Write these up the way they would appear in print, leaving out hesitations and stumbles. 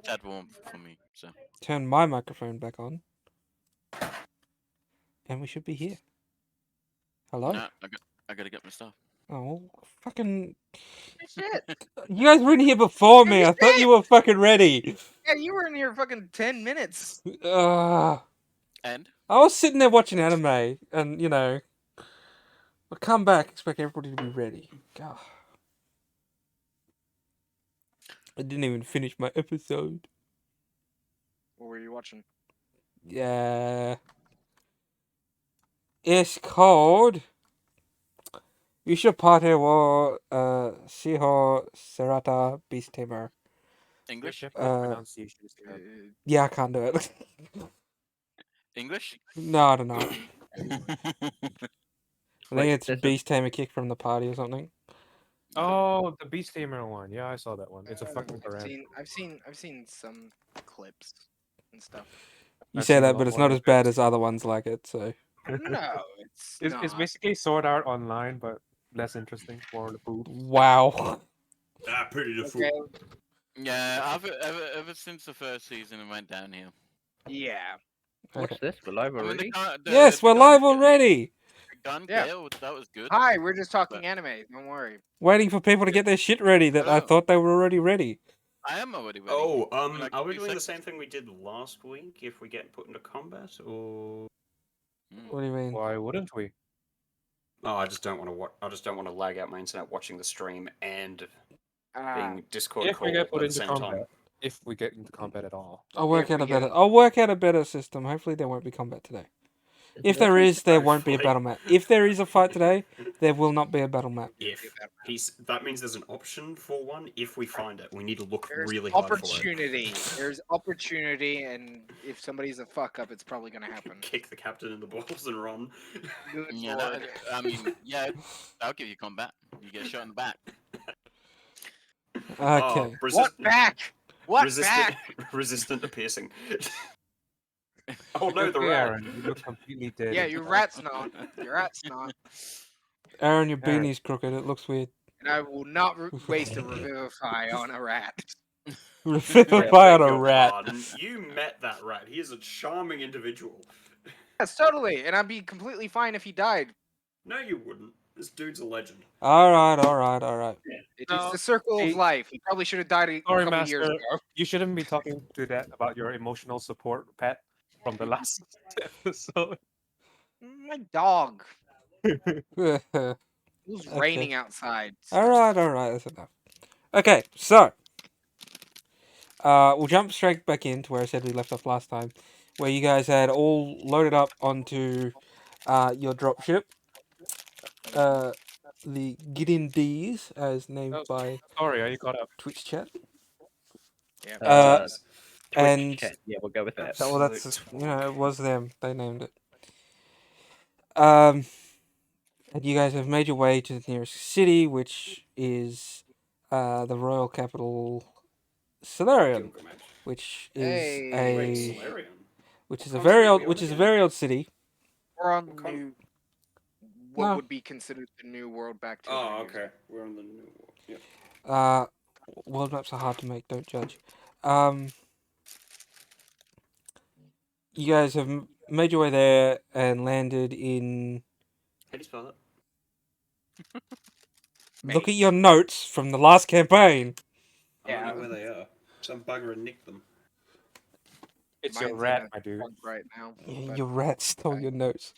Chat warmth for me. So Turn my microphone back on, and we should be here. Hello? no, I gotta get my stuff. Oh, fucking. Shit. You guys were in here before me. Holy I thought shit! you were fucking ready. Yeah, you were in here fucking 10 minutes. I And was sitting there watching anime, and, you know. I come back, expect everybody to be ready. God. I didn't even finish my episode. What were you watching? Yeah. It's called Yusha wo Shiho Serata Beast Tamer. English, Difficult Uh, pronunciation. Uh, Yeah, I can't do it. English. No, I don't know. I think it's there's Beast Tamer Kick from the Party or something. Oh, the Beast Tamer one. Yeah, I saw that one. It's a fucking I've brand. seen some clips and stuff. You I've say seen a that, lot but it's more not as bad episodes. as other ones like it, so. No, it's It's not. basically Sword Art Online, but less interesting. More the boobs. Wow. Pretty the Okay. fool. Yeah, ever since the first season, it went downhill. Yeah. What's this? We're live I mean, already? Yes, the we're gun live ga- already. The gun Yeah. gale, that was good. Hi, we're just talking But- anime. Don't worry. Waiting for people to get their shit ready that I Hello. thought they were already ready. I am already ready. Oh, In like are we 2 doing the seconds. same thing we did last week if we get put into combat, or? What do you mean? Why wouldn't we? Oh, I just don't want to. I just don't want to lag out my internet watching the stream and Ah, being Discord If we call get at put the into same combat. time. If we get into combat at all. I'll work If out we a get better. it. I'll work out a better system. Hopefully, there won't be combat today. If there is, there won't be a Hopefully. battle map. If there is a fight today, there will not be a battle map. If that means there's an option for one. If we find it, we need to look there's really hard for it. opportunity. There's opportunity, and if somebody's a fuck up, it's probably gonna happen. Kick the captain in the balls and run. Good Yeah, lord. I mean, yeah, that'll give you combat. You get shot in the back. Okay. What back? What resistant, back? resistant to piercing. Oh no, the Okay, rat. Aaron, you look completely dead. Yeah, your rat's not. Your rat's not. Aaron, your Aaron. beanie's crooked. It looks weird. And I will not waste a revivify on a rat. Revivify on Beg a your rat. pardon. You met that rat. He is a charming individual. Yes, totally. And I'd be completely fine if he died. No, you wouldn't. This dude's a legend. Alright, alright, alright. It's No, the circle of see- life. He probably should have died a Sorry, couple years Master. ago. You shouldn't be talking to that about your emotional support pet from the last episode. My dog. alright, It was Okay. raining outside. alright, that's enough. Okay, so. We'll jump straight back into where I said we left off last time. Where you guys had all loaded up onto your dropship. The Gideon D's, as named Oh. by Sorry, are you caught up? Twitch chat. Yeah. Twitch And chat. Yeah, we'll go with that. well, that's it was them. They named it. And you guys have made your way to the nearest city, which is the royal capital, Solarian, Gilgamesh. which is Hey. Wait, a Solarian? which is a What very continent old are we which on is a again? very old city. We're on What the kind- new. What No. would be considered the new world back to. Oh, okay. We're on the new world. Yeah. World maps are hard to make. Don't judge. You guys have made your way there and landed in. How do you spell that? Look at your notes from the last campaign. I don't Yeah. know where they are. Some bugger and nicked them. It's Mine's your in rat, a my dude. funk right now. but- Your rat stole okay. your notes.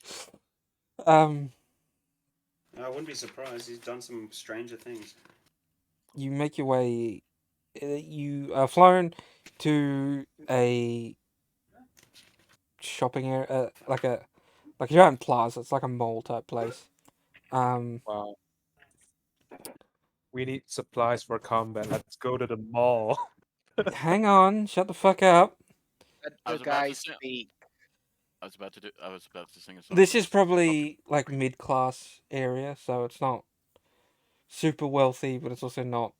I wouldn't be surprised. He's done some stranger things. You make your way. You are flown to a shopping area, like a giant plaza. It's like a mall type place. Wow. We need supplies for combat. Let's go to the mall. Hang on, shut the fuck up. Let I the was about guy to say- speak. I was about to sing a song. This is probably like mid-class area, so it's not super wealthy, but it's also not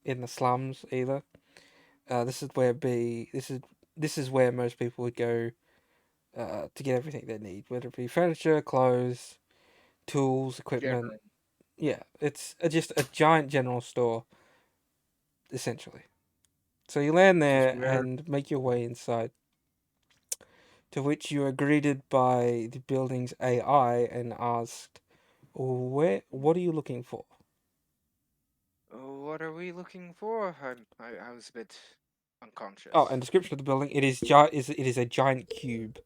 in the slums either. This is where most people would go to get everything they need, whether it be furniture, clothes, tools, equipment. General. Yeah, it's just a giant general store, essentially. So you land there where- and make your way inside. To which you are greeted by the building's AI and asked, what are you looking for? What are we looking for? I was a bit unconscious. Oh, and description of the building, it is it is a giant cube.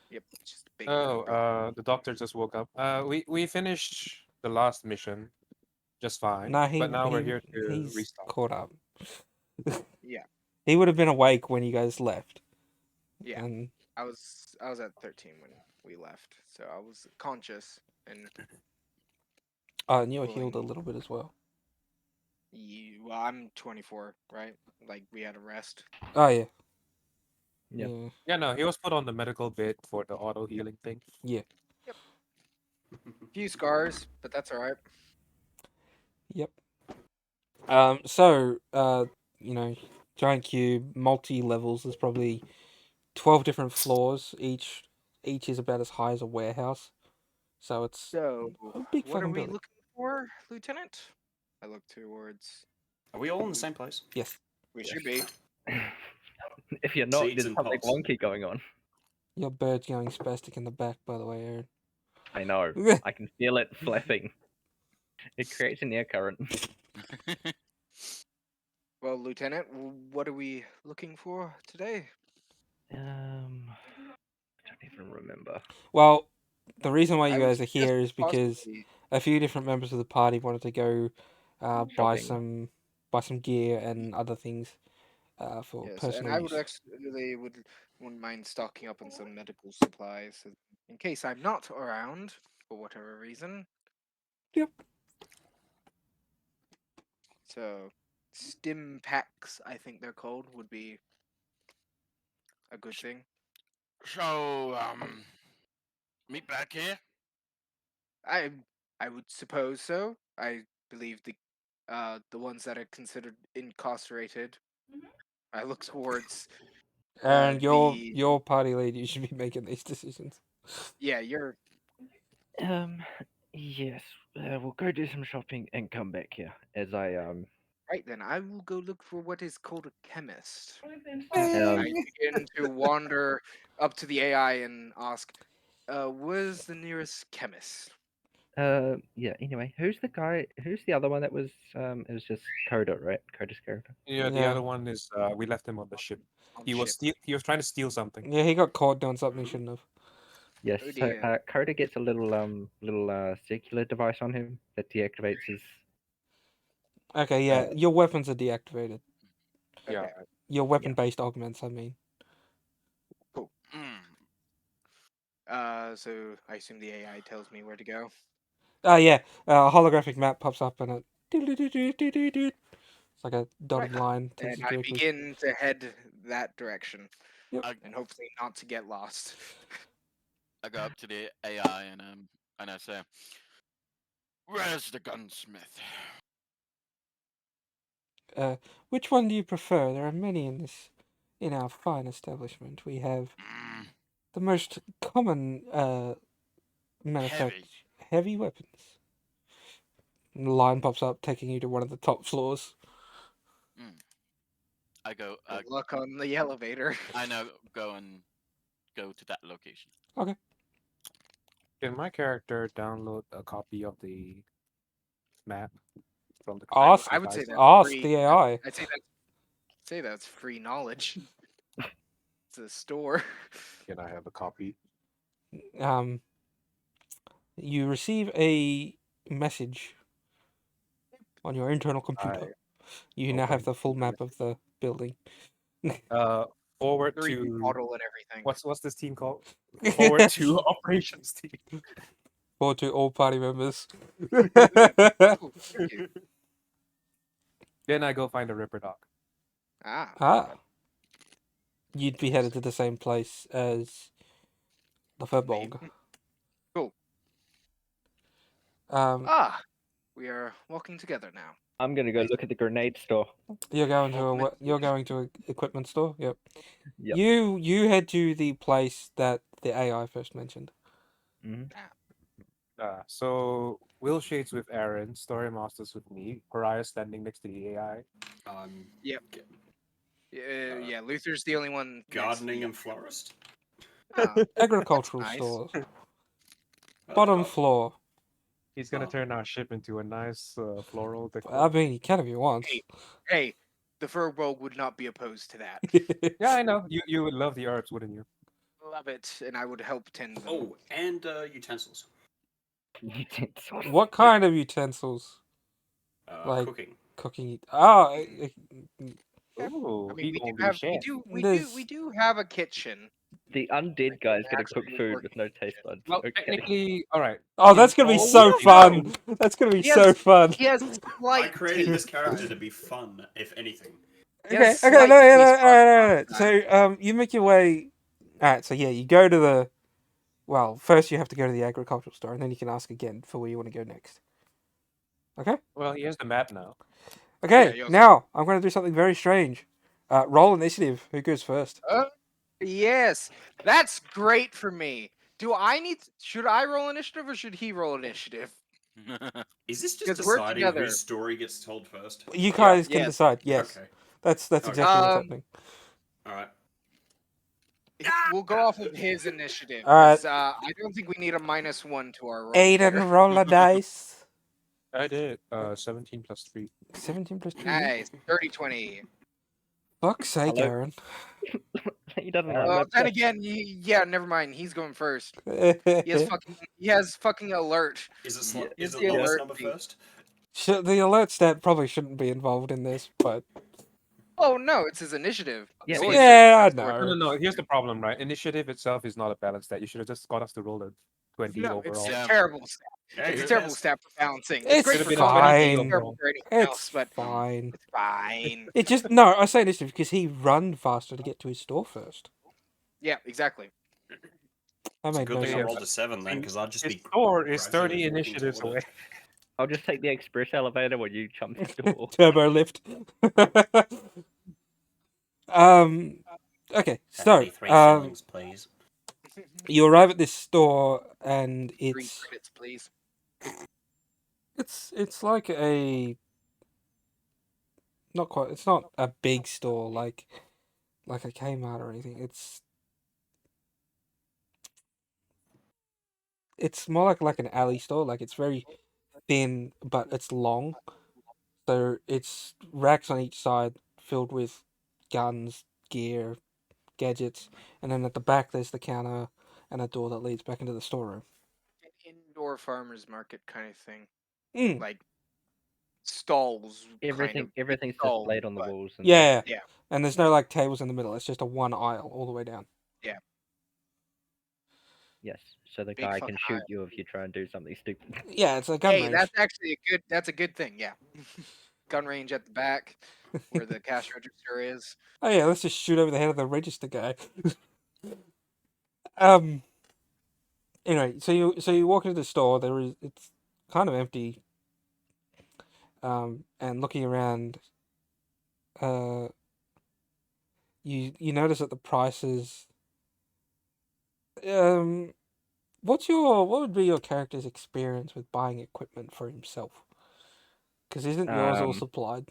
Yep, just big. Oh, the doctor just woke up. We finished the last mission just fine. No, but now we're here to he's restart. caught up. Yeah. He would have been awake when you guys left. Yeah. And I was at 13 when we left, so I was conscious and you were healed a Pulling- little bit as well. well, I'm 24, right? Like we had a rest. Oh yeah. Yep. Yeah. Yeah, no, he was put on the medical bit for the auto healing thing. Few scars, but that's all right. Yep. You know, giant cube, multi levels. There's probably 12 different floors. Each is about as high as a warehouse. So it's So, a big what are fucking we building. looking for, Lieutenant? I look towards. Are we all in the same place? Yes. We should be. If you're not, Seeds there's and something pods. wonky going on. Your bird's going spastic in the back, by the way, Aaron. I know. I can feel it flapping. It creates an air current. Well, Lieutenant, what are we looking for today? I don't even remember. Well, the reason why you I guys was are here just is because possibly- a few different members of the party wanted to go buy Shopping. some gear and other things for Yes, and personal I would use. actually wouldn't mind stocking up on some medical supplies in case I'm not around for whatever reason. Yep. So, stim packs, I think they're called, would be a good thing. So, meet back here. I would suppose so. I believe the ones that are considered incarcerated. I look towards. Aaron, the- your party lead. You should be making these decisions. Yeah, you're Yes. We'll go do some shopping and come back here as I right. Then I will go look for what is called a chemist. Um, I begin to wander up to the AI and ask, "Where's the nearest chemist?" yeah. Anyway, who's the guy? Who's the other one that was? It was just Coda, right? Coda's character. Yeah, the Yeah. other one is we left him on the ship. On He was ship? he was trying to steal something. Yeah, he got caught doing something he shouldn't have. Yes. Oh So dear. Coda gets a little circular device on him that deactivates his. Okay, yeah, your weapons are deactivated. Yeah. Okay. Your weapon-based augments, I mean. Mm. So I assume the AI tells me where to go. Oh yeah, a holographic map pops up and it's like a dotted Right. line. Takes And you I directly. begin to head that direction. Yep. And hopefully not to get lost. I go up to the AI and I say, "Where's the gunsmith?" Which one do you prefer? There are many in our fine establishment. We have Mm, the most common heavy weapons. And the line pops up, taking you to one of the top floors. I go. Good luck on the elevator. I now go to that location. Can my character download a copy of the map from the Ask, I would say that's ask free. the AI. I'd say that's free knowledge. It's a store. Can I have a copy? You receive a message on your internal computer. You now have open the full the map of the building. Forward 3D to model and everything. what's this team called? Forward to operations team. Forward to all party members. Oh, thank you. Then I go find a Ripper Dog. Ah. You'd be headed to the same place as the Furbolg. Cool. We are walking together now. I'm gonna go look at the grenade store. You're going to Ultimate you're going to an equipment store. Yep. Yep. You head to the place that the AI first mentioned. Hmm. So Will Shades with Aaron, Story Masters with me, Pariah standing next to the AI. Yep. Yeah, Luther's the only one. next to Gardening the- and florist. Ah, Agricultural nice. stores. Oh, Bottom oh, floor. He's gonna Oh. turn our ship into a nice floral decor. I mean, he can if he wants. Hey, the Furbolg would not be opposed to that. Yeah, I know. You would love the herbs, wouldn't you? Love it, and I would help tend them. Oh, and utensils. Utensils. What kind of utensils? Like- Cooking. Cooking. Oh, Ooh, I mean, he we gonna do be have chef. we do have a kitchen. The undead guy's gonna cook Actually food working with no taste buds. Well, Okay. technically, all right. oh, that's gonna be Oh, so no. fun. That's gonna be He so has- fun. He has I slight created this taste character buds. to be fun, if anything. Okay, Yes, okay, no, slight yeah, taste no, no, buds no. So, you make your way. Alright, so yeah, you go to the. Well, first you have to go to the agricultural store, and then you can ask again for where you want to go next. Okay? Well, he has the map now. Okay, you also- now I'm going to do something very strange. Roll initiative. Who goes first? Yes, that's great for me. Should I roll initiative or should he roll initiative? Is this just 'Cause we're deciding together. whose story gets told first? You guys can yes. decide. Yes, Okay. that's Okay. exactly what's Um, happening. All right. We'll go off of his initiative. Alright. 'cause, I don't think we need a -1 to our roll. Aiden, here. roll a dice. I did 17 plus 3. 17 plus 2. Nice, 30-20. Fuck's sake, Hello. Aaron. He doesn't know. Well, web then stuff. again, yeah, never mind. He's going first. He has fucking alert. Is it Yeah, is it yeah. lowest Alert number me. first? The alert stat probably shouldn't be involved in this, but Oh no, it's his initiative. Yeah, It's but- always yeah, I his- know. No. Here's the problem, right? Initiative itself is not a balance stat. You should have just got us to roll a 20 No, it's overall. a Yeah. terrible stat. Hey, It's a who terrible cares? stat for balancing. It's great Should've for been a combat. 20 It's terrible overall. for anything else, It's but fine. it's fine. It just no. I say initiative because he run faster to get to his store first. Yeah, exactly. That It's made good no thing I sense. rolled a 7 then, because I'd just His be. store is gradually 30 walking initiatives toward away. it. I'll just take the express elevator when you jump the door. Turbo lift. Okay, so 73 shillings, please. you arrive at this store and 3 it's credits, please. it's like a not quite. It's not a big store like a Kmart or anything. It's more like an alley store. Like it's very thin, but it's long. So it's racks on each side filled with guns, gear, gadgets, and then at the back there's the counter and a door that leads back into the storeroom. An indoor farmer's market kind of thing. Mm. Like stalls. Everything's dull, displayed on the but- walls. And Yeah, Yeah. and there's no like tables in the middle. It's just a one aisle all the way down. Yes, so the Big guy fucking can shoot you if you try and do something stupid. Yeah, it's a gun Hey, range. that's actually that's a good thing. Yeah. Gun range at the back where the cash register is. Oh yeah, let's just shoot over the head of the register guy. Anyway, so you walk into the store. It's kind of empty. And looking around, you notice that the prices. What would be your character's experience with buying equipment for himself? Because isn't yours all Um, supplied?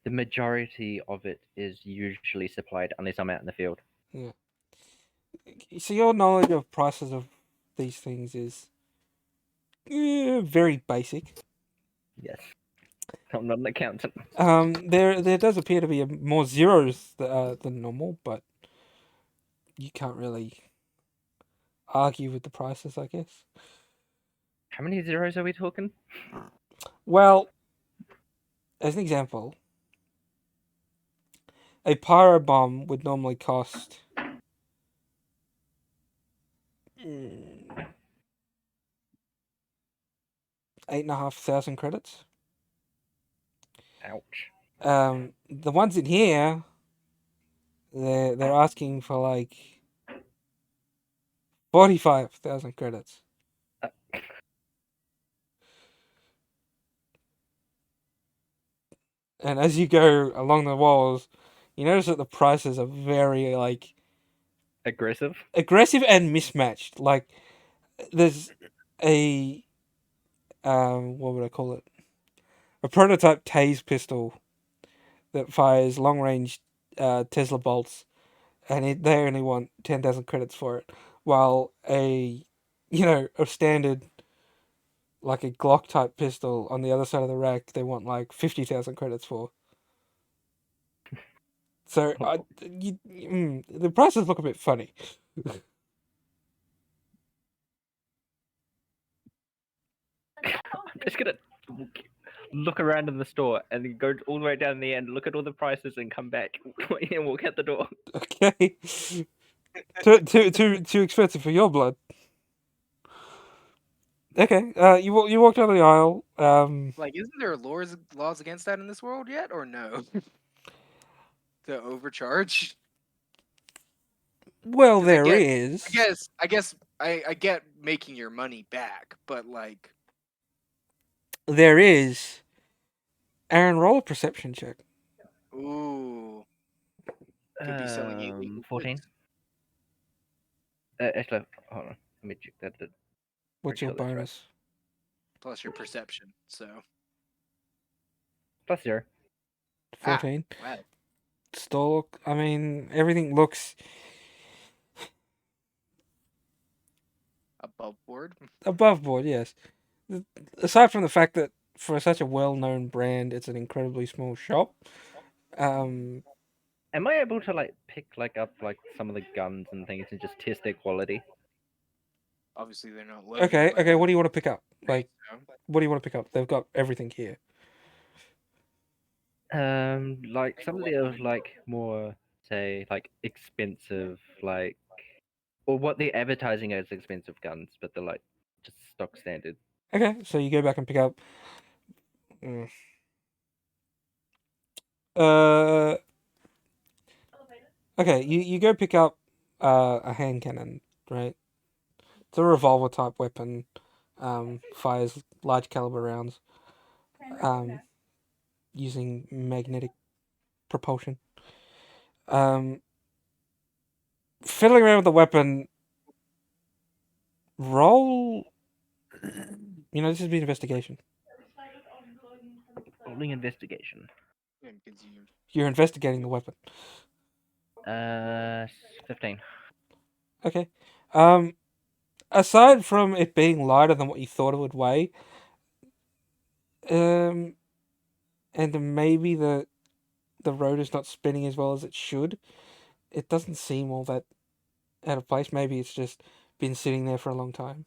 The majority of it is usually supplied unless I'm out in the field. So your knowledge of prices of these things is very basic. Yes. I'm not an accountant. There does appear to be more zeros than normal, but you can't really argue with the prices, I guess. How many zeros are we talking? Well, as an example, a pyro bomb would normally cost 8,500 credits. Ouch. The ones in here, they're asking for like 45,000 credits. And as you go along the walls, you notice that the prices are very like Aggressive. aggressive and mismatched. Like there's a what would I call it? A prototype tase pistol that fires long range Tesla bolts, and they only want 10,000 credits for it, while a standard like a Glock type pistol on the other side of the rack they want like 50,000 credits for. So the prices look a bit funny. I'm just gonna look around in the store and then go all the way down the end, look at all the prices, and come back and walk out the door. Okay. Too expensive for your blood. Okay. You walk down the aisle. Like, isn't there laws against that in this world yet, or no? To overcharge. Well, 'Cause there is. I guess I get making your money back, but like, There is. Aaron, roll a perception check. ooh, could be selling illegal 14. goods. Actually, hold on. Let me check that. What's Pretty your sure that's right. bonus? Plus your perception. So Plus 0. 14. wow. Still, I mean, everything looks Above board. above board, yes. Aside from the fact that for such a well-known brand, it's an incredibly small shop. Am I able to like pick up some of the guns and things and just test their quality? Obviously, they're not loaded. Okay, but okay. What do you want to pick up? Like, so. what do you want to pick up? They've got everything here. Like some of the more say expensive or what they're advertising as expensive guns, but they're just stock standard. Okay, so you go back and pick up. Okay, you go pick up a hand cannon, right? It's a revolver type weapon. Fires large caliber rounds. Using magnetic propulsion. Fiddling around with the weapon. Roll. This is an investigation. Rolling investigation. Yeah, because you- You're investigating the weapon. 15. Okay. Aside from it being lighter than what you thought it would weigh, and maybe the rotor's not spinning as well as it should, it doesn't seem all that out of place. Maybe it's just been sitting there for a long time.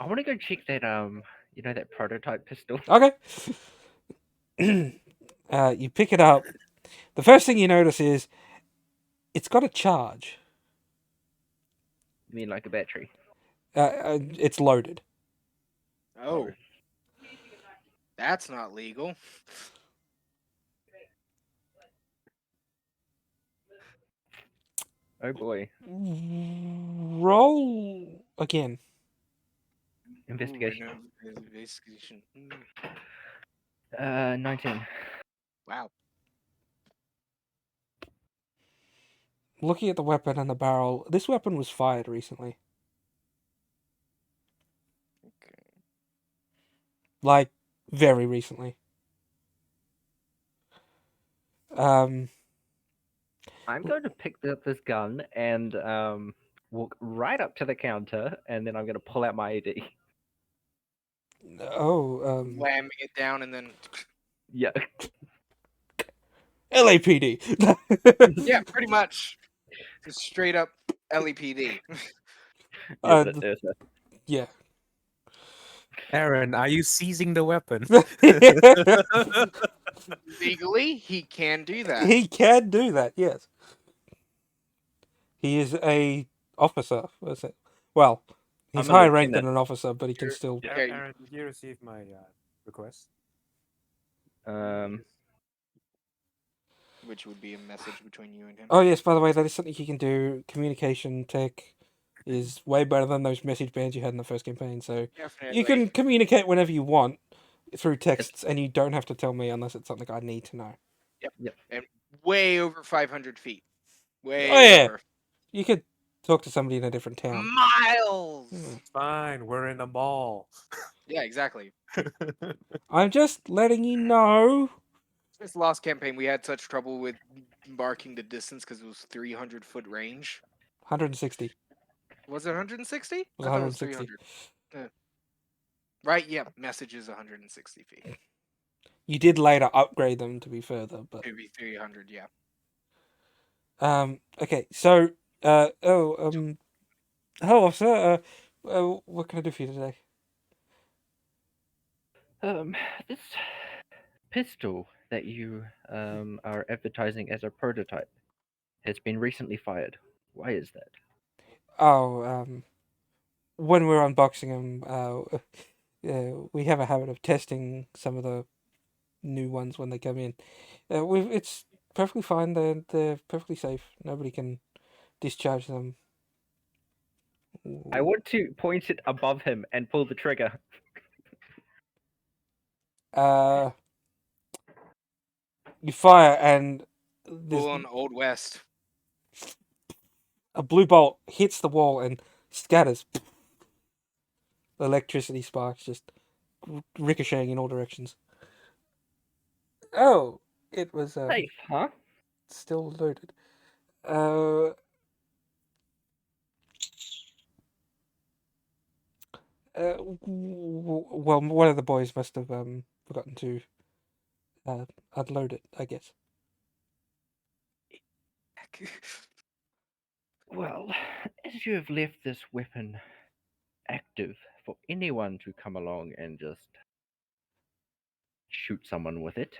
I want to go check that that prototype pistol. Okay. You pick it up. The first thing you notice is it's got a charge. You mean like a battery? It's loaded. Oh, that's not legal. Oh boy. Roll again. Investigation. Ooh, I know. Investigation. 19. Wow. Looking at the weapon and the barrel, this weapon was fired recently. Okay. Like, very recently. I'm going to pick up this gun and walk right up to the counter, and then I'm going to pull out my AD. Slamming it down and then. Yeah. LAPD. Yeah, pretty much. Just straight up LAPD. Yeah. Aaron, are you seizing the weapon? Legally, he can do that. He can do that, yes. He is a officer. Well, he's I'm a higher ranked than lieutenant. an officer, but he can still. Okay. Aaron, did you receive my request? Which would be a message between you and him. Oh yes, by the way, that is something he can do. Communication tech is way better than those message bands you had in the first campaign. So Definitely. you can communicate whenever you want through texts, and you don't have to tell me unless it's something I need to know. And way over 500 feet. Way Oh, yeah. over. You could talk to somebody in a different town. Miles. Hmm. Fine, we're in a mall. Yeah, exactly. I'm just letting you know. This last campaign, we had such trouble with marking the distance because it was 300-foot range. 160. Was it 160? It was I thought it was 160. 300. Right, yeah, message is 160 feet. You did later upgrade them to be further, but Maybe 300, yeah. okay. So hello officer. What can I do for you today? This pistol that you are advertising as a prototype has been recently fired. Why is that? Oh, when we're unboxing them, we have a habit of testing some of the new ones when they come in. It's perfectly fine. They're perfectly safe. Nobody can discharge them. I want to point it above him and pull the trigger. You fire and there's Full on Old West. a blue bolt hits the wall and scatters. The electricity sparks just ricocheting in all directions. Oh, it was Safe, huh? still loaded. Well, one of the boys must have forgotten to unload it, I guess. Well, as you have left this weapon active for anyone to come along and just shoot someone with it,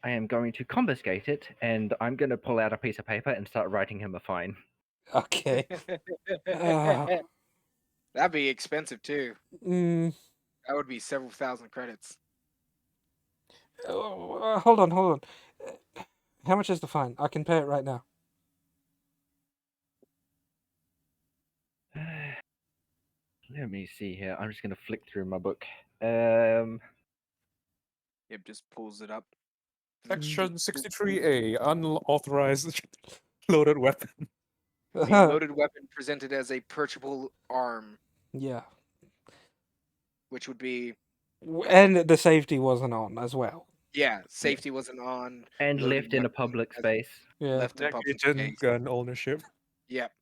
I am going to confiscate it, and I'm going to pull out a piece of paper and start writing him a fine. Okay. Ah. That'd be expensive too. Mm, That would be several thousand credits. hold on. How much is the fine? I can pay it right now. Let me see here. I'm just going to flick through my book. Yep, just pulls it up. Section 63A, unauthorized loaded weapon. The loaded weapon presented as a purchasable arm, Yeah. which would be And the safety wasn't on as well. safety wasn't on. And loaded left in a weapon public as space. Yeah. Left in public Negligent space. gun ownership. Yep.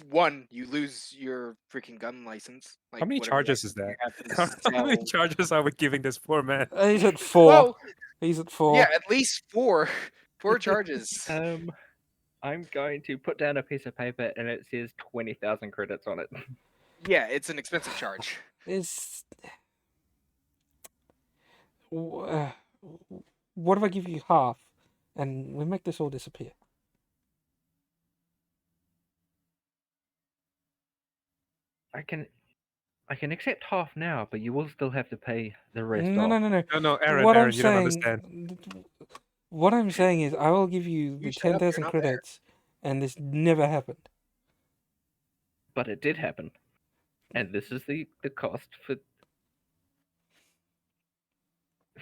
One, you lose your freaking gun license. How many whatever charges is license that? you have to How many sell. charges are we giving this poor man? He's at 4. Well, He's at 4. yeah, at least 4. 4 charges. I'm going to put down a piece of paper and it says 20,000 credits on it. Yeah, it's an expensive charge. It's. What if I give you half, and we make this all disappear? I can accept half now, but you will still have to pay the rest No, off. No, Aaron, What Aaron, I'm you don't saying, understand. what I'm saying is, I will give you the You shut up, you're 10,000 not there. credits, and this never happened. But it did happen. And this is the cost for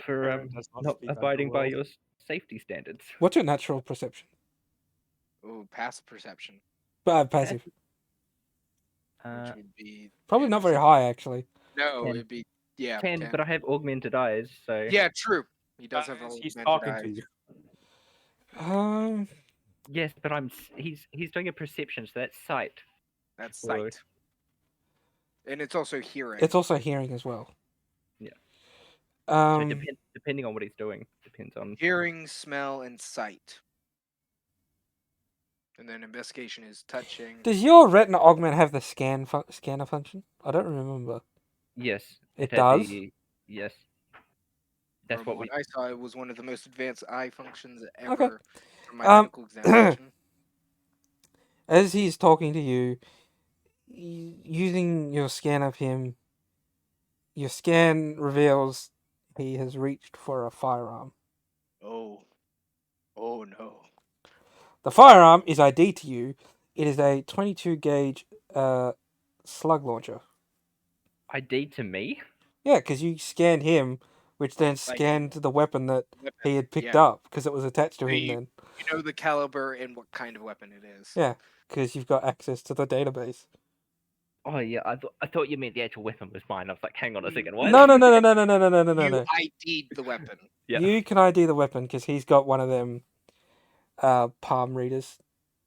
Aaron does not not speak abiding by underworld. your safety standards. What's your natural perception? Ooh, passive perception, Passive. which would be Probably not very high, actually. No, 10. it'd be 10. 10, but I have augmented eyes, so Yeah, true. He does have He's augmented talking eyes. to you. yes, but he's doing a perception, so that's sight. That's Or- sight. And it's also hearing. It's also hearing as well. Yeah. So Um, depending on what he's doing, depends on. Hearing, smell, and sight. And then investigation is touching. does your retina augment have the scanner function? I don't remember. Yes, It had does? Yes. That's From what we. I saw, it was one of the most advanced eye functions ever Okay. from my medical examination. As he's talking to you, using your scan of him, your scan reveals he has reached for a firearm. Oh. Oh no. The firearm is ID to you. It is a 22 gauge slug launcher. ID to me? Yeah, because you scanned him which then scanned the weapon that he had picked yeah. up because it was attached to So him. you- Then, You know the caliber and what kind of weapon it is. yeah, because you've got access to the database. Oh yeah, I thought you meant the actual weapon was mine. I was like, hang on a second, what? No, no, no, no, no, no, no, no, no, no, You no. ID'd the weapon. Yeah. You can ID the weapon because he's got one of them palm readers,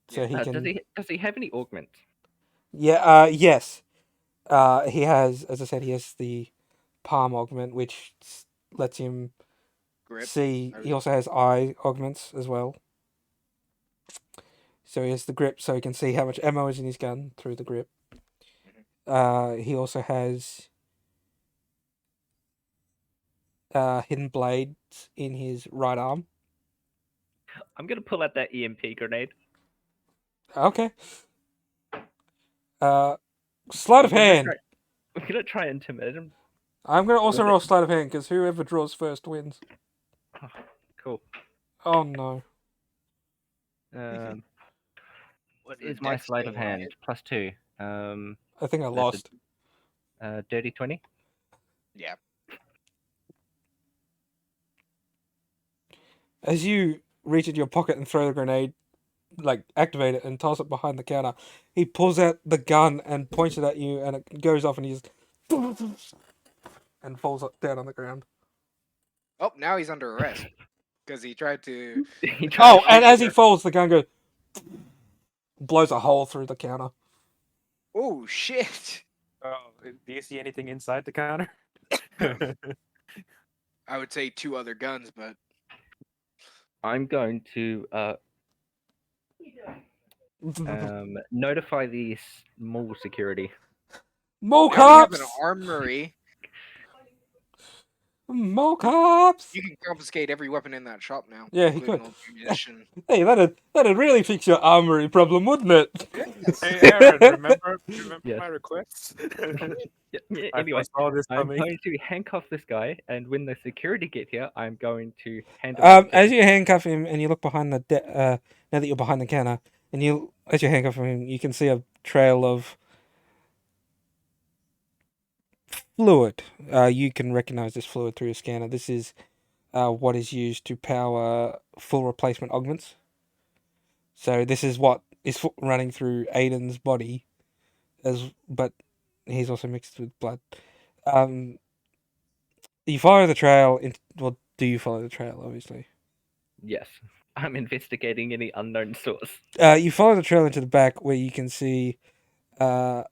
so Yeah. he can. Does he have any augments? Yeah. Yes. He has, as I said, he has the palm augment, which lets him Grip. see. He also has eye augments as well. So he has the grip, so he can see how much ammo is in his gun through the grip. He also has hidden blades in his right arm. I'm gonna pull out that EMP grenade. Okay. Sleight of hand. I'm gonna try and intimidate him. I'm gonna also roll sleight of hand because whoever draws first wins. Oh, cool. Oh no. What The is my dex sleight of thing, hand? right? +2. I think I That's lost. Dirty 20. Yeah. As you reach in your pocket and throw the grenade, like activate it and toss it behind the counter, he pulls out the gun and points it at you, and it goes off, and he's and falls down on the ground. Oh, now he's under arrest because he tried to. He tried Oh, to and shoot as me. he falls, the gun goes blows a hole through the counter. Oh shit! Oh, do you see anything inside the counter? I would say 2 other guns, but I'm going to notify the mall security. More now we have an cops! armory. More cops! You can confiscate every weapon in that shop now. Yeah, he including could. all the ammunition. Hey, that'd really fix your armory problem, wouldn't it? Hey Aaron, remember Yes. my request? Yeah, I anyway, saw this I'm coming. going to handcuff this guy, and when the security get here, I'm going to hand him over to As the- you handcuff him and you look behind the now that you're behind the counter, and as you handcuff him, you can see a trail of fluid. You can recognize this fluid through your scanner. This is what is used to power full replacement augments. So this is what is running through Aiden's body, but he's also mixed with blood. You follow the trail. Well, do you follow the trail? Obviously. Yes, I'm investigating any unknown source. You follow the trail into the back where you can see a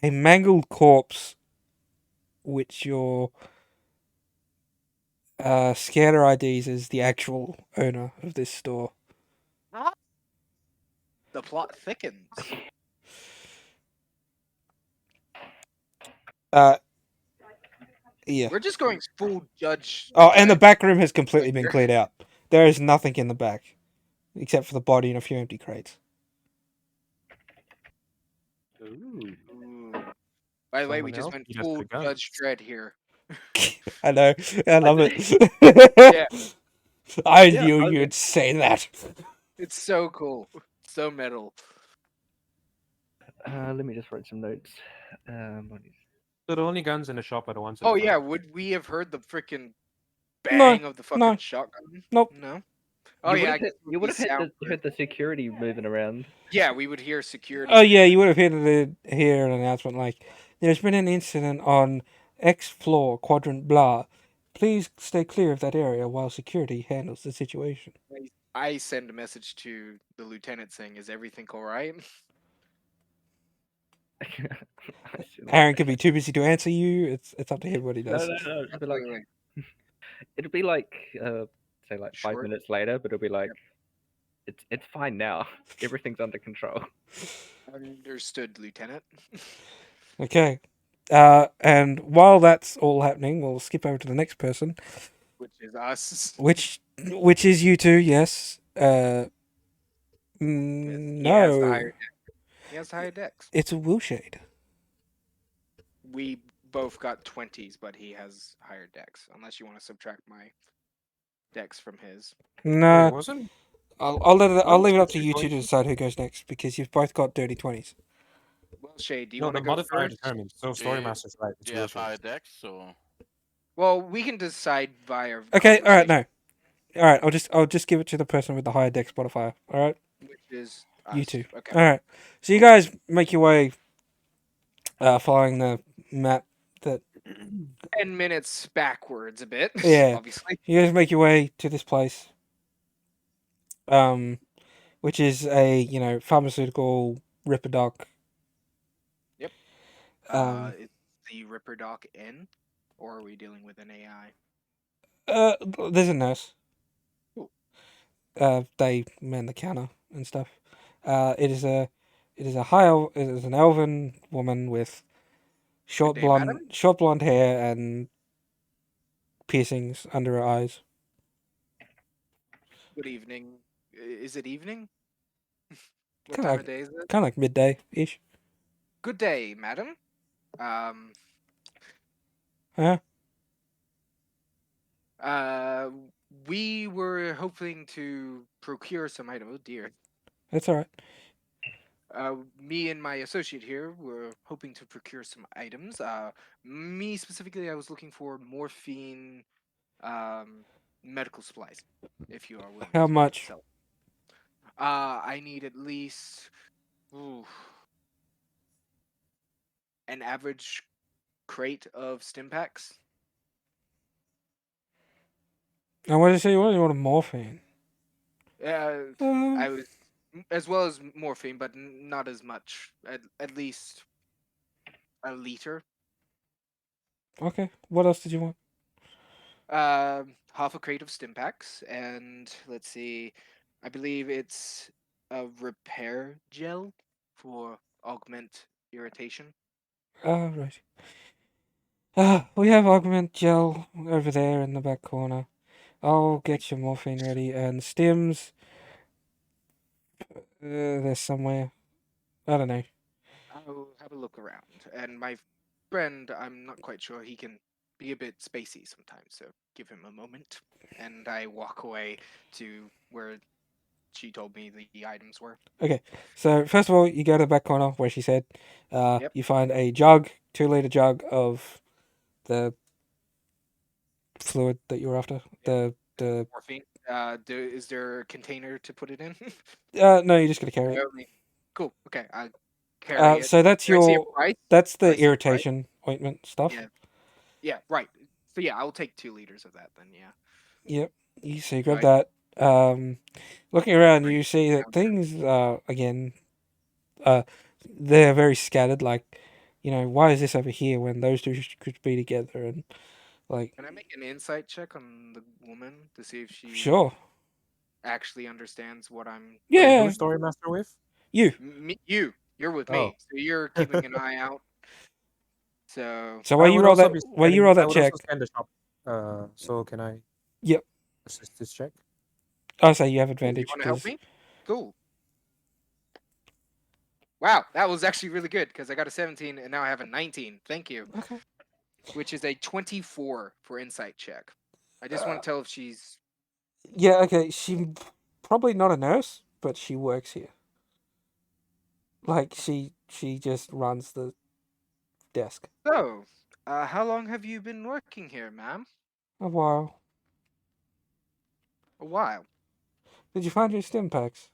mangled corpse, which your scanner IDs as the actual owner of this store. The plot thickens. Yeah. We're just going full judge. Oh, and the back room has completely been Here. cleared out. There is nothing in the back, except for the body and a few empty crates. Ooh. Ooh. By the way, we Someone just else? went You just full took guns. Judge Dredd here. I know. I love it. Yeah. I Yeah, knew I was- you'd say that. It's so cool. So metal. Let me just write some notes. What is... So the only guns in the shop are the ones. Oh yeah, would we have heard the freaking bang of the fucking no. shotgun? Nope. No. Oh yeah, I guess it you would would be have sound heard the security moving around. Yeah, we would hear security. Oh yeah, you would have hear an announcement like, "There's been an incident on X floor, quadrant blah. Please stay clear of that area while security handles the situation." I send a message to the lieutenant saying, "Is everything all right?" Aaron could be too busy to answer you. It's up to him what he No, does. no, no. It'll be like, Absolutely. it'll be like say like 5 Short. minutes later, but it'll be like, it's fine now. Everything's under control. Understood, Lieutenant. Okay. And while that's all happening, we'll skip over to the next person, Which is us. which is you two. Yes. He has the No, higher dex. He has higher dex. it's a Wilshade. We both got 20s, but he has higher dex. Unless you want to subtract my dex from his. No, wasn't. I'll leave it up to Two you two to points. decide who goes next because you've both got dirty 20s. Well, Shay, do you No, want the to go modifier first? determines. So story Yeah, master's right. It's Do you have Wilshire's. high dex or? Well, we can decide via. Okay, all right, conversation, no, all right. I'll just give it to the person with the higher dex modifier. All right, Which is you us. two. Okay. All right. So you guys make your way, following the map that 10 minutes backwards a bit. Yeah. Obviously. you guys make your way to this place. Which is a pharmaceutical Ripper Doc. Yep. Is the Ripper Doc in, or are we dealing with an AI? There's a nurse. Cool. They man the counter and stuff. It is an elven woman with short day, madam. blonde hair and piercings under her eyes. Good evening. Is it evening? What Kinda time like- of day is it? Kind of like midday ish. Good day, madam. Huh? We were hoping to procure some item. Oh dear. That's all right. Me and my associate here were hoping to procure some items. Me specifically, I was looking for morphine, medical supplies. If you are willing. How to much? sell. I need at least an average crate of stim packs. And what did you say? What do you want? A morphine? I was as well as morphine, but not as much. At least a liter. Okay. What else did you want? Half a crate of stim packs, and let's see, I believe it's a repair gel for augment irritation. Right. We have augment gel over there in the back corner. I'll get your morphine ready and stims. There's somewhere. I don't know. I'll have a look around. And my friend, I'm not quite sure, he can be a bit spacey sometimes, so give him a moment. And I walk away to where she told me the items were. So first of all, you go to the back corner where she said. Yep. You find a jug, 2 liter jug of the fluid that you're after. The Morphine. Is there a container to put it in? no, you're just gonna carry it. Cool. Okay, I carry it. So that's Do I see a your price? that's Do I the see a price? irritation ointment stuff. Yeah. Yeah, right. So yeah, I'll take 2 liters of that then. Yeah. Yep. So you grab Right. that. Looking around, you Right. see that Down things again. They're very scattered. Like, why is this over here when those two could be together? And like, Can I make an insight check on the woman to see if she sure, actually understands what I'm? yeah, Who's Story Master with? you. You're with Oh. me, so you're keeping an eye out. So So while I you would roll also that, be while you scanning- roll I that would check, also scan the shop. So can I? Yep. Assist this check. I'll say you have you advantage want to help because me? Cool. Wow, that was actually really good because I got a 17 and now I have a 19. Thank you. okay. Which is a 24 for insight check. I just want to tell if she's Yeah, okay. She probably not a nurse, but she works here. Like she just runs the desk. so. How long have you been working here, ma'am? A while. A while. Did you find your stim packs?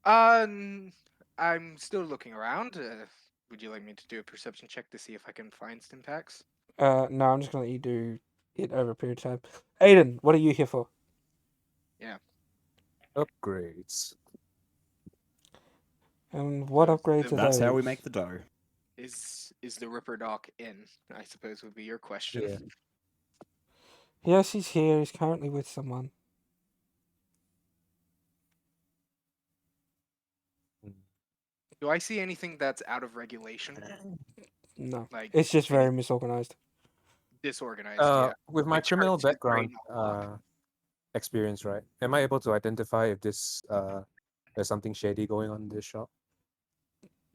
I'm still looking around. Would you like me to do a perception check to see if I can find stim packs? No, I'm just gonna let you do it over a period of time. Aiden, what are you here for? Upgrades. And what upgrades are That's those? how we make the dough. Is the Ripper Doc in? I suppose would be your question. Yeah. Yes, he's here. He's currently with someone. Do I see anything that's out of regulation? No, Like it's just any very misorganized. disorganized? Yeah. With my Which criminal hurts his background brain a lot. experience, right? Am I able to identify if this there's something shady going on in this shop?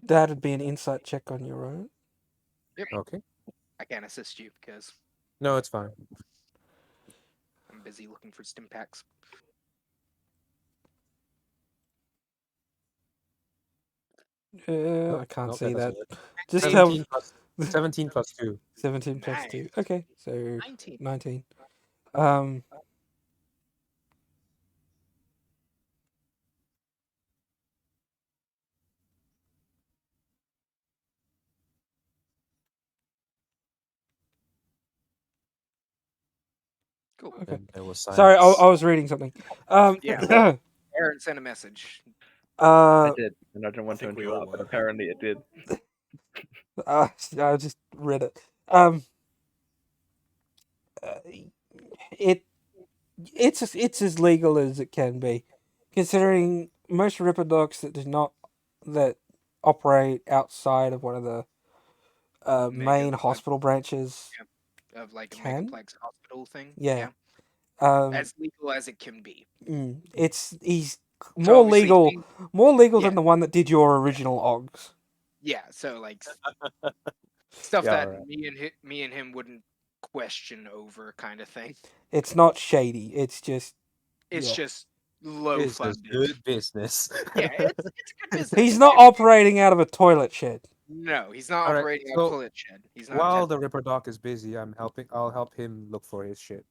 That'd be an insight check on your own. Okay. I can't assist you because No, it's fine. I'm busy looking for stim packs. I can't Nope, see that. doesn't work. Just tell 17 plus 17 plus 2. 17 plus 2. Nice. Okay, so 19. 19. Cool. Okay. And there was Sorry, I silence. was reading something. Yeah. Aaron sent a message. I did, and I didn't want to think we all interrupt, but were. apparently it did. I just read it. It's as legal as it can be, considering most Ripperdocs that operate outside of one of the main Mega- hospital branches. Of like a Can? megaplex hospital thing. Yeah. As legal as it can be. He's So more obviously legal yeah. than the one that did your original OGs. Yeah, so like stuff Yeah, that right. me and him wouldn't question over kind of thing. It's not shady. It's just It's yeah. just low Business, funded. good business. Yeah, it's good business. He's not operating out of a toilet shed. No, he's not Alright, operating a so toilet shed. He's not. While the Ripper Doc is busy, I'll help him look for his shit.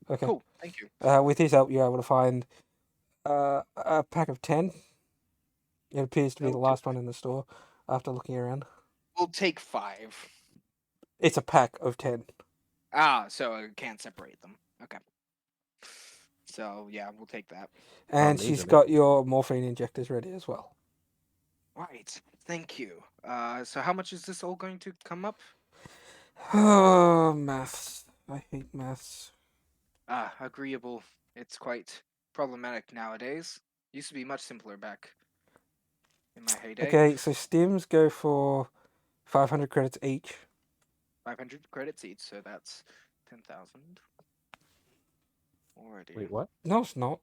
Okay. Cool, thank you. With his help, you're able to find a pack of 10. It appears to be the Okay. last one in the store after looking around. We'll take 5. It's a pack of 10. So I can't separate them. Okay. So yeah, we'll take that. And she's legally. got your morphine injectors ready as well. Right. Thank you. So how much is this all going to come up? Oh, maths. I hate maths. Agreeable. It's quite problematic nowadays. Used to be much simpler back in my heyday. Okay, so stims go for 500 credits each. 500 credits each, so that's 10,000. Already. Wait, what? No, it's not.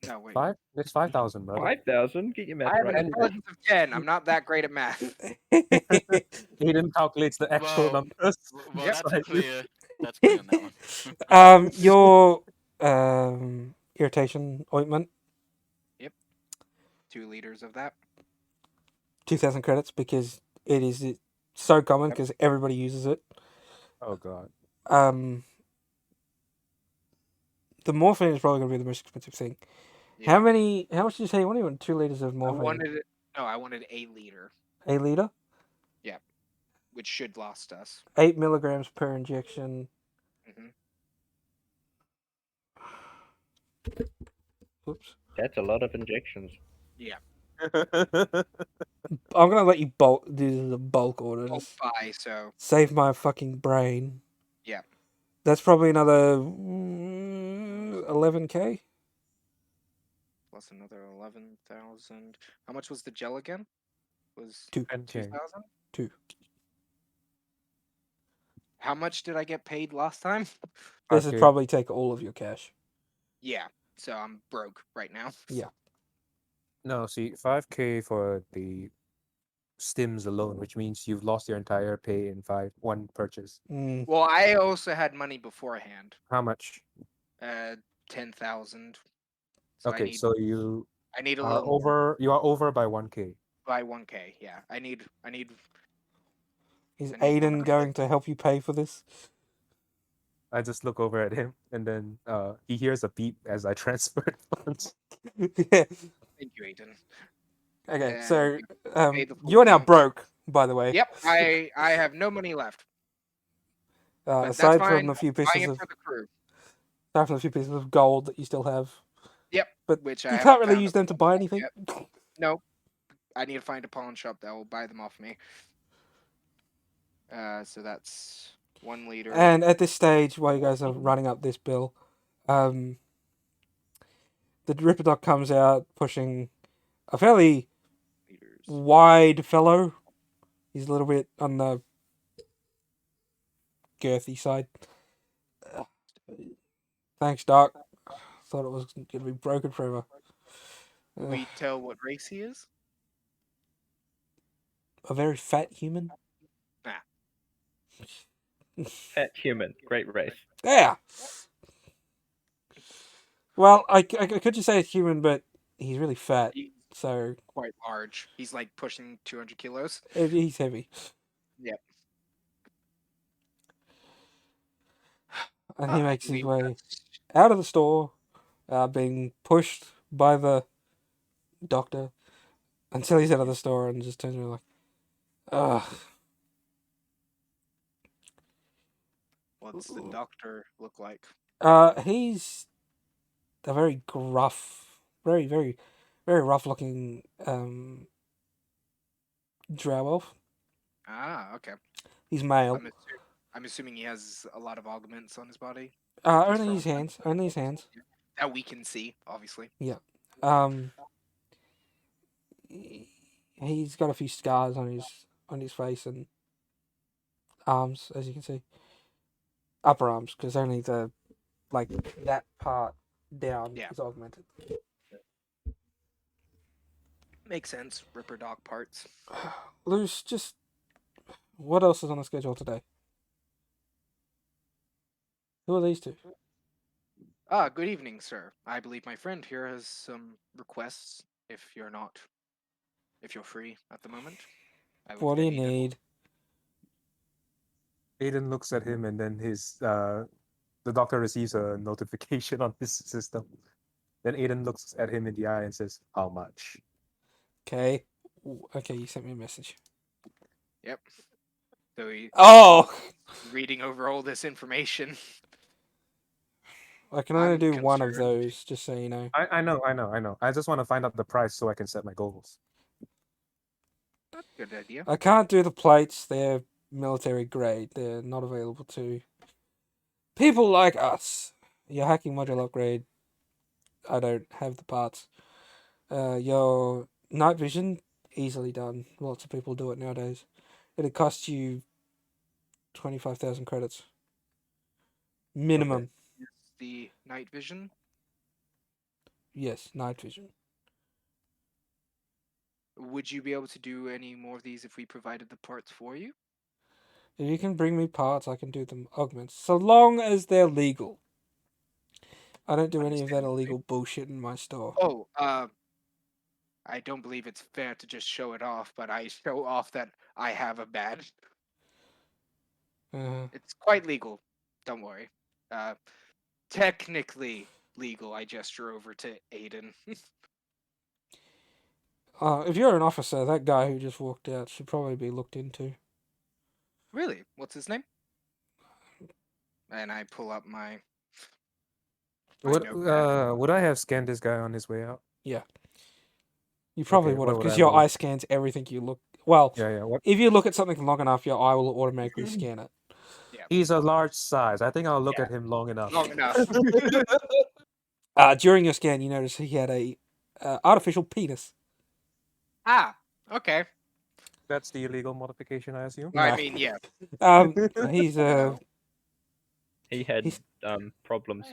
No, wait. 5? It's 5,000, brother. 5,000? Get your math I have right. an intelligence of 10. I'm not that great at math. Aiden calculates the actual Well, numbers. Well, Yep. that's clear. That's clear on that one. Your irritation ointment, 2 liters of that. 2,000 credits because it's so common because everybody uses it. Oh god. The morphine is probably going to be the most expensive thing. Yeah. How much did you say you wanted? You wanted 2 liters of morphine? I wanted a liter, A liter? which should last us. 8 milligrams per injection. Mhm. Oops. That's a lot of injections. I'm going to let you do the bulk order. Oh, Just buy, so save my fucking brain. Yeah. That's probably another 11k. plus another 11,000. How much was the gel again? Was 10K. 2,000? 2. How much did I get paid last time? This is 5K. probably take all of your cash. Yeah, so I'm broke right now. Yeah. No, see, 5K for the stims alone, which means you've lost your entire pay in one purchase. Well, I also had money beforehand. How much? 10,000. Okay, so you I need a are little more over. You are over by 1K. by 1K. Yeah, I need. Is I need more. Aiden going to help you pay for this? I just look over at him, and then he hears a beep as I transfer funds. Yeah. Thank you, Aiden. Okay, And so pay the full you're now amount. broke, by the way. Yep, I have no money left. But that's Aside fine. from a few Buying pieces it of for the crew. aside from a few pieces of gold that you still have. Yep. But Which you I can't haven't really found use a them to pawn buy shop anything. yet. Nope. I need to find a pawn shop that will buy them off me. So that's 1 liter. And at this stage, while you guys are running up this bill, the Ripperdoc comes out pushing a fairly liters. wide fellow. He's a little bit on the girthy side. Thanks, Doc. Thought it was going to be broken forever. Can we tell what race he is? A very fat human. Fat human. Great race. Yeah. Well, I could just say it's human, but he's really fat, He's so quite large. He's like pushing 200 kilos. he's heavy. and he Ah, makes his we way must- out of the store, being pushed by the doctor until he's out of the store and just turns around like, ugh. What's the doctor look like? He's a very gruff, very, very, very rough looking drow elf. Ah, okay. He's male. I'm assuming he has a lot of augments on his body. Only from- his hands. Only his hands. That we can see, obviously. Um, he's got a few scars on his face and arms, as you can see. Upper arms, because only the that part down Yeah. is augmented. Makes sense. Ripper dog parts. Luce, just what else is on the schedule today? Who are these two? Ah, good evening, sir. I believe my friend here has some requests. If you're free at the moment. I look What do at you Eden. need? Aiden looks at him, and then the doctor receives a notification on his system. Then Aiden looks at him in the eye and says, "How much?" Okay. Okay, you sent me a message. Yep. So he Oh! reading over all this information. I can only I'm do one of concerned. those, just so you know. I know. I just want to find out the price so I can set my goals. Good idea. I can't do the plates, they're military grade. They're not available to people like us. Your hacking module upgrade, I don't have the parts. Your night vision, easily done. Lots of people do it nowadays. It'd cost you 25,000 credits. Minimum. The night vision. Yes, night vision. Would you be able to do any more of these if we provided the parts for you? If you can bring me parts, I can do them augments. So long as they're legal. I don't do any of that Understandably. illegal bullshit in my store. Oh, I don't believe it's fair to just show it off, but I show off that I have a badge. It's quite legal. Don't worry. Technically legal. I gesture over to Aiden. If you're an officer, that guy who just walked out should probably be looked into. Really? What's his name? And I pull up my. notepad. Would I have scanned this guy on his way out? You probably Okay, would what have, would because I your roll? eye scans everything you look. Well, Yeah. What? if you look at something long enough, your eye will automatically scan it. He's a large size. I think I'll look Yeah. at him long enough. Long enough. During your scan, you notice he had a artificial penis. Ah, okay. That's the illegal modification, I assume. Well, No. I mean, yeah. He's know. He had He's- problems.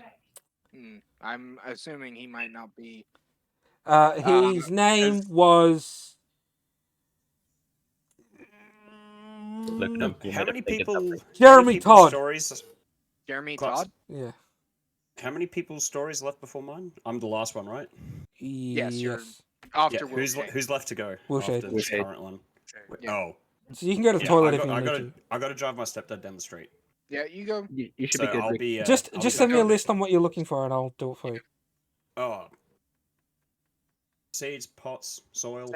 I'm assuming he might not be. his name was. Look at him. You How made a many big people? enough- Jeremy Todd. Stories. Jeremy Clutch. Todd? Yeah. How many people's stories left before mine? I'm the last one, right? Yes, you're- Yes. After Yeah. Who's Wilshay. who's left to go Wilshay. after this Wilshay. current one? Yeah. Oh, So you can go to the yeah. toilet I if got, you I need got to. I got to drive my stepdad down the street. Yeah, you go. You should So be good. I'll Rick. be. Just I'll be send me back a on- list on what you're looking for, and I'll do it for you. Oh. Seeds, pots, soil,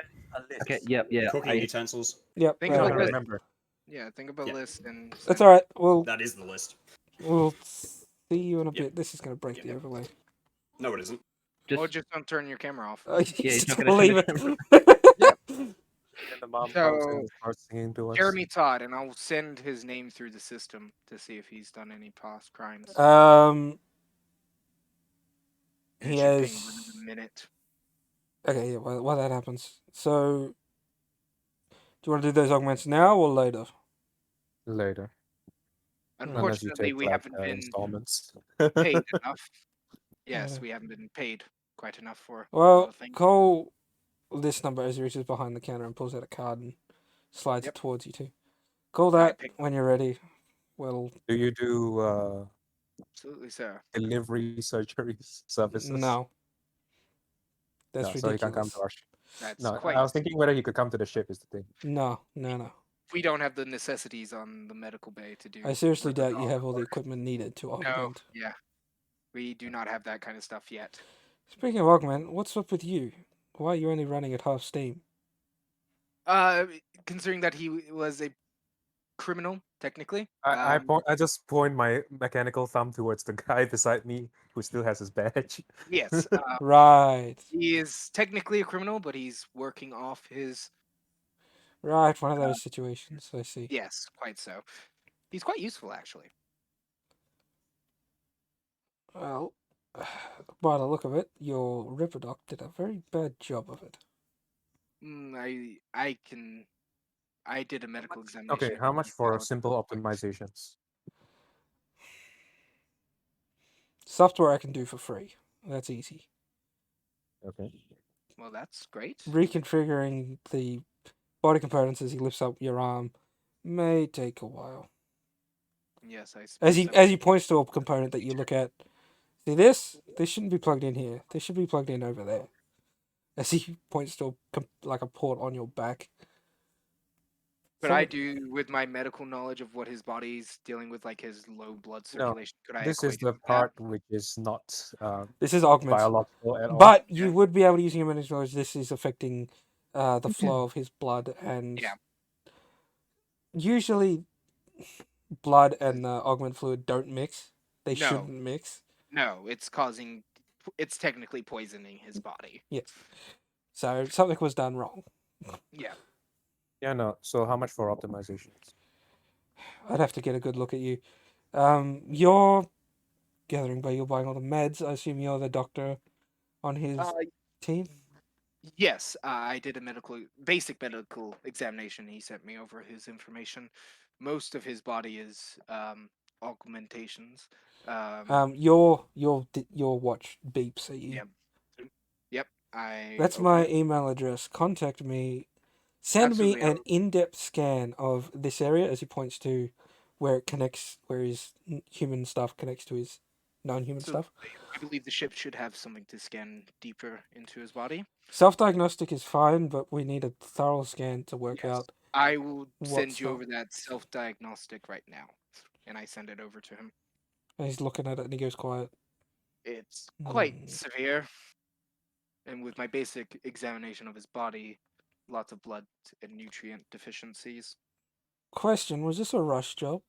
Okay. Yep. Yeah. cooking utensils. Yep. Think I of don't a list. remember. Yeah, think of a Yeah. list and. That's all right. That is the list. We'll see you in a Yeah. bit. This is gonna break the Yeah. overlay. No, it isn't. Just, Or just don't turn your camera off. he's Just not gonna leave turn it. And the mom comes So, and starts singing to us. Jeremy Todd, and I'll send his name through the system to see if he's done any past crimes. He It should ping has. within a minute. Okay, yeah. While that happens, so do you want to do those augments now or later? Later. Unless you Unfortunately, take, we like, haven't been installments. paid enough. Yes, Yeah. we haven't been paid quite enough for a lot Well, of things. call this number as he reaches behind the counter and pulls out a card and slides Yep. it towards you two. Call I that picked- when you're ready. Well, Do you do Absolutely, sir. delivery surgery services? no. That's No, so he can come ridiculous. to our ship. That's No, quite. I was thinking whether he could come to the ship is the thing. No. We don't have the necessities on the medical bay to do. I seriously further doubt you have all the work. equipment needed to No, augment. yeah, we do not have that kind of stuff yet. Speaking of augment, what's up with you? Why are you only running at half steam? Considering that he was a criminal, technically. I just point my mechanical thumb towards the guy beside me who still has his badge. Yes, Right. he is technically a criminal, but he's working off his. Right, one of those situations, I see. Yes, quite so. He's quite useful, actually. Well, by the look of it, your Ripperdoc did a very bad job of it. I did a medical examination. Okay, how much for now. simple optimizations? Software I can do for free. That's easy. Okay. Well, that's great. Reconfiguring the body components as he lifts up your arm may take a while. Yes, I As suppose he points to a component that you look at, see this? This shouldn't be plugged in here. This should be plugged in over there. As he points to like a port on your back. But I do, with my medical knowledge of what his body's dealing with, like his low blood No, circulation. Could I? This is equate it the with that? part which is not This is augment. biological at all. But you would be able to use your medical knowledge. This is affecting the flow of his blood, and Yeah. usually blood and augment fluid don't mix. They No. shouldn't mix. No, it's technically poisoning his body. Yes. So something was done wrong. Yeah. Yeah, no. So how much for optimizations? I'd have to get a good look at you. You're gathering by you're buying all the meds. I assume you're the doctor on his team. Yes, I did a basic medical examination. He sent me over his information. Most of his body is augmentations. Your watch beeps at you. Yep. Yep. That's my email address. Contact me. Send Absolutely, me an in-depth scan of this area as he points to where it connects, where his human stuff connects to his non-human stuff. I believe the ship should have something to scan deeper into his body. Self-diagnostic is fine, but we need a thorough scan to work out. I will what's send you up. over that self-diagnostic right now, and I send it over to him. And he's looking at it and he goes quiet. It's quite severe, and with my basic examination of his body, lots of blood and nutrient deficiencies. Question, was this a rush job?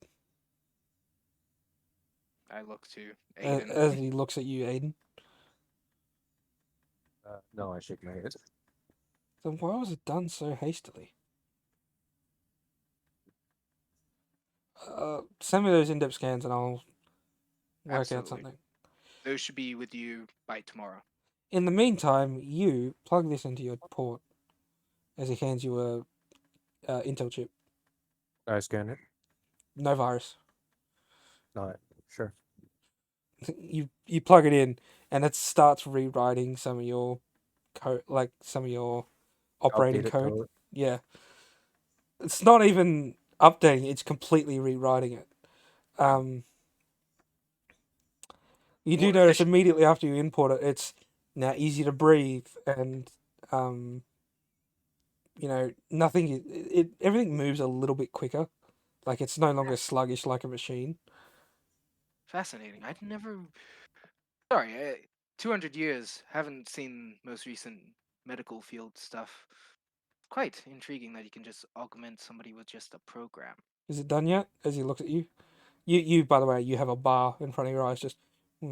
I look to Aiden. As he looks at you, Aiden. No, I shake my head. Then why was it done so hastily? Send me those in-depth scans and I'll work out Absolutely. something. Those should be with you by tomorrow. In the meantime, you plug this into your port as he hands you a Intel chip. I scan it. No virus. No, sure. You plug it in and it starts rewriting some of your code, like some of your operating Outdated code. Yeah. It's not even updating, it's completely rewriting it. You do More notice efficient. immediately after you import it, it's now easy to breathe and nothing. Everything moves a little bit quicker. Like it's no longer sluggish like a machine. Fascinating. I'd never. Sorry, 200 years. Haven't seen most recent medical field stuff. Quite intriguing that you can just augment somebody with just a program. Is it done yet? As he looks at you, you by the way, you have a bar in front of your eyes, just. Yeah,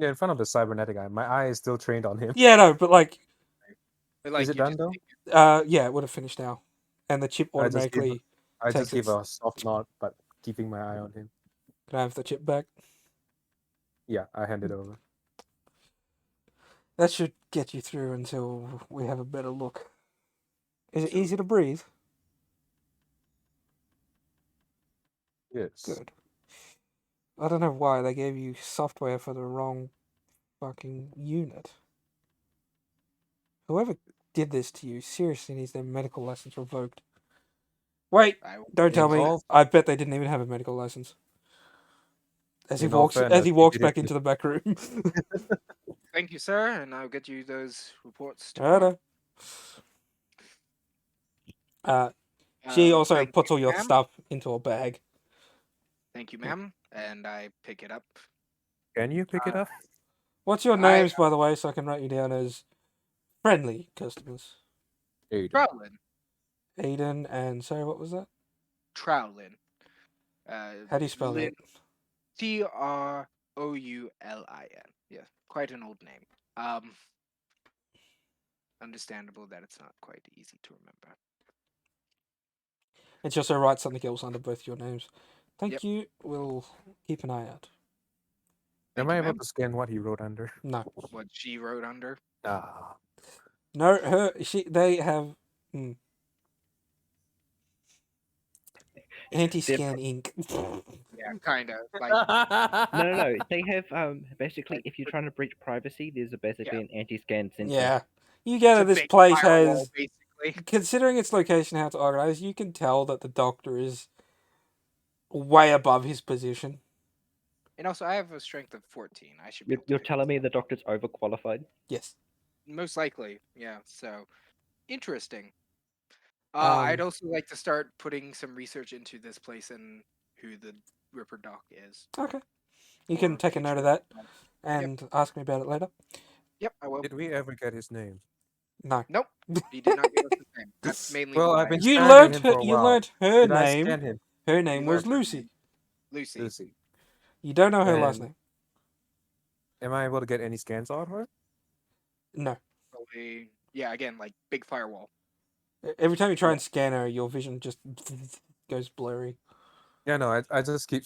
in front of the cybernetic eye. My eye is still trained on him. Yeah, no, but like, But, like, Is it you done just though? yeah, it would have finished now, and the chip automatically. I just takes give its- a soft nod, but keeping my eye on him. Can I have the chip back? Yeah, I hand it over. That should get you through until we have a better look. Is it easy to breathe? Yes. Good. I don't know why they gave you software for the wrong fucking unit. Whoever did this to you seriously needs their medical license revoked. Wait, don't tell me. Involved- I bet they didn't even have a medical license. As he In all walks, fairness, as he they walks did back it into the back room. Thank you, sir, and I'll get you those reports tomorrow. Righto. She also Thank puts you, all your ma'am. stuff into a bag. Thank you, ma'am. And I pick it up. Can you pick it up? What's your I- names, by the way, so I can write you down as friendly customers? Aiden. Trowlin. Aiden and sorry, what was that? Trowlin. How do you spell Lin- that? Troulin. Yeah, quite an old name. Understandable that it's not quite easy to remember. And she also writes something else under both your names. Thank Yep. you. We'll keep an eye out. Thank Am I you, able ma'am. to scan what he wrote under? No, What she wrote under. Ah. no, they have anti-scan ink. Yeah, kind of. Like, No. They have basically, if you're trying to breach privacy, there's basically an anti-scan sensor. Yeah, you get it's a it. This big place firewall, has, basically. considering its location, how it's organized, you can tell that the doctor is way above his position. And also, I have a strength of 14. I should be. You're, able to you're pick telling this me up. the doctor's overqualified? Yes. Most likely, yeah. So, interesting. I'd also like to start putting some research into this place and who the Ripper Doc is. Okay. You can for take a note of future- that and ask me about it later. Yep, I will. Did we ever get his name? No. Nope, he did not give us his name. That's mainly Well, why. I've been You scanning learned him her. for a You while. learned her Did I name. scan him? Her name You was learned her Lucy. name. Lucy. Lucy. You don't know her last And- name. Am I able to get any scans on her? No. Probably, yeah, again, like big firewall. Every time you try and scan her, your vision just goes blurry. Yeah, no, I just keep.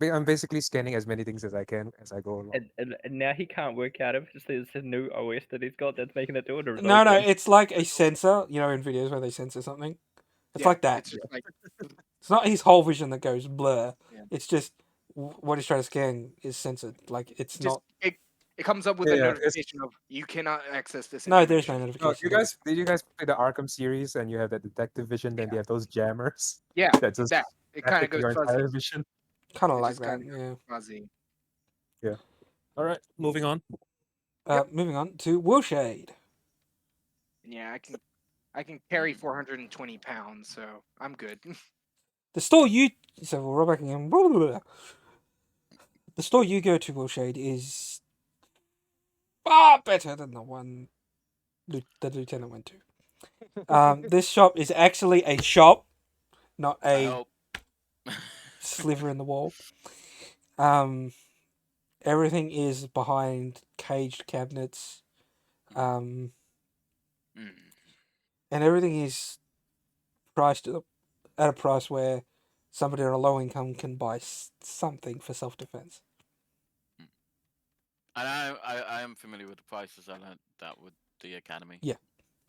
I'm basically scanning as many things as I can as I go along. And now he can't work out if it's a new OS that he's got that's making it do it. Or No, old one. it's like a sensor. You know, in videos where they censor something. It's Yeah, like that. It's just like It's not his whole vision that goes blur. Yeah. It's just what he's trying to scan is censored. Like it's just not. it comes up with Yeah, a yeah, it's- notification of you cannot access this. No, there's no information." No, notification. did you guys play the Arkham series and you have that detective vision? Then Yeah. you have those jammers. Yeah, that just that it kind of affect goes your fuzzy. entire vision. Kind of It like just that. kinda Yeah. Fuzzy. All right, moving on. Moving on to Willshade. Yeah, I can carry 420 pounds, so I'm good. The store you so we'll roll back again. The store you go to, Willshade, is far better than the one the lieutenant went to. This shop is actually a shop, not I a hope. sliver in the wall. Everything is behind caged cabinets. Mm. And everything is priced at a price where somebody on a low income can buy something for self defense. And I am familiar with the prices. I learned that with the academy. Yeah.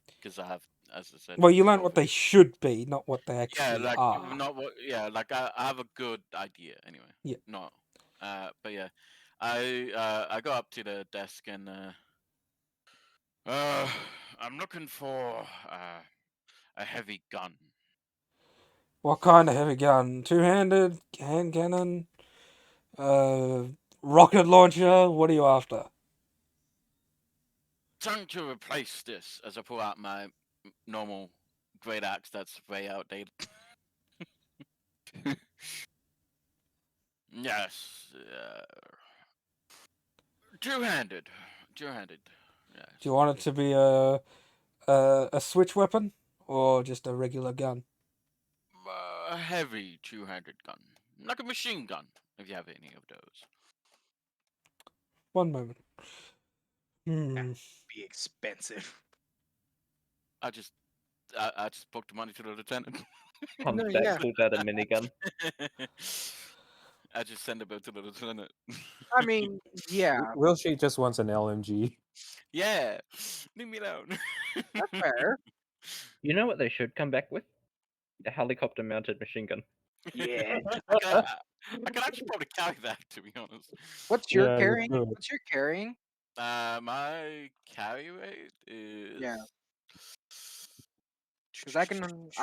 Because I have, as I said. Well, you learn before, what they should be, not what they actually Yeah, like are. not what. Yeah, like I have a good idea anyway. Yeah. No. But yeah, I go up to the desk and I'm looking for a heavy gun. What kind of heavy gun? Two-handed, hand cannon, rocket launcher. What are you after? Trying to replace this as I pull out my normal great axe that's way outdated. Yes. Two-handed. Two-handed. Yes. Do you want it to be a switch weapon or just a regular gun? A heavy two-handed gun, like a machine gun, if you have any of those. One moment. Be expensive. I just spoke the money to the lieutenant. Comes No, back, yeah. pulls out a minigun. I just send it back to the lieutenant. I mean, yeah, Willshade just wants an LMG. Yeah, leave me alone. that's fair. You know what they should come back with? A helicopter-mounted machine gun. Yeah. I can actually probably carry that, to be honest. What's your Yeah, you carrying? could. What's your carrying? My carry rate is Because I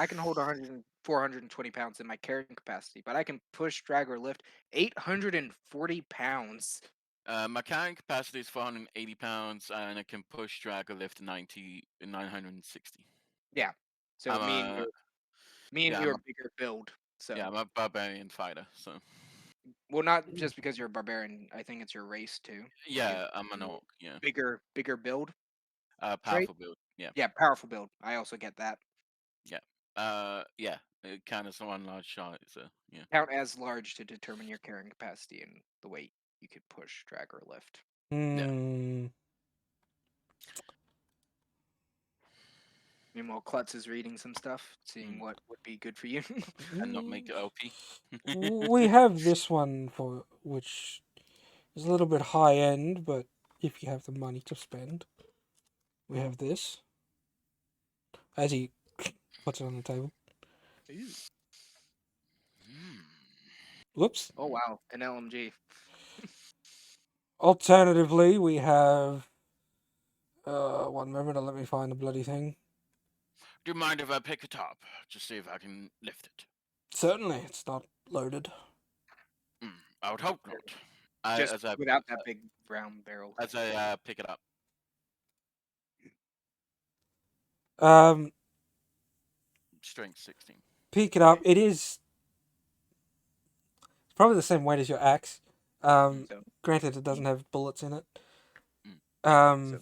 can hold 420 pounds in my carrying capacity, but I can push, drag, or lift 840 pounds. My carrying capacity is 480 pounds, and I can push, drag, or lift 960. So I'm me and a- you Me and Yeah, you I'm are bigger build. So Yeah, I'm a barbarian fighter, so well, not just because you're a barbarian. I think it's your race too. yeah, I'm an you- orc. Yeah, Bigger build. powerful build. Yeah, Yeah, powerful build. I also get that. yeah, it kind of one large shot. So yeah. Count as large to determine your carrying capacity and the weight you could push, drag, or lift. Hmm. Meanwhile, Klutz is reading some stuff, seeing what would be good for you. And not make it OP. We have this one for which is a little bit high end, but if you have the money to spend, we have this. As he puts it on the table. Whoops. Oh wow, an LMG. Alternatively, we have. One moment, let me find the bloody thing. Do you mind if I pick it up? Just see if I can lift it. Certainly, it's not loaded. I would hope not. Just As I without that big round barrel. as I pick it up. Strength 16. Pick it up. It is probably the same weight as your axe. So Granted, it doesn't have bullets in it. So-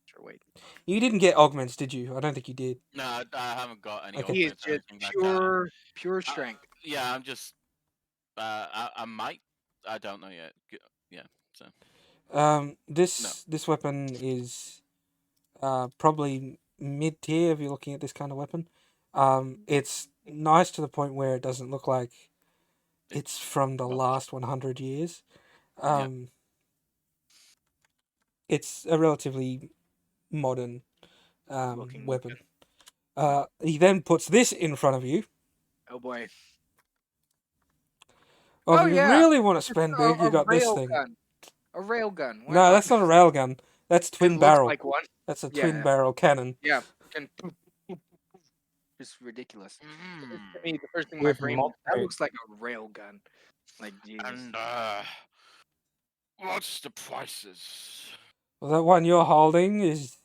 sure, wait. You didn't get augments, did you? I don't think you did. No, I haven't got any. Okay. He is augments or just anything like that. pure strength. Yeah, I'm just. I might. I don't know yet. Yeah. So. This weapon is probably mid tier if you're looking at this kind of weapon. It's nice to the point where it doesn't look like it's from the last 100 years. It's a relatively modern Looking weapon. He then puts this in front of you. Oh boy. Well, Oh, if you yeah, really want to spend big, you got this rail thing. gun. A rail gun. Why No, that's not a railgun. That's twin It barrel. looks like one. That's a Yeah, twin yeah. barrel cannon. Yeah. And just ridiculous. Mm. To me, the first thing in my With brain mod was, that pack. looks like a rail gun. Like Jesus. And what's the prices? Well, that one you're holding is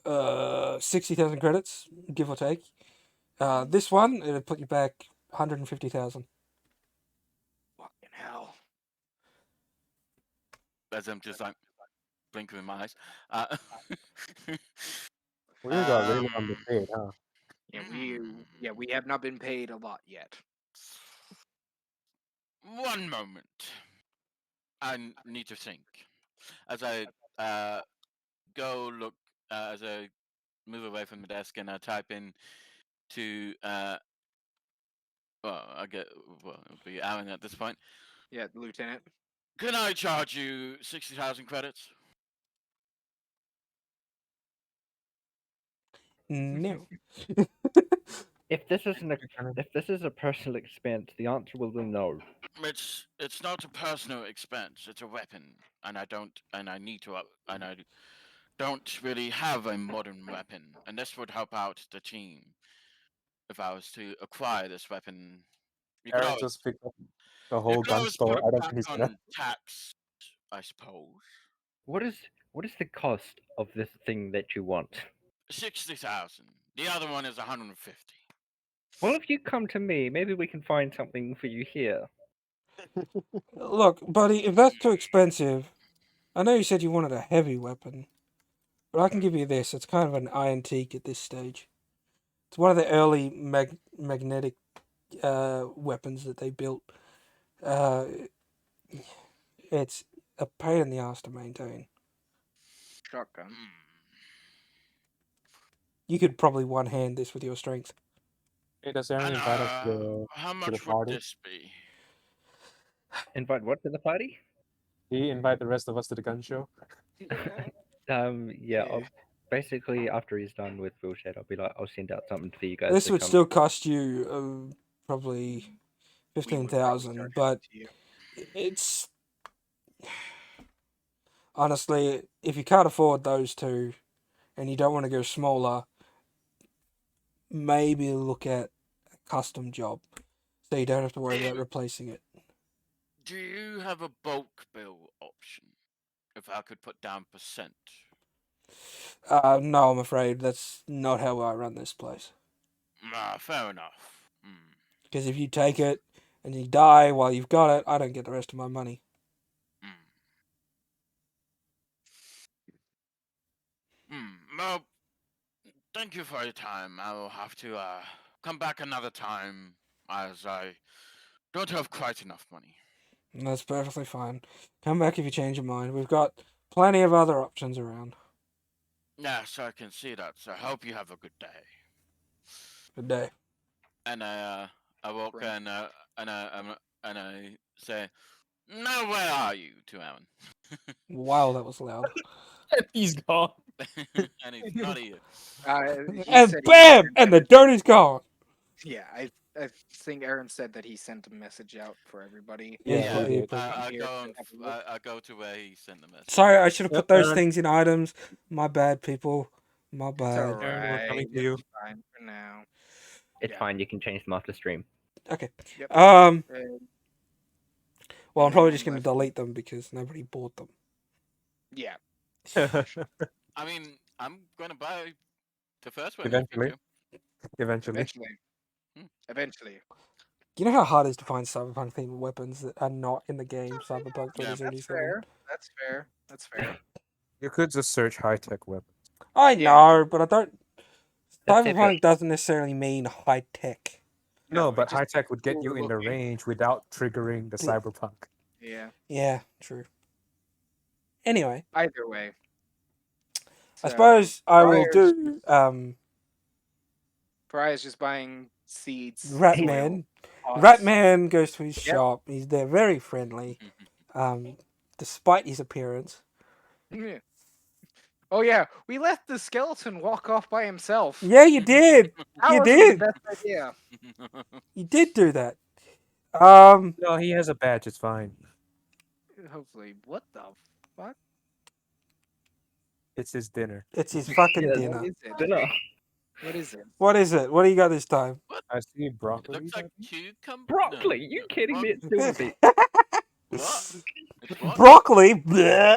60,000 credits, give or take. This one it'll put you back 150,000. Fucking hell. As I'm just like blinking with my eyes. We got really underpaid, huh? Yeah, we have not been paid a lot yet. One moment. I need to think. As I go look, as I move away from the desk and I type in to, it'll be Alan at this point. Yeah, Lieutenant. Can I charge you 60,000 credits? No. If this is a personal expense, the answer will be no. It's not a personal expense. It's a weapon, and I don't really have a modern weapon, and this would help out the team if I was to acquire this weapon. You could Aaron always, just picked up the you whole could gun always store. put I it don't back think he's gonna. on tax, I suppose. What is the cost of this thing that you want? 60,000. The other one is 150. Well, if you come to me, maybe we can find something for you here. Look, buddy, if that's too expensive, I know you said you wanted a heavy weapon, but I can give you this. It's kind of an antique at this stage. It's one of the early magnetic weapons that they built. It's a pain in the ass to maintain. Shotgun. You could probably one-hand this with your strength. Hey, does Aaron And, invite us to how the much would party? this be? Invite what to the party? He invite the rest of us to the gun show? Yeah. Basically, after he's done with Wheelshed, I'll be like, I'll send out something for you guys. This to would come. still cost you probably We would probably 15,000, charge but it to you. it's honestly, if you can't afford those two, and you don't want to go smaller, maybe look at a custom job, so you don't have to worry about replacing it. Do you have a bulk bill option? If I could put down percent. No, I'm afraid that's not how I run this place. Fair enough. Because if you take it and you die while you've got it, I don't get the rest of my money. Well, thank you for your time. I will have to come back another time, as I don't have quite enough money. And that's perfectly fine. Come back if you change your mind. We've got plenty of other options around. Yes, I can see that. So I hope you have a good day. Good day. And I walk Right. and I say, "Now where are you?" to Aaron. Wow, that was loud. He's gone. And he's not here. He And said he bam! sent And a- the dirt is gone. Yeah, I think Aaron said that he sent a message out for everybody. Yeah, Yeah, he he did. did. I Here, go and have a look. I go to where he sent the message. Sorry, I should have put Yep, those Aaron. things in items. My bad, people. My It's bad. alright. Aaron, we're coming to you. It's fine for now. It's Yeah. fine. You can change them after stream. Okay. Yep. Well, I'm and probably then just going to left- delete them because nobody bought them. Yeah. I mean, I'm gonna buy the first one. Eventually. Eventually. Eventually. Hmm. Eventually. You know how hard it is to find cyberpunk themed weapons that are not in the game Cyberpunk Yeah. 2077? That's fair. That's fair. That's fair. You could just search high-tech weapons. I Yeah. know, but I don't. That's it, Cyberpunk doesn't necessarily mean high tech. No, it but just high-tech would get cool you in the looking. range without triggering the Yeah. cyberpunk. Yeah. Yeah, true. Anyway, Either way. I So, suppose I will Briar's- do Briar's just buying seeds. Ratman. pots. Ratman goes to his Yep. shop. He's there, very friendly, despite his appearance. Yeah. Oh yeah, we let the skeleton walk off by himself. Yeah, you did. That you wasn't did. the best idea. You did do that. No, he has a badge. It's fine. Hopefully. What the fuck? It's his dinner. It's his fucking Yeah, dinner. What is it? Dinner. What is it? What is it? What do you got this time? I see It broccoli. looks like cucumber. Broccoli. You kidding me? It's Silver Beat. What? It's what? Broccoli. Bleh.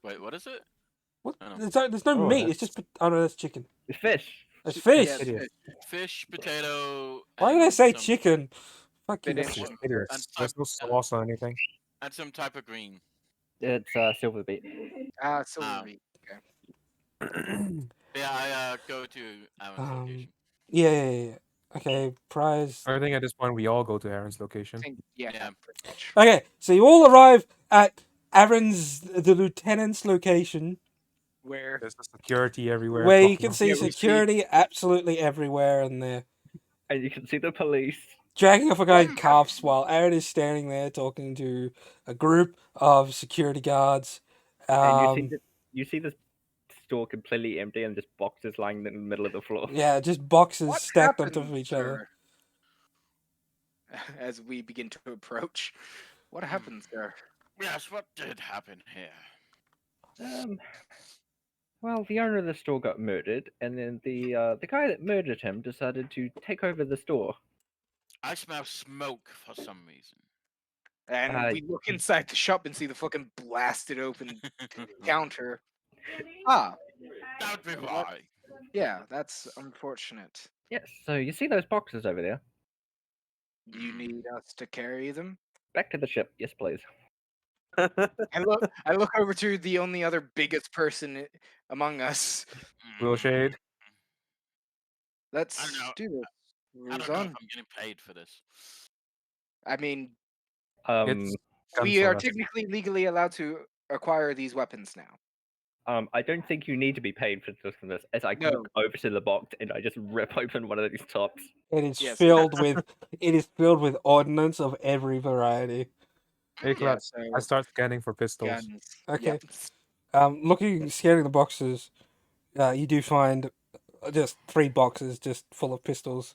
Wait, what is it? What? I don't There's no Oh, meat. It's just. Oh no, that's chicken. It's fish. That's fish. Yeah, It is. Fish, potato. Why did I and say some- chicken? Fuck you. Spinach. That's What? It is. And There's no sauce or anything. And some type of green. It's Silver Beat. Silver Ah. meat. Yeah, I go to Aaron's location. Yeah. Okay, prize. I think at this point we all go to Aaron's I location. think, yeah, Yeah. pretty much. Okay, so you all arrive at Aaron's, the lieutenant's location, Where There's the security everywhere. where you talking can about- see Yeah, we see- security absolutely everywhere, and they're And you can see the police. dragging off a guy in cuffs while Aaron is standing there talking to a group of security guards. And you see the store completely empty and just boxes lying in the middle of the floor. Yeah, just boxes what stacked on top happened, of each other. sir? As we begin to approach, what happened, sir? Yes, what did happen here? Well, the owner of the store got murdered, and then the guy that murdered him decided to take over the store. I smell smoke for some reason. And we look inside the shop and see the fucking blasted open counter. Ah, That would be why. yeah, that's unfortunate. Yes, so you see those boxes over there? Do you need us to carry them? Back to the ship, yes, please. I look over to the only other biggest person among us. Will Shade. Let's I don't know. do this. I don't know if Ruzan. I'm getting paid for this. I mean, Um, we are Gunslinger. technically legally allowed to acquire these weapons now. I don't think you need to be paid for this. As I No. look over to the box and I just rip open one of these tops. It is Yes. filled with ordnance of every variety. Hey, Yeah, Clark, so I start scanning for pistols. guns. Okay. Yep. Scanning the boxes, you do find just 3 boxes just full of pistols.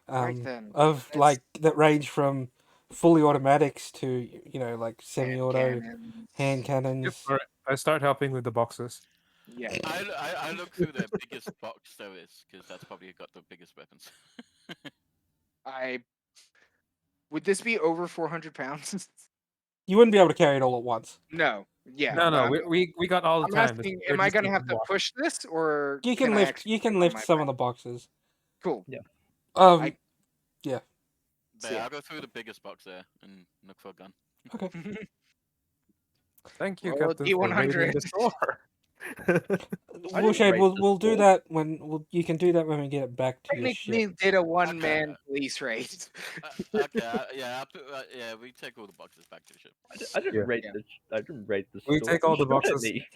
Right then. Of let's like that range from fully automatics to like hand semi-auto cannons. hand cannons. Alright, I start helping with the boxes. Yeah. I look through the biggest box there is, because that's probably got the biggest weapons. Would this be over 400 pounds? You wouldn't be able to carry it all at once. No. Yeah. No, but we got all the I'm time. asking, They're am I just gonna in have the to box. push this, or You can I lift. actually You put can it on lift my some back? of the boxes. Cool. Um, I- Yeah. But So, yeah, yeah. I'll go through the biggest box there and look for a gun. Thank you, Roll a Captain, for raiding the D100. store. I Well, didn't Shade, raid we'll the we'll do store. that when you can do that when we get back to your ship. Technically, did a one-man Okay. police raid. Okay, yeah, we take all the boxes back to the ship. I didn't Yeah. raid Yeah. I didn't raid the We store. take all You the shot at boxes. me.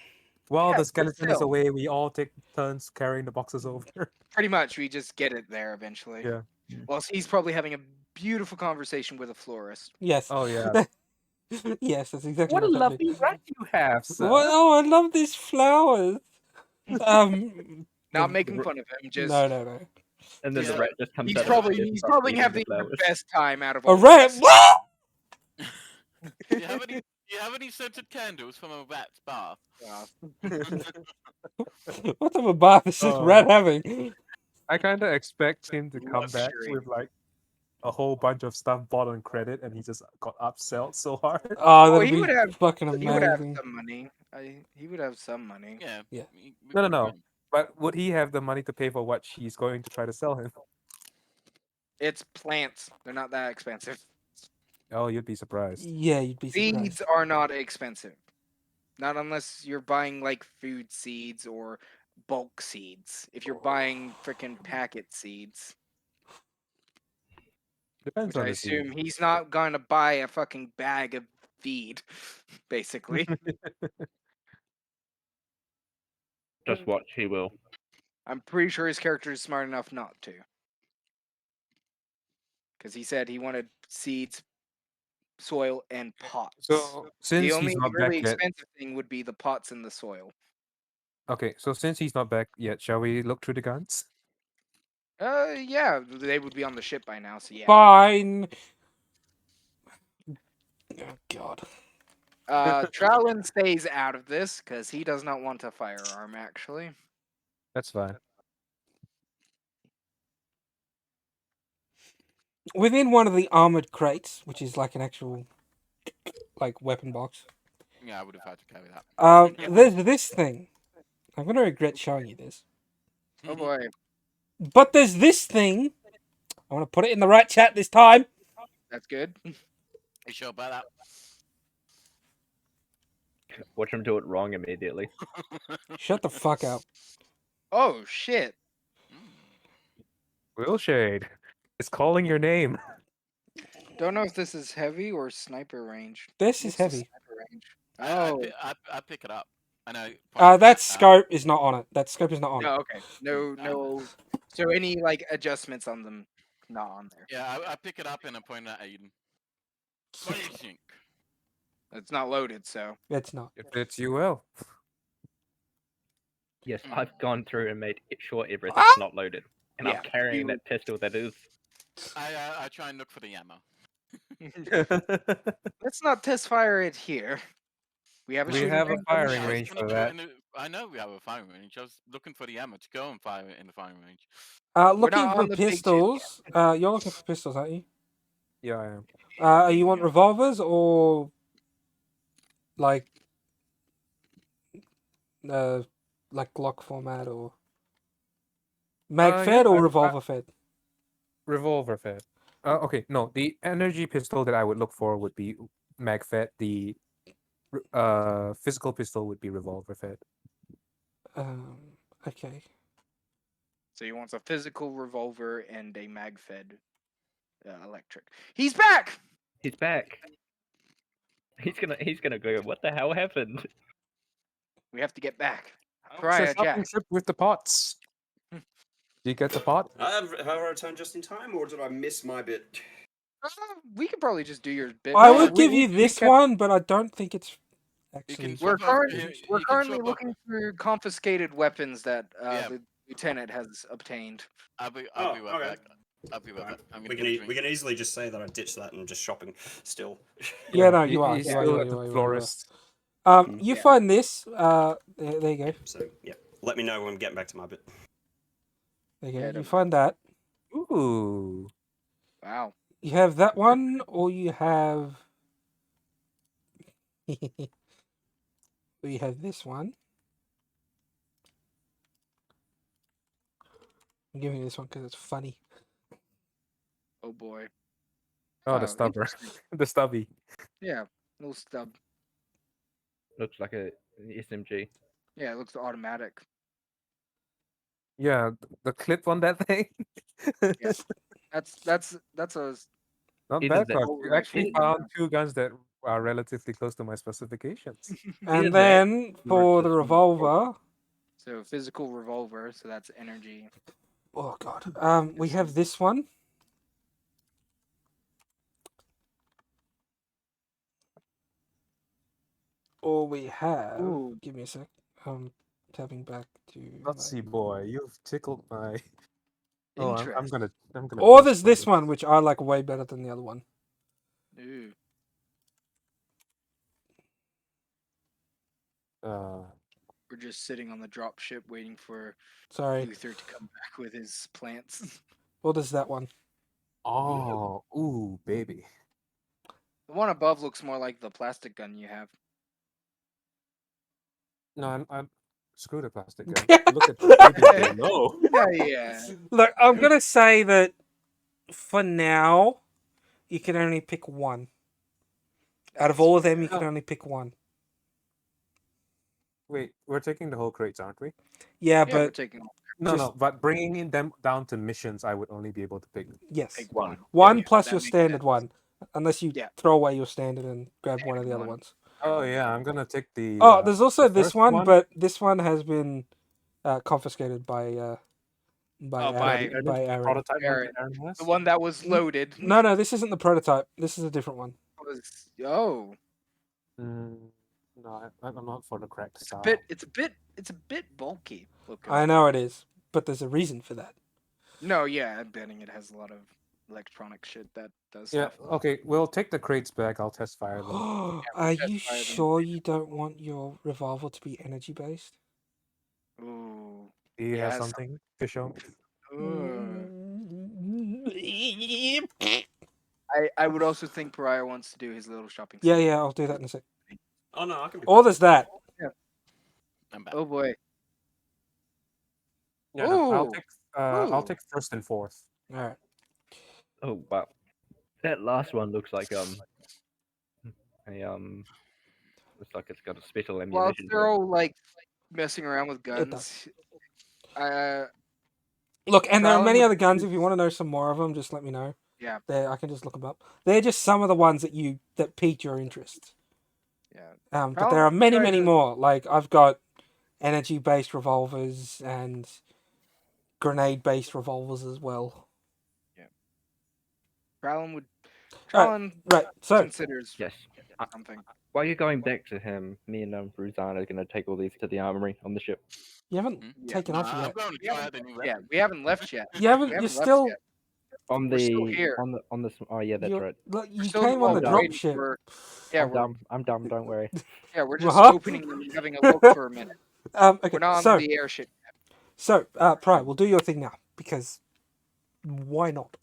While Yeah, the but skeleton is still. away, we all take turns carrying the boxes over. Pretty much, we just get it there eventually. Yeah. Whilst he's probably having a beautiful conversation with a florist. Yes. Oh yeah. Yes, that's exactly What a what's happening. lovely rat you have, sir. What? Oh, I love these flowers. Not the- making fun of him, just no. And then Yeah. the rat just comes he's out probably of his he's chest probably eating having the the flowers. best time out of A all of rat. us. Do you have any scented candles from a rat's bath? What type of bath is this Oh. rat having? I kind of expect him to come back Luxury. with like a whole bunch of stuff bought on credit, and he just got upsell so hard. Oh, Oh, that'd he be would have- fucking He would have amazing. some money. He would have some money. Yeah. Yeah. we No, could no. agree. But would he have the money to pay for what she's going to try to sell him? It's plants. They're not that expensive. Oh, you'd be surprised. Yeah, you'd be surprised. Seeds are not expensive. Not unless you're buying like food seeds or bulk seeds. If you're buying freaking packet seeds, Depends which on I the seed. assume he's not going to buy a fucking bag of feed, basically. Just watch, he will. I'm pretty sure his character is smart enough not to. Because he said he wanted seeds, soil, and pots. So since the only he's not really back yet, expensive thing would be the pots and the soil. okay. So since he's not back yet, shall we look through the guns? Yeah, they would be on the ship by now, so yeah. Fine. Oh God. Trowlin stays out of this because he does not want a firearm, actually. That's fine. Within one of the armored crates, which is like an actual like weapon box, Yeah, I would have had to carry that. there's this thing. I'm gonna regret showing you this. Oh boy. But there's this thing. I want to put it in the right chat this time. That's good. You sure about that? Watch him do it wrong immediately. Shut the fuck up. Oh, shit. Willshade, it's calling your name. Don't know if this is heavy or sniper range. This is Looks heavy. Sniper range. I, Oh. I pick it up. I know. That scope is not on it. That scope is not on it. No, okay. No. So any, like, adjustments on them, not on there. Yeah, I pick it up and I point it at Aiden. What do you think? It's not loaded, so. It's not. It fits you well. Yes, I've gone through and made sure everything's Ah! not loaded. And Yeah, I'm carrying you- that pistol that is. I try and look for the ammo. Let's not test fire it here. We have a We shooting have a range on the firing ship. range gonna for do it that. in the- I know we have a firing range. I was looking for the ammo to go and fire it in the firing range. Looking not for on the big ship pistols. You're looking for pistols, aren't you? Yeah, I am. You want revolvers or like like Glock format or mag Yeah, fed or I- revolver fed? Revolver fed. Okay, no. The energy pistol that I would look for would be mag fed. The physical pistol would be revolver fed. Okay. So he wants a physical revolver and a mag-fed electric. He's back! He's back. He's gonna go. What the hell happened? We have to get back. It's a Pariah shopping Jack. trip with the pots. Do you get the pot? Have I returned just in time, or did I miss my bit? We could probably just do your bit. I No, would give we- you we this kept- one, but I don't think it's actually. can We're swap over- currently, you we're can currently swap looking for confiscated weapons that Yeah. the lieutenant has obtained. I'll be Oh, right okay. back. I'll be right back. I'm We gonna can get a drink. we can easily just say that I ditched that and just shopping still. Yeah, no, you are. He's You are, still you are, at you the are, you are. florist. You Yeah. find this. There you go. So yeah, let me know when I'm getting back to my bit. There you Yeah, go. You don't- find that. Ooh. Wow. You have that one, or you have. We have this one. I'm giving you this one because it's funny. Oh Oh boy. Oh, the Oh, stubber, interesting. the stubby. Yeah, little stub. Looks like a SMG. Yeah, it looks automatic. Yeah, the clip on that thing. Yeah. That's a Not Either bad, that- Carl. Oh, You actually rifle, yeah. found two guns that are relatively close to my specifications. And that then or for it's the a small revolver. revolver, So physical revolver, so that's energy. oh god, we have this one. Or we have. Ooh. Give me a sec. Tapping back to. Let's see, boy. You've tickled my. Oh, I'm Interesting. gonna. Or bust there's for this one, which I like way better than the other one. Ooh. We're just sitting on the drop ship waiting for Sorry. Luther to come back with his plants. What is that one? Oh, ooh, baby. The one above looks more like the plastic gun you have. No, I'm screw the plastic gun. Look at the baby below. Yeah. Look, I'm gonna say that for now, you can only pick one. Out of all of them, you can Oh. only pick one. Wait, we're taking the whole crates, aren't we? Yeah, Yeah, we're but taking No, Just- no. But bringing in them down to missions, I would only be able to pick. yes, take one. one Yeah, plus that your makes standard sense. one, unless you Yeah. throw away your standard and grab one of the other one. ones. Oh yeah, I'm gonna take the. Oh, there's also the this first one, but this one has been confiscated by Oh, Aaron. By Aaron. prototype one Aaron. that Aaron has? The one that was loaded No, this isn't the prototype. This is a different one. was No, I'm not for the cracked style. it's a bit bulky looking. I know it is, but there's a reason for that. No, yeah, I'm betting it has a lot of electronic shit that does Yeah. stuff. Okay, we'll take the crates back. I'll test fire them. Are test you fire them. sure you don't want your revolver to be energy based? Ooh. Do you have Yes. something to show me? I would also think Pariah wants to do his little shopping. Yeah, spree. I'll do that in a sec. Oh no, I can be. Or there's that. I'm back. Oh boy. Yeah, no, I'll Ooh. take. I'll Ooh. take first and fourth. All right. Oh wow, that last one looks like looks like it's got a special While ammunition. they're all like messing around with It does. guns, Look, and there are Prowling many with other guns. the- If you want to know some more of them, just let me know. yeah, I can just look them up. They're just some of the ones that piqued your interest. yeah. But Probably there are many, try many to- more. Like I've got energy-based revolvers and grenade-based revolvers as well. Prowlin would. Alright, Prowlin Right. So considers Yes. something. While you're going back to him, me and Ruzan are going to take all these to the armory on the ship. you haven't Yeah. taken off I'm yet. going to Yeah, try the new Yeah, weapon. we haven't left yet. You haven't. We You're haven't left still. yet. On We're still the here. on the oh yeah, that's you're- right. Look, We're you still came on the waiting drop ship. for- Yeah, I'm dumb. Don't worry. we're just What? opening them and having a look for a minute. Okay. We're not So on the airship. Pry, we'll do your thing now because why not?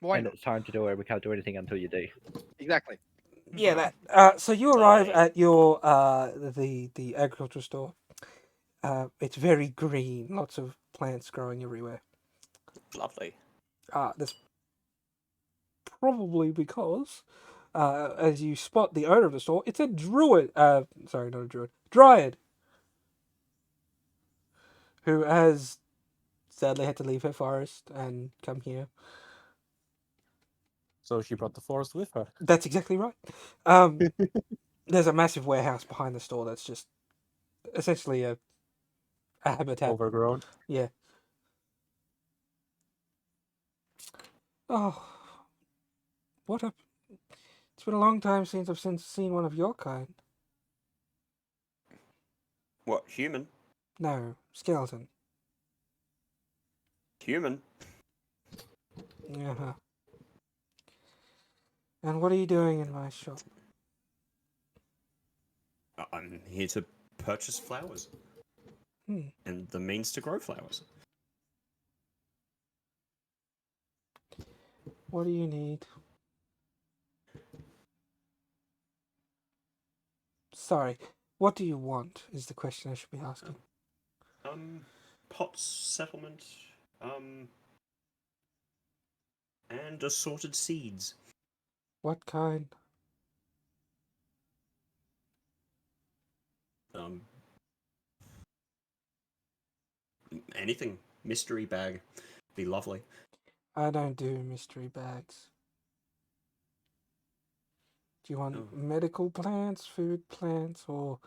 Why And not? it's time to do it. We can't do anything until you do. Exactly. Yeah, that. So you arrive Sorry. at your the agricultural store. It's very green, lots of plants growing everywhere. Lovely. That's probably because, as you spot the owner of the store, it's a druid. Sorry, not a druid. Dryad. Who has sadly had to leave her forest and come here. So she brought the forest with her. That's exactly right. There's a massive warehouse behind the store that's just essentially a habitat. Overgrown. Yeah. Oh, what a! It's been a long time since I've seen one of your kind. What, human? No, skeleton. Human? Yeah. And what are you doing in my shop? I'm here to purchase flowers. Hmm. And the means to grow flowers. What do you need? Sorry, what do you want is the question I should be asking. Potts settlement. and assorted seeds. What kind? Anything. Mystery bag. Be lovely. I don't do mystery bags. Do you want Oh. medical plants, food plants, or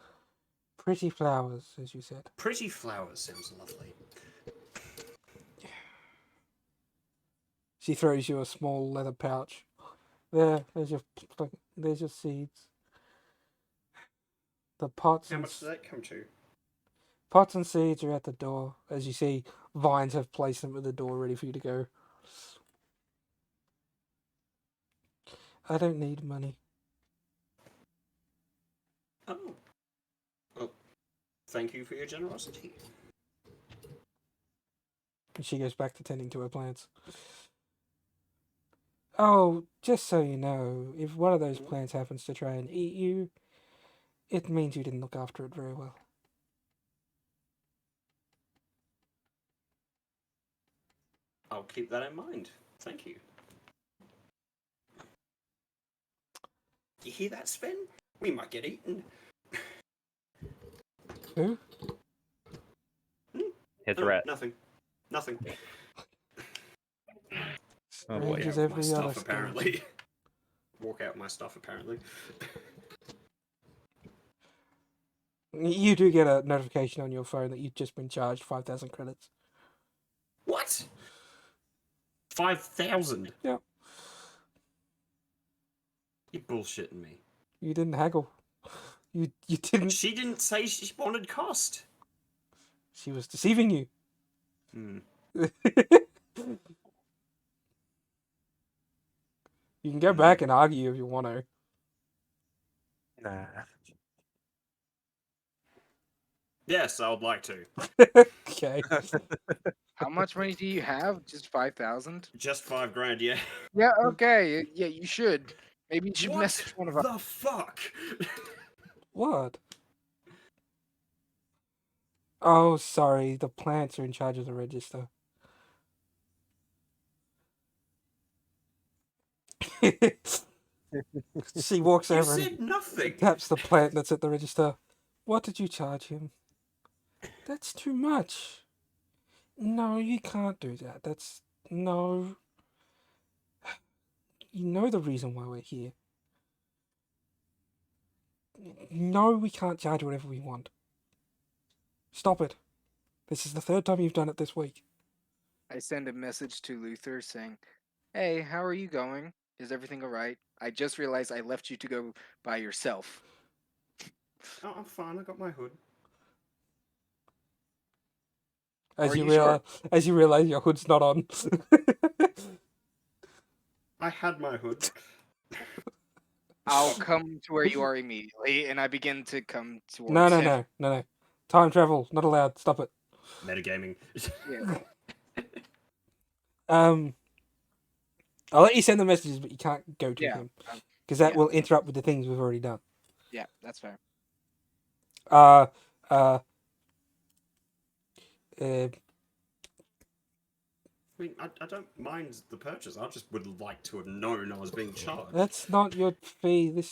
pretty flowers, as you said? Pretty flowers sounds lovely. She throws you a small leather pouch. There's your seeds. The pots How and much does that come to? pots and seeds are at the door. As you see, vines have placed them at the door, ready for you to go. I don't need money. Oh. Well, thank you for your generosity. And she goes back to tending to her plants. Oh, just so you know, if one of those plants happens to try and eat you, it means you didn't look after it very well. I'll keep that in mind. Thank you. You hear that, Sven? We might get eaten. Who? Here's a Oh, rat. Nothing. Nothing. Oh, boy. Walk Strange as out with my every other stuff, skeleton. apparently. Walk out with my stuff, apparently. You do get a notification on your phone that you've just been charged 5,000 credits. What? 5,000? Yep. You're bullshitting me. You didn't haggle. You didn't. She didn't say she wanted cost. She was deceiving you. Hmm. You can go back and argue if you want to. Nah. Yes, I would like to. Okay. How much money do you have? Just 5,000? Just 5 grand, yeah. Yeah, okay. Yeah, you should. Maybe you should What message one of us. the fuck? What? Oh, sorry. The plants are in charge of the register. She walks You over and said nothing. taps the plant that's at the register. What did you charge him? That's too much. No, you can't do that. That's... No. You know the reason why we're here. No, we can't charge whatever we want. Stop it. This is the third time you've done it this week. I send a message to Luther saying, "Hey, how are you going? Is everything alright? I just realized I left you to go by yourself." Oh, I'm fine. I got my hood. As Are you you sure? realize, as you realize your hood's not on. I had my hood. I'll come to where you are immediately, and I begin to come towards No. him. Time travel, not allowed. Stop it. Metagaming. Yeah. I'll let you send the messages, but you can't go to Yeah, him because that yeah. will interrupt with the things we've already done. Yeah, that's fair. Uh, I mean, I don't mind the purchase. I just would like to have known I was being charged. that's not your fee.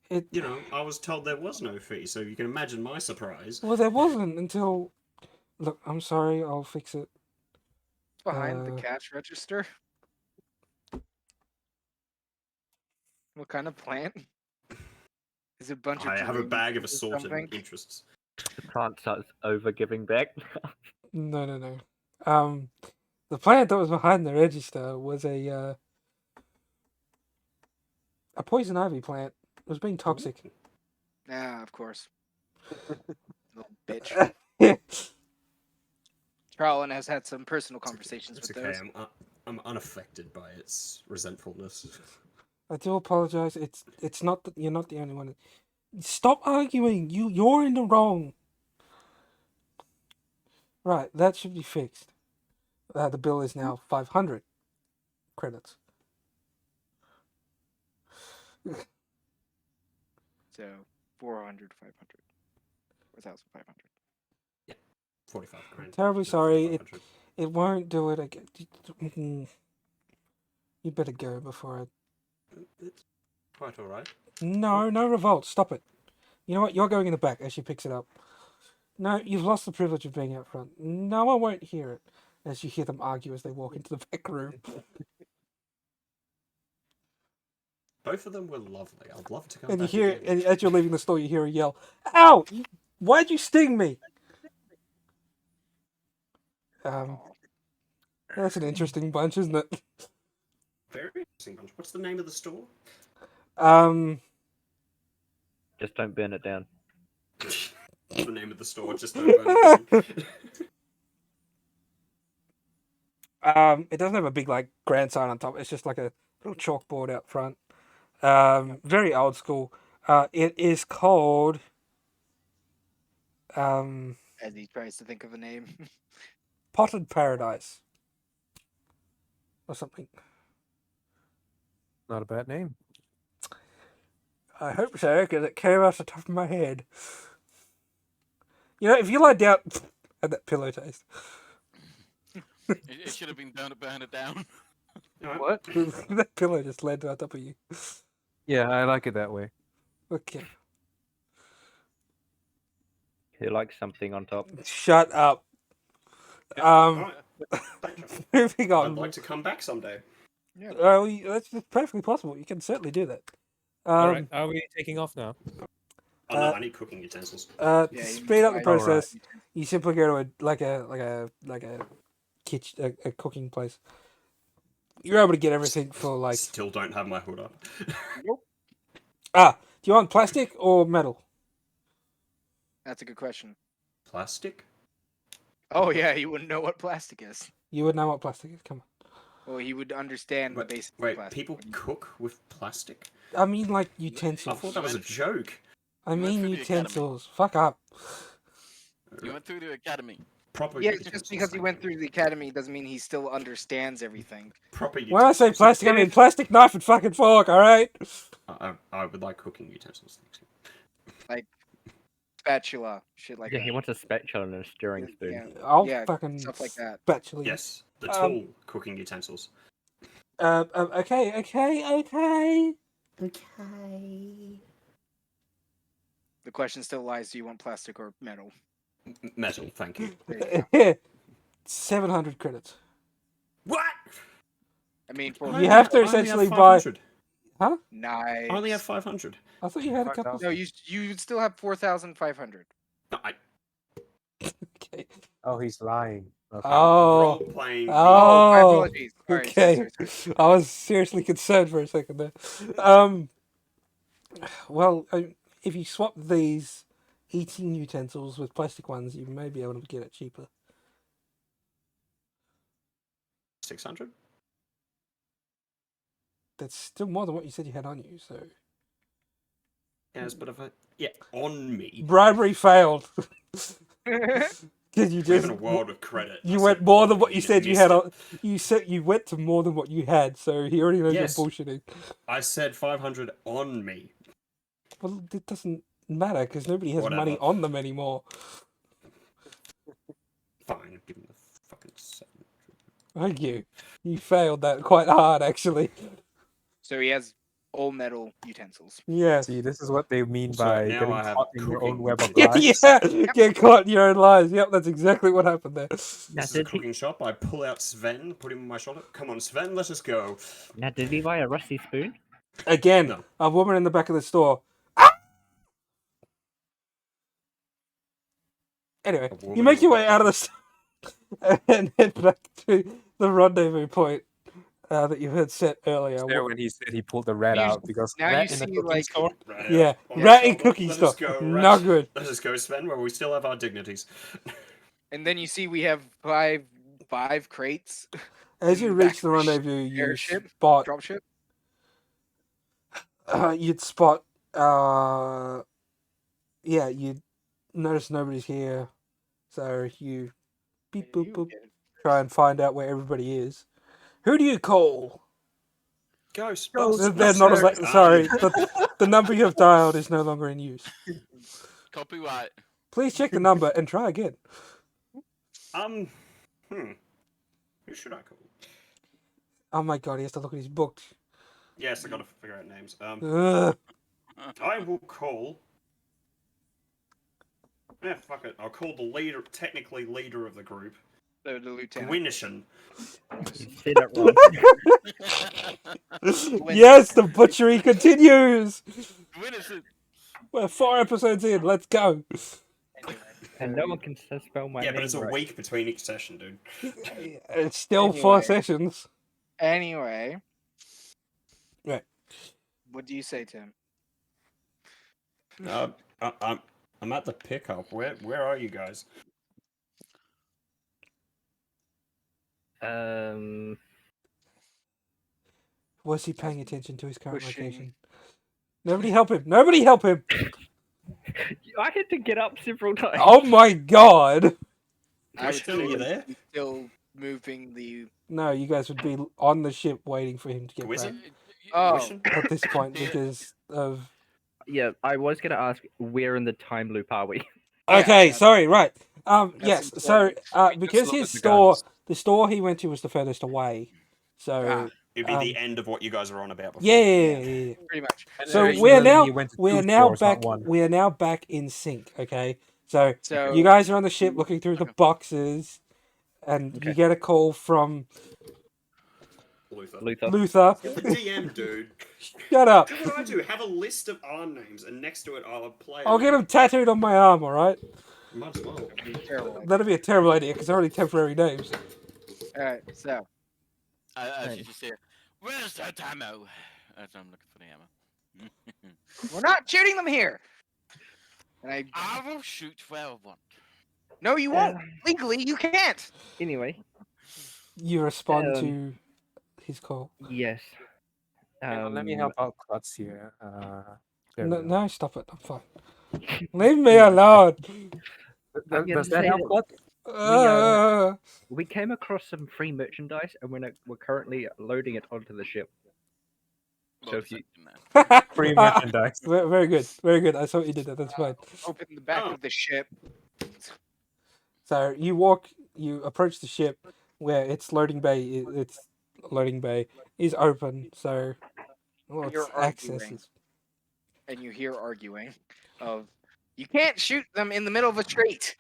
You know, I was told there was no fee, so you can imagine my surprise. Well, there wasn't until. Look, I'm sorry. I'll fix it. Behind the cash register? What kind of plant? Is it a bunch of I have a bag of geraniums or assorted something? interests. The plant starts over giving back. No. The plant that was behind the register was a poison ivy plant. It was being toxic. Yeah, of course. Little bitch. Charlton has had some personal conversations It's with okay. those. I'm unaffected by its resentfulness. I do apologize. It's not that you're not the only one. Stop arguing. You're in the wrong. Right, that should be fixed. The bill is now 500 credits. So 400, 500, 1,500. 45 grand. Terribly No, sorry. 4,500. It won't do it again. You better go before It's quite alright. No, no revolt. Stop it. You know what? You're going in the back as she picks it up. No, you've lost the privilege of being out front. No one won't hear it. As you hear them argue as they walk into the back room. Both of them were lovely. I'd love to come And you back hear, again. and as you're leaving the store, you hear a yell, "Ow! Why'd you sting me?" That's an interesting bunch, isn't it? Very interesting bunch. What's the name of the store? Just don't burn it down. The name of the store, just don't burn it down. It doesn't have a big like grand sign on top. It's just like a little chalkboard out front. Very old school. It is called. As he tries to think of a name. Potted Paradise. Or something. Not a bad name. I hope so, because it came off the top of my head. You know, if you lie down, had that pillow taste. It should have been done to burn it down. What? That pillow just landed on top of you. Yeah, I like it that way. Okay, Who likes something on top? shut up. Alright. Thank you. Moving I'd on. like to come back someday. That's perfectly possible. You can certainly do that. All right, are we taking off now? Oh no, I need cooking utensils. Yeah, To you speed up the buy- process, you simply go to a kitchen, a cooking place. You're able to get everything for like. Still don't have my hood up. Do you want plastic or metal? That's a good question. Plastic? Oh yeah, he wouldn't know what plastic is. You would know what plastic is. Come Well, he would understand the basics of Wait, plastic. people cook with plastic? on. I mean, like I utensils. thought that was a joke. I You went mean through the academy. utensils. Fuck up. You went through the academy. Proper Yeah, utensils, just because he thank went you. through the academy doesn't mean he still understands everything. Proper When I say utensils. plastic, I mean plastic knife and fucking fork. All right. I would like cooking utensils, thanks. Spatula, shit like Yeah, that. he wants a spatula and a stirring spoon. Yeah, I'll Yeah, fucking stuff like that. spatula you. Yes, the Um, tool cooking utensils. Okay. The question still lies: do you want plastic or metal? Metal, thank you. There you go. 700 credits. What? I mean, for You have to I only essentially have buy. 500. nice. I only have 500. I thought you had a couple. No, you still have 4,500. No, Okay. Oh, he's lying. Okay. Oh. role-playing. My Oh. apologies. Sorry, Okay. sorry. I was seriously concerned for a second there. Well, if you swap these eating utensils with plastic ones, you may be able to get it cheaper. 600? That's still more than what you said you had on you. So Yes, but if I... Yeah, on me. bribery failed because you We live just in a world of credit. you I went said more on than what me you and it said you missed had it. on. You said you went to more than what you had, so he already knows Yes. you're bullshitting. I said 500 on me. Well, it doesn't matter because nobody has money Whatever. on them anymore. Fine, give him the fucking 7. Thank you. You failed that quite hard, actually. So he has all metal utensils. Yeah. See, this is what they mean So by now getting I have caught in your own cooking web of utensils. lies. Yeah, get caught in your own lies. Yep, that's exactly what happened there. This is a did he- cooking shop. I pull out Sven, put him on my shoulder. Come on, Sven, let us go. Now, did he buy a rusty spoon? Again, No. a woman in the back of the store. Ah! Anyway, A woman you make in your the way back out of of the store and head back to the rendezvous point that you had set earlier. There when he said he pulled the rat You- out because now you rat in the see, cooking like- store. Right Yeah, out on the rat and shoulder. cookie Let store. us go, Not rat. good. Let us go, Sven, where we still have our dignities. And then you see we have five crates. As you in reach back the of the rendezvous, you airship, spot. Dropship. You'd spot. Yeah, you'd notice nobody's here, so you beep boop boop. Try and find out where everybody is. Who do you call? Ghost. They're not available. Sorry, the number you have dialed is no longer in use. Copyright. Please check the number and try again. Who should I call? Oh my god, he has to look at his book. Yes, I gotta figure out names. Ugh. I will call. Yeah, fuck it. I'll call the leader, technically leader of the group, The lieutenant. Gwynishan. You said it wrong. Yes, the butchery continues. Winnison. We're 4 episodes in. Let's go. And no one can spell my Yeah, name but it's a right. week between each session, dude. It's still 4 Anyway. sessions. Anyway. Right. What do you say, Tim? I'm at the pickup. Where are you guys? Was he paying attention to his current Pushing. location? Nobody help him. Nobody help him. I had to get up several times. Oh my god. I would Gwynishan, are you say there? he's still moving the. No, you guys would be on the ship waiting for him to get back Gwynishan? Oh, Gwynishan? at this point because of... Yeah, I was gonna ask where in the time loop are we? Yeah, Okay, yeah. sorry, right. That's Yes, so important. because look his at the store, guns. the store he went to was the furthest away. So, It'd be the end of what you guys were on about before. yeah. pretty much. So Originally, we're now he went to we're two now stores, not back one. we are now back in sync, okay? So So you guys are on the ship looking through the boxes and you Okay. get a call from Luther. Luther. Luther. The DM, dude. Shut up. Do what I do. Have a list of our names, and next to it, I'll play. I'll get him tattooed on my arm, alright? Might as well. terrible. That'd be a terrible idea because they're only temporary names. All right, so I Right. should just say, where's that ammo? As I'm looking for the ammo. we're not shooting them here. And I will shoot where I want. no, you won't. Legally, you can't. Anyway, You respond Um, to his call. yes. Hang on, let me help out Klutz here. There No, we go. no, stop it. I'm fine. Leave me alone. I'm Does gonna that say help, that- Klutz? We came across some free merchandise, and we're currently loading it onto the ship. So Well, if you- second that. Free merchandise. Very good. Very good. I saw what you did there. That's fine. Open the back Oh. of the ship. So you approach the ship where its loading bay is open. So, well, You're its access arguing. is. And you hear arguing of you can't shoot them in the middle of a street.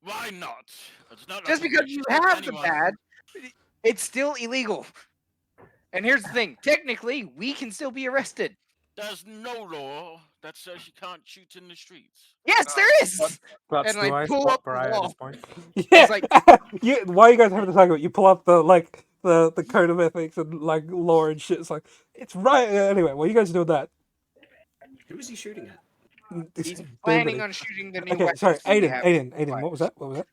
Why not? It's not Just like because we you shoot have the anyone. badge, it's still illegal. And here's the thing: technically, we can still be arrested. There's no law that says you can't shoot in the streets. Yes, there is. Klutz, And do I I pull spot up the Pariah at wall. this point? Yeah. like- Why are you guys having to talk about? You pull up the code of ethics and like law and shit. It's like it's right. Anyway, well, you guys are doing that. Who is he shooting at? He's Nobody. planning on shooting the new Okay, weapons. sorry, we Aiden. have. Aiden. What was that? What was that?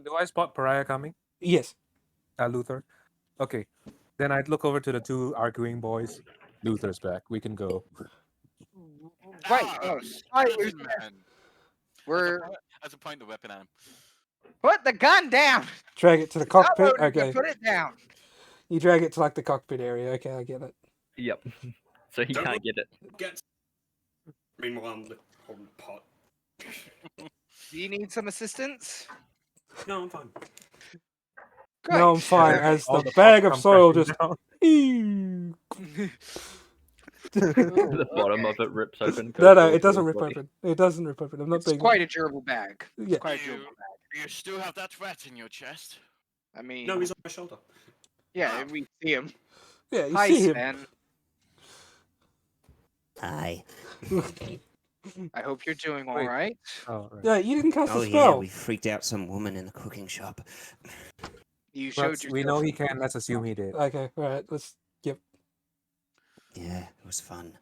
Do I spot Pariah coming? Yes. Luther. Okay. Then I'd look over to the two arguing boys. Luther's back. We can go. Right. Ah, Oh, stupid man. we're As a point the weapon at him. put the gun down. Drag it to the It's not cockpit. loaded, Okay. Put it down. You drag it to like the cockpit area. Okay, I get it. Yep. So he Don't can't look- get it. Get. Meanwhile, I'm holding the pot. Do you need some assistance? No, I'm fine. Great. No, I'm fine. Okay. As All the the bag pots of come soil crashing just. down. Ew. The bottom of it rips open. No, goes no, all it doesn't through his rip body. open. It doesn't rip open. I'm not It's being. quite a durable bag. Yeah. Quite a durable bag. You still have that rat in your chest. I mean, No, he's on my shoulder. yeah, we see him. Yeah, you Hi, see him. Sven. Hi. I hope you're doing all Wait. right. Oh, right. Yeah, you didn't cast Oh a yeah, spell. we freaked out some woman in the cooking shop. You But showed we know yourself- he can. Let's assume he did. Okay, all right. Let's. Yeah, it was fun.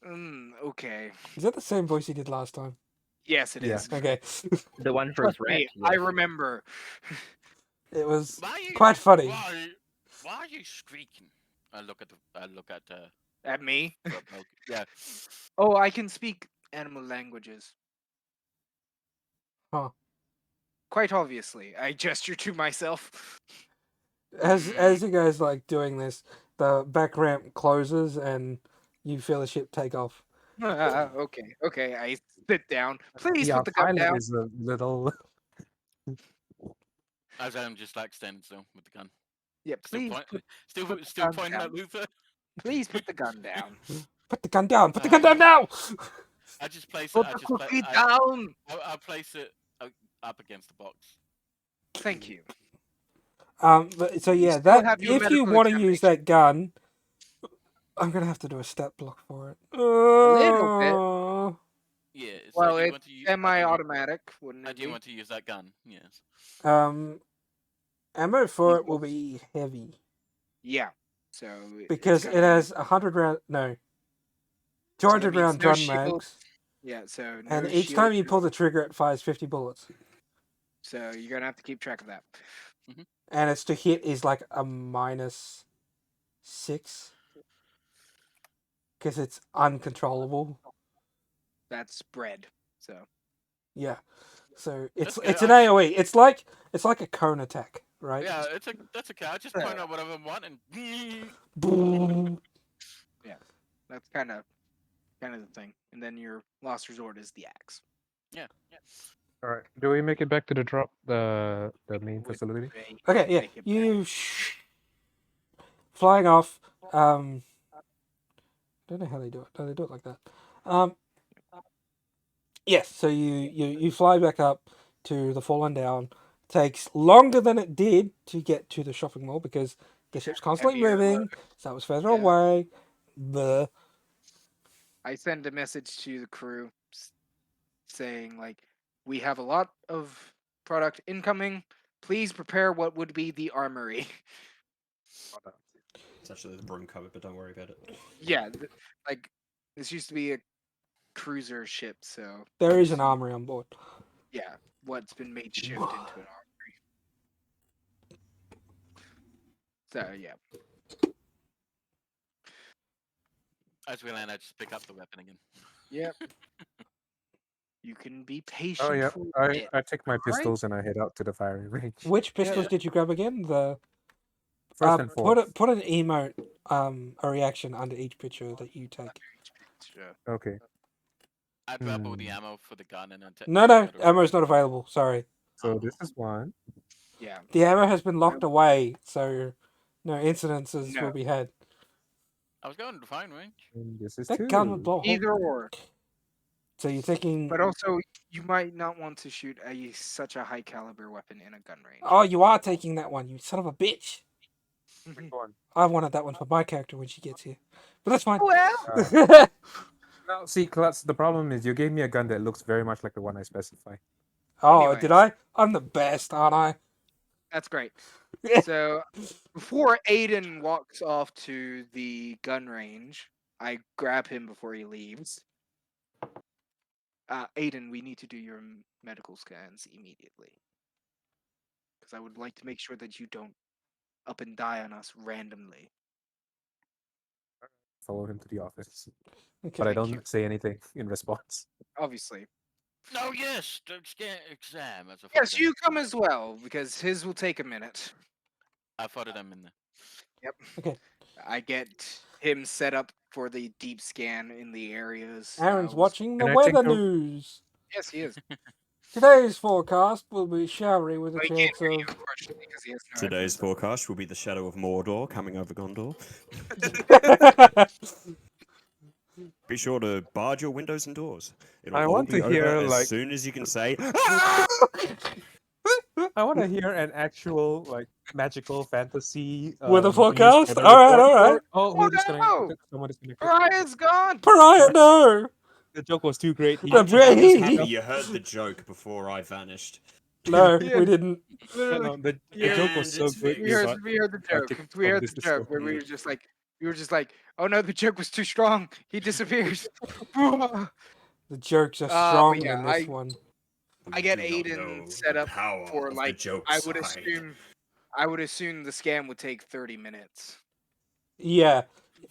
Okay. Is that the same voice he did last time? Yes, it Yeah. is. Okay. The one for his Trust rat. me, I yes. remember. It was Why are you, quite funny. Why are you squeaking? I look at At me. yeah. Oh, I can speak animal languages. Huh. Quite obviously, I gesture to myself. As you guys like doing this, the back ramp closes and you feel the ship take off. Okay. I sit down. Please Yeah, put the gun pilot down. is a little. As I'm just like standing still with the gun. Yeah, Still, please point, put still, put the still gun pointing down. at Luther. Please put the gun down. Put the gun down. Put the gun down now. I just place it. Put I the just cookie I, down. I'll place it up against the box. Thank you. But so You yeah, still that have your if you medical want to use examination. that gun, I'm gonna have to do a stat block for it. little bit. Yeah. So Well, do you it's want to use? semi-automatic, wouldn't it Do you be? want to use that gun? Yes. Ammo for You it will will. be heavy Yeah. So it's because gonna it be. has 100 round, no, So that 200 means round no drum shield. mags, Yeah. So and no each shield. time you pull the trigger, it fires 50 bullets, So you're gonna have to keep track of that. and its to hit is like a -6 because it's uncontrollable. That's bread. So Yeah, so it's Okay, it's an I- AOE. It's like a cone attack, right? Yeah, that's okay. I just point out whatever I want and. Boom. that's kind of the thing. And then your last resort is the axe. Yeah. All right. Do we make it back to the drop, the main Would facility? they Okay, yeah, make it back? you flying off. Don't know how they do it. No, they do it like that. Yes, so you fly back up to the Fallen Down. Takes longer than it did to get to the shopping mall because the ship's constantly Heavier moving, load. so it was further Yeah. away. The I send a message to the crew saying like, we have a lot of product incoming. Please prepare what would be the armory. It's actually the broom cupboard, but don't worry about it. Yeah, like this used to be a cruiser ship, so there is an armory on board. yeah, what's been made shift into an armory. So yeah, As we land, I just pick up the weapon again. yep. You can be patient. Oh yeah. for a bit. I take my Alright. pistols and I head out to the firing range. Which pistols Yeah. did you grab again? The First and fourth. put an emote, a reaction under each picture that you take. Sure. Okay. I grab all the ammo for the gun and then take. No, ammo's not available. Sorry, So this is one. Yeah. the ammo has been locked away, so no incidences No. will be had. I was going to fine range. And this is That two. gun would blow a hole. Either or. So you're taking. But also, you might not want to shoot such a high caliber weapon in a gun range. Oh, you are taking that one, you son of a bitch. Which one? I wanted that one for my character when she gets here, but that's fine. Well, No, see, Klutz, the problem is you gave me a gun that looks very much like the one I specify. Oh, Anyways. did I? I'm the best, aren't I? that's great. So before Aiden walks off to the gun range, I grab him before he leaves. Aiden, we need to do your medical scans immediately. Because I would like to make sure that you don't up and die on us randomly. Follow him to the office. Okay. But I Thank don't say anything in response. Obviously. Oh yes, the exam. As a Yes, you come as well, because his will take a minute. I thought of them in there. Yep. Okay. I get him set up for the deep scan in the areas. Aaron's watching the Can I take weather a- news. Yes, he is. Today's forecast will be showery with a But he can't chance hear you, of. unfortunately, because he has no Today's headphones on. forecast will be the shadow of Mordor coming over Gondor. Be sure to barge your windows and doors. It'll I all want be to over hear, as like- soon as you can say. I want to hear an actual, like, magical fantasy. With a news forecast? weather Alright, report, alright. or- Oh, Oh, who disconnected? no! Someone disconnected. Pariah's gone! Pariah, no! The joke was too great. He, The I'm just brain. happy you heard the joke before I vanished. No, Yeah. we didn't. no, no, the Yeah, joke was so it's good. fixed. We heard, thought- we heard the I joke. took We from heard this the joke where we dystopia. were just like, oh no, the joke was too strong. He disappears. I The jokes are but strong yeah, in this one. We get do not Aiden know set the up power for of the like joke I would side. assume the scan would take 30 minutes. Yeah,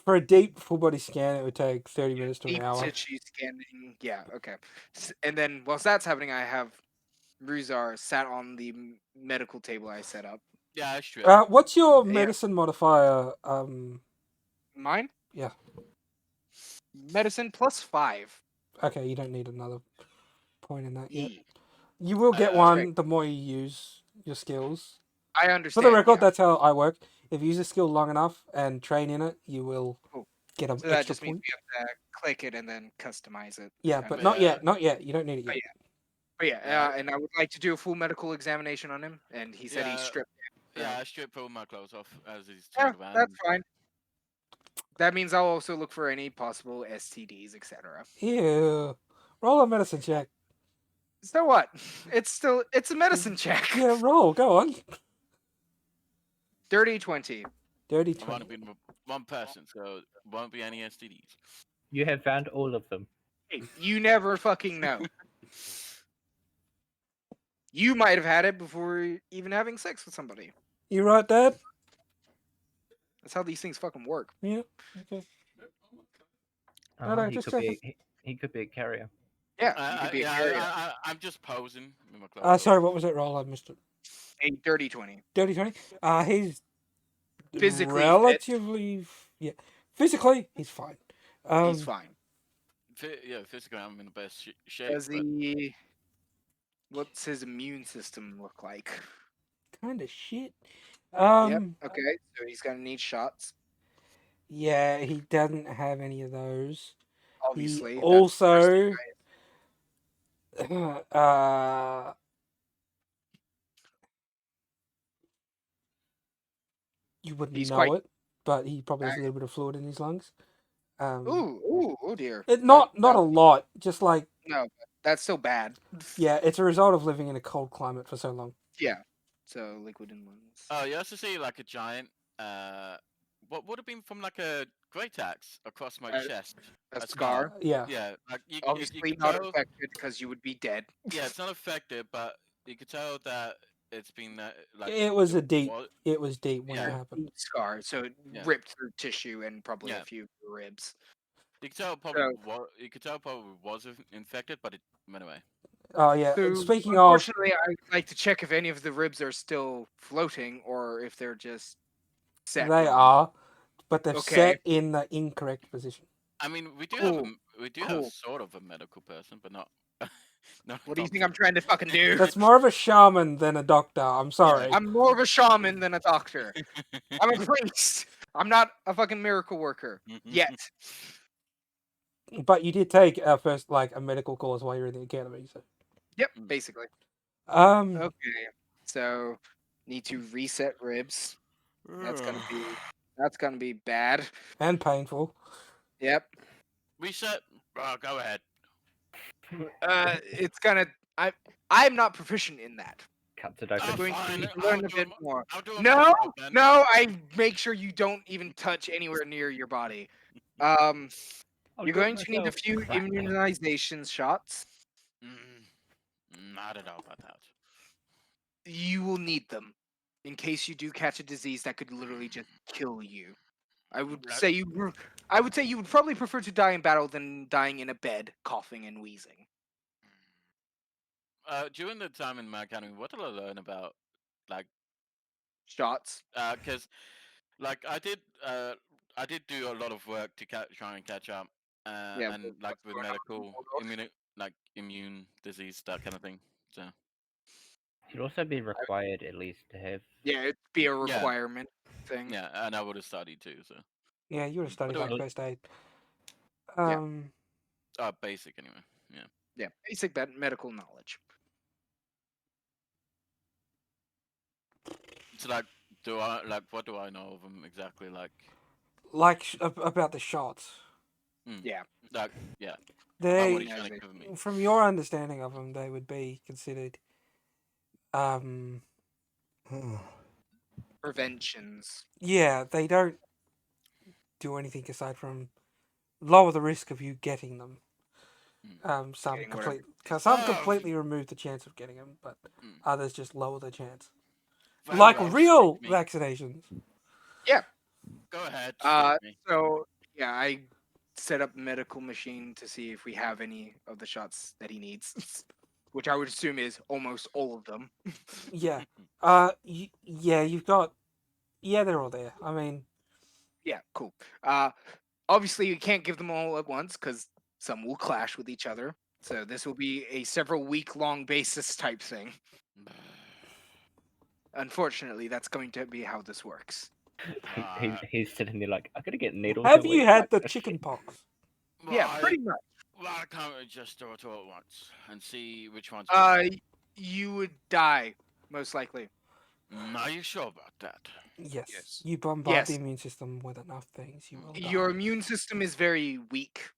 for a deep full body scan, it would take 30 minutes to an Deep hour. tissue scanning. Yeah, okay. And then whilst that's happening, I have Ruzar sat on the medical table I set up. Yeah, that's true. What's your Yeah. medicine modifier? Mine? Yeah. Medicine +5. Okay, you don't need another point in that yet. E. You will get Uh, one right. the more you use your skills. I For understand. the record, yeah. that's how I work. If you use a skill long enough and train in it, you will Cool. get an So that extra just means point. we have to click it and then customize it. Yeah, kind but of. not Yeah. yet. Not yet. You don't need it But yet. But yeah, Yeah. and I would like to do a full medical examination on him, and he said he's Yeah, stripped. Yeah, I strip all my clothes off as he's Yeah, turned around. that's fine. That means I'll also look for any possible STDs, etc. Ew. Roll a medicine check. So what? It's a medicine check. Yeah, roll. Go on. Dirty 20. Dirty I want to 20. be one person, so won't be any STDs. You have found all of them. Hey, you never fucking know. You might have had it before even having sex with somebody. You right, Dad? That's how these things fucking work. Yeah. Okay. Oh, no, he just could be. checking. He could be a carrier. Yeah, you could be a carrier. I'm just posing with my clothes. Sorry, what was that roll? I missed it. A dirty 20. Dirty 20. He's Physically fit. relatively. Yeah. Physically, he's fine. He's fine. Physically, I'm in the best shape. Does but he? What's his immune system look like? Kind of shit. Yep. Okay, so he's gonna need shots. Yeah, he doesn't have any of those. Obviously. He that's the first also. thing You wouldn't He's know quite- it, but he probably has a little bit of fluid in his lungs. oh dear. Not a That- lot, just like No, that's still bad. yeah, it's a result of living in a cold climate for so long. Yeah. So liquid in lungs. Oh, you also see like a giant. What would have been from like a great axe across my chest. A a scar. Yeah, Yeah, like you Obviously could not tell, affected because you would be dead. Yeah, it's not affected, but you could tell that it's been like it was a deep. wa- It was deep when Yeah. it happened. Deep scar, so it Yeah. ripped through tissue and probably Yeah. a few ribs. You could tell probably you could tell probably was infected, but it went away. Oh yeah. So, and speaking of, unfortunately, I'd like to check if any of the ribs are still floating or if they're just set. they wrong. are, but they've Okay. set in the incorrect position. I mean, we do Cool. have Cool. sort of a medical person, but not. not a What do you think doctor. I'm trying to fucking do? That's more of a shaman than a doctor. I'm sorry. I'm more of a shaman than a doctor. I'm a priest. I'm not a fucking miracle worker yet. But you did take first like a medical course while you're in the academy, so Yep, basically. um Okay. So need to reset ribs. That's gonna be bad. and painful. Yep. Reset. Go ahead. It's gonna. I'm not proficient in that. Cut to I'm Oh, open. going fine, to I'll learn a do bit a- more. I'll do a No, medical then. no. I make sure you don't even touch anywhere near your body. You're going to need a few immunization shots. Not at all about that. You will need them in case you do catch a disease that could literally just kill you. I would Right. say you would probably prefer to die in battle than dying in a bed, coughing and wheezing. During the time in my academy, what did I learn about like Shots. because like I did do a lot of work to try and catch up Yeah, and with like what's with going on in the medical world. immune disease, that kind of thing. So Should also be required at least to have. Yeah, it'd be a requirement thing. yeah, and I would have studied too. So Yeah, you would have studied What like do first aid. Yeah. basic anyway. Yeah. Yeah, basic medical knowledge. So like, what do I know of them exactly? Like, Like about the shots. Yeah. like yeah. They, what are you trying to give me? from your understanding of them, they would be considered Preventions. yeah, they don't do anything aside from lower the risk of you getting them. Some Getting whatever. completely remove the chance of getting them, but Mm. others just lower the chance. Very Like well, real speak me. vaccinations. Go ahead. Uh, speak me. So yeah, I set up a medical machine to see if we have any of the shots that he needs, which I would assume is almost all of them. Yeah. Yeah, you've got. Yeah, they're all there. I mean, Yeah, cool. Obviously you can't give them all at once because some will clash with each other. So this will be a several week-long basis type thing. Unfortunately, that's going to be how this works. He's sitting there like, I gotta get needles. Have a you week." had the chicken pox? Yeah, Why- pretty much. Why can't we just do it all at once and see which one's You would die most likely. Are you sure about that? Yes. Yes. You bombard the Yes. immune system with enough things, you will die. Your immune system is very weak,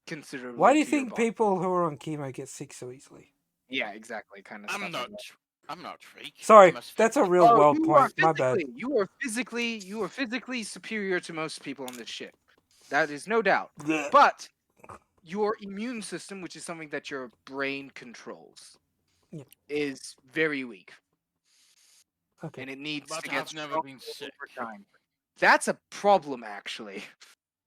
considerably. Why do you to your think body. people who are on chemo get sick so easily? Yeah, exactly. Kind of. I'm not weak. Sorry, I'm as that's a fit- real Oh, world you are point. My bad. physically- You are physically superior to most people on this ship. That is no doubt. Blech. But your immune system, which is something that your brain controls, Yeah. is very weak, Okay. and it needs But to get I've never stronger been sick. over time. That's a problem, actually.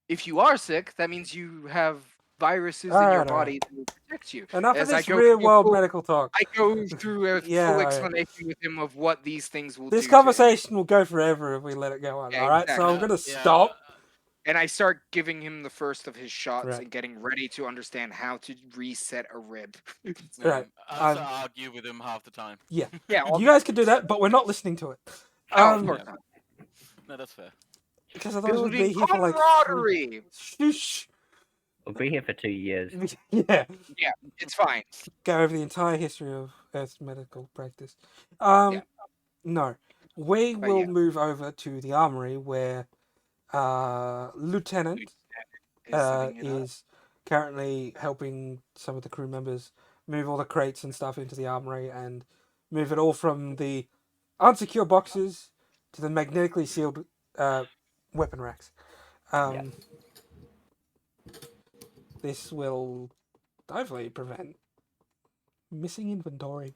If you are sick, that means you have viruses in your Alright, body that will protect you. Enough As of I this go real through a world full- medical talk. I go through a Yeah, full alright. explanation with him of what these things will This do to him. conversation will go forever if we let it go on. Yeah, Alright, so I'm exactly. gonna Yeah, stop. And I start giving him the first of his shots Right. and getting ready to understand how to reset a rib. Right, I also um, argue with him half the time. Yeah, You guys can do that, but we're not listening to it. of course yeah. not. No, that's fair. Because otherwise we'd be Building here for like camaraderie. Shh. We'll be here for 2 years. Yeah. It's fine. Go over the entire history of Earth's medical practice. Yeah. No. We But will yeah. move over to the armory where Lieutenant Is setting it up. is currently helping some of the crew members move all the crates and stuff into the armory and move it all from the unsecure boxes to the magnetically sealed weapon racks. This will hopefully prevent missing inventory.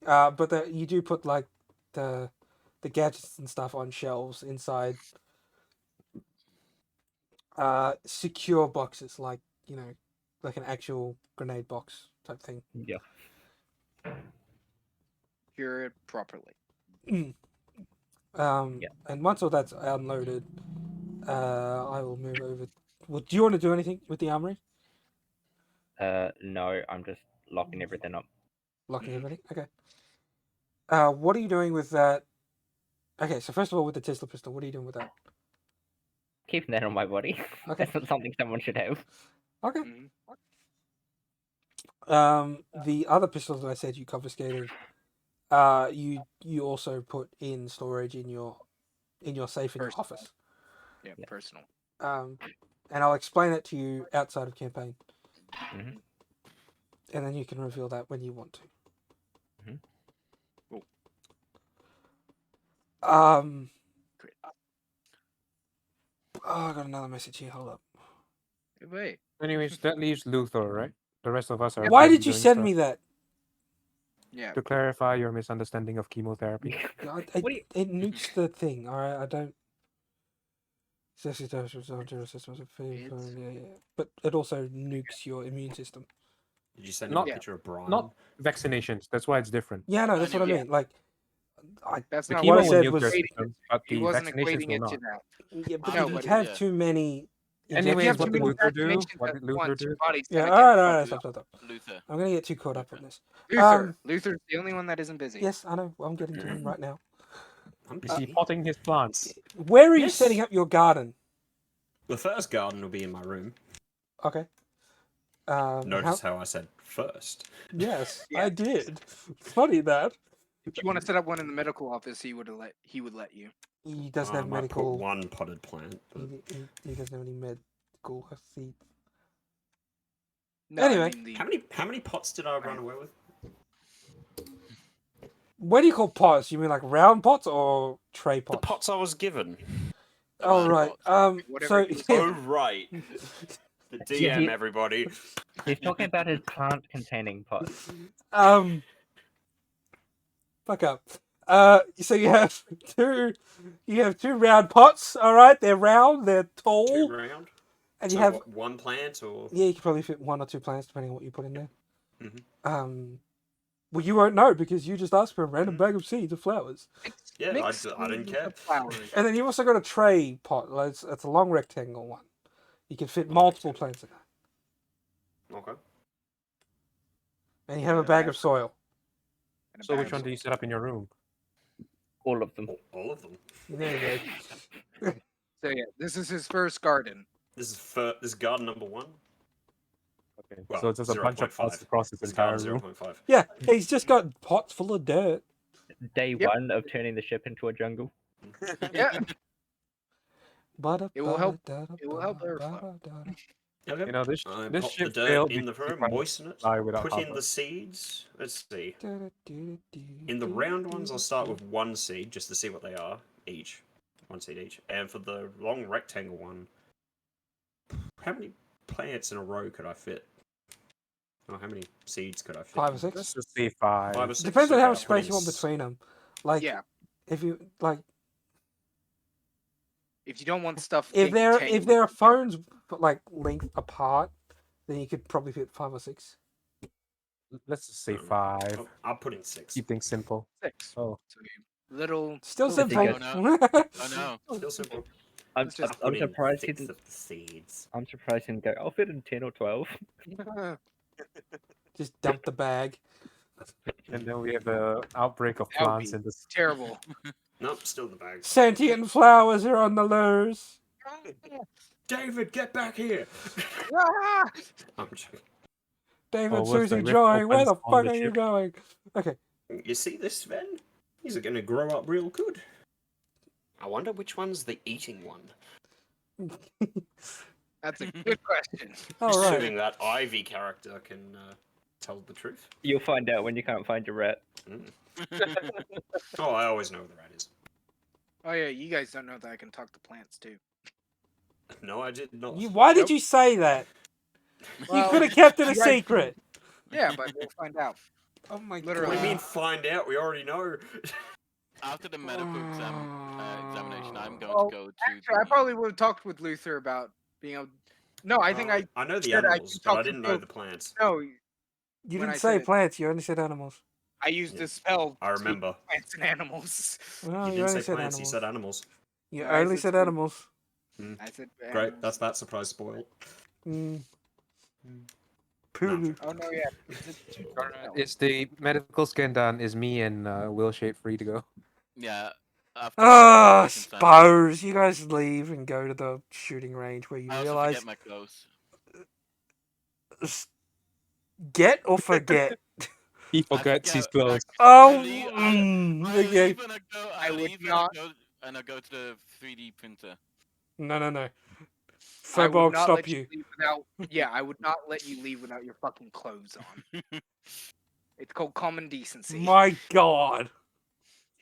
But you do put like the gadgets and stuff on shelves inside secure boxes, like like an actual grenade box type thing. Yeah. Cure it properly. Yeah. And once all that's unloaded, I will move over. Well, do you want to do anything with the armory? No, I'm just locking everything up. Locking everything? Okay. What are you doing with that? Okay, so first of all, with the Tesla pistol, what are you doing with that? Keeping that on my body. Okay. That's not something someone should have. Okay. Mhm. The other pistols that I said you confiscated, you also put in storage in your safe in your Personal. office. Yeah, Yeah. personal. And I'll explain it to you outside of campaign, Mhm. and then you can reveal that when you want to. Mhm. Cool. Great. Oh, I got another message here. Hold up. Hey, wait. Anyways, that leaves Luthor, right? The rest of us are. Why busy did you doing send stuff. me that? Yeah. To clarify your misunderstanding of chemotherapy. It nukes the thing. All right, I don't. Yeah. But it also nukes your immune system. Did you send Not- him a picture of Brian? Not vaccinations. That's why it's different. Yeah, no, that's what I Yeah. mean. Like, That's The not chemo what I what will said nuke was- your system, but He the wasn't vaccinations equating will it to not. that. yeah, but No, if you but have yeah. too many. Anyways, If you have what too did many Luther do? vaccinations What at did Luther once, do? your body's Yeah, gonna all get right, fucked up. stop. Luther. I'm gonna get too caught up on this. Luther. Luther's the only one that isn't busy. Yes, I know. I'm getting to him right now. I'm Is he busy. potting his plants? Where are you Yes. setting up your garden? The first garden will be in my room. Okay. Notice how I said first. Yes, Yeah. I did. Funny that If you want to set up one in the medical office, he would let you. he doesn't I have might put medical. one potted plant. But... He doesn't have any medical seat. No, Anyway. I mean How many pots did I run away with? What do you call pots? You mean like round pots or tray The pots? pots I was given. Oh Round right. pots. Whatever So he was Oh right. The Yeah, DM, he- everybody. He's talking about his plant-containing pot. fuck up. So you have two round pots. All right, they're round, they're Two tall, round. and you So have what, one plant or yeah, you can probably fit one or two plants depending on what you put in there. Mhm. Well, you won't know because you just asked for a random bag of seeds of flowers, yeah, Mix I didn't the care. flowers. and then you've also got a tray pot. Like, it's a long rectangle one. You can fit multiple plants in it, Okay. and you have a bag of soil. and a So bag which of one do you set up in your room? All of them. All of them. There you go. So yeah, this is his first garden. This is garden number 1. Okay. Well, So it's just a bunch of 0.5. pots across its This entire garden room. 0.5. Yeah, he's just got pots full of dirt. Day Yep. 1 of turning the ship into a jungle. Yeah, It It will help- it will help airflow. Okay. You know, this I this pop the ship dirt failed in the because we room, tried to moisten it, fly without put in armor. the seeds. Let's see. In the round ones, I'll start with 1 seed just to see what they are each. 1 seed each. And for the long rectangle one, how many plants in a row could I fit? Oh, how many seeds could I fit? 5 or in? 6. Let's just say 5. 5 or 6. Depends on Okay, how I'll much put space in you want s- between them. Like, yeah. if you like, If you don't want stuff, if getting there tangled are together. phones like length apart, then you could probably fit 5 or 6. Let's just say Um, 5. I'll put in 6. Keep things simple. 6. Oh, So you little. Still little simple. tiny- Oh no. Still simple. I'm, It's just- I'm Put in surprised he 6 didn't. of the seeds. I'm surprised he didn't go. I'll fit in 10 or 12. Just dump the bag. and then we have the outbreak of That would plants be- in this. Terrible. Nope, still in the bag. Sentient flowers are on the loose. David, get back here! Ah! I'm joking. David, Oh, what's Susie, the rift Joy, where opens the on fuck the are you ship? going? Okay. You see this, Sven? He's gonna grow up real good. I wonder which one's the eating one. That's a good question. All right. Assuming that Ivy character can tell the truth. You'll find out when you can't find your rat. Oh, I always know where the rat is. Oh yeah, you guys don't know that I can talk to plants too. No, I did not. Why did Nope. you say that? You Well, could have kept it a you guys- secret. Yeah, but we'll find out. Oh my Literally. What do you mean god. find out? We already know. After the medical examination, I'm going Oh, to go to. Actually, I probably would have talked with Luther about being able. No, I think I know the said I animals, could but I talk to didn't know both. the plants. No, You when didn't I say said it- plants, you only said animals. I used Yeah. the spell. I remember. Plants and animals. No, You you didn't only say said plants, animals. you said animals. You No, I only said said food. animals. I said. Great, animals. that's that surprise spoiled. Mm. I'm Poo. joking. Oh no, yeah. It's a- Alright, it's the medical scan done. Is me and Will Shape free to go? Yeah. After Ah, the second time, suppose you guys leave and go to the shooting range where you I also realize forget my clothes. get or forget. He I forgets his forget- clothes. Oh, I leave- I okay. leave and I would leave not- and I go to the 3D printer. No. I would Phobog, not stop let you. leave without. Yeah, I would not let you leave without your fucking clothes on. It's called common decency. My god.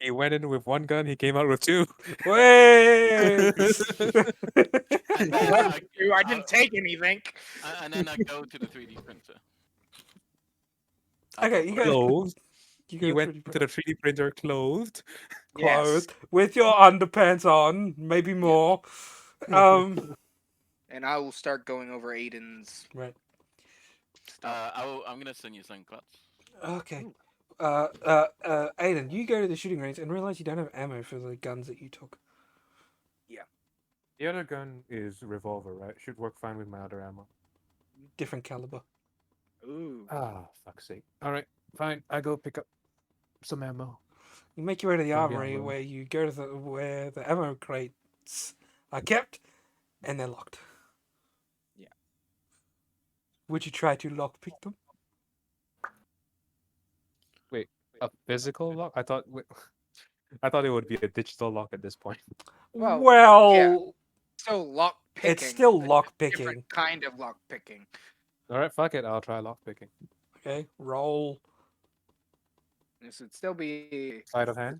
He went in with 1 gun. He came out with 2. Wait. And then I didn't take anything. and then I go to the 3D printer. Okay, you guys. Clothed. You He go went to the 3D printer clothed. clothed with your underpants on, maybe more. And I will start going over Aiden's Right. stuff. I'm gonna send you some cuts. Okay. Aiden, you go to the shooting range and realize you don't have ammo for the guns that you took. The other gun is revolver, right? Should work fine with my other ammo. Different caliber. Ooh. Ah, fuck's sake. Alright, fine. I go pick up some ammo. You make your way to the Maybe I armory will. where you go to where the ammo crates are kept, and they're locked. Yeah. Would you try to lockpick them? A physical lock? I thought it would be a digital lock at this point. Well, Still lock picking. it's still but lock Different picking. kind of lock picking. Alright, fuck it. I'll try lock picking. Okay, roll. This would still be. Sleight of hand?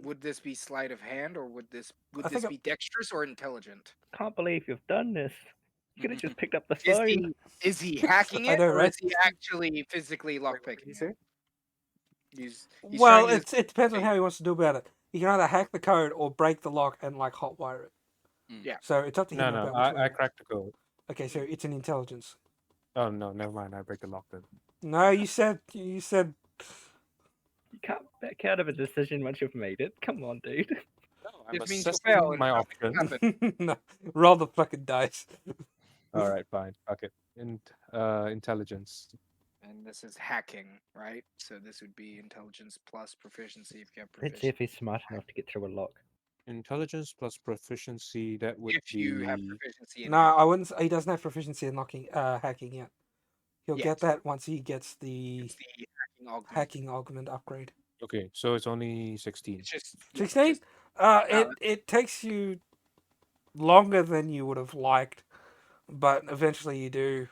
Would this be sleight of hand, or would this I think be dexterous or intelligent? Can't believe you've done this. You could have just picked up the Is phone. he hacking I it, know, or right? is he actually physically lock picking it? He's Well, trying to- it depends on how he wants to do about it. You can either hack the code or break the lock and like hotwire it. Yeah. So it's up to him No, about which I way. cracked the code. Okay, so it's an intelligence. Oh no, never mind. I break the lock then. No, you said You can't back out of a decision once you've made it. Come on, dude. I'm This means you'll assessing fail and my nothing options. happen. no, roll the fucking dice. Alright, fine. Fuck it. Intelligence. And this is hacking, right? So this would be intelligence plus proficiency if you have Let's see if proficiency. he's smart enough to get through a lock. Intelligence plus proficiency. That would If you have be. proficiency in No, I wouldn't. He doesn't have proficiency in hacking yet. He'll Yes. get that once he gets the it's the hacking augment. hacking augment upgrade. Okay, so it's only 16. It's just 16. just- no, It takes you longer than you would have liked, but eventually you do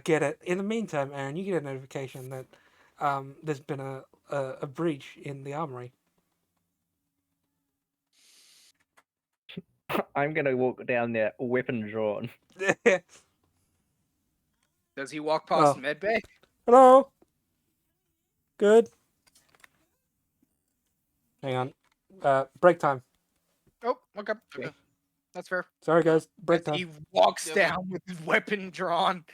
get it. In the meantime, Aaron, you get a notification that there's been a breach in the armory. I'm gonna walk down there, weapon drawn. Does he walk past Oh. medbay? Hello. Good. Hang on. Break time. Oh, okay. Okay. That's fair. Sorry, guys. Break As time. he walks Yeah, down with his weapon drawn.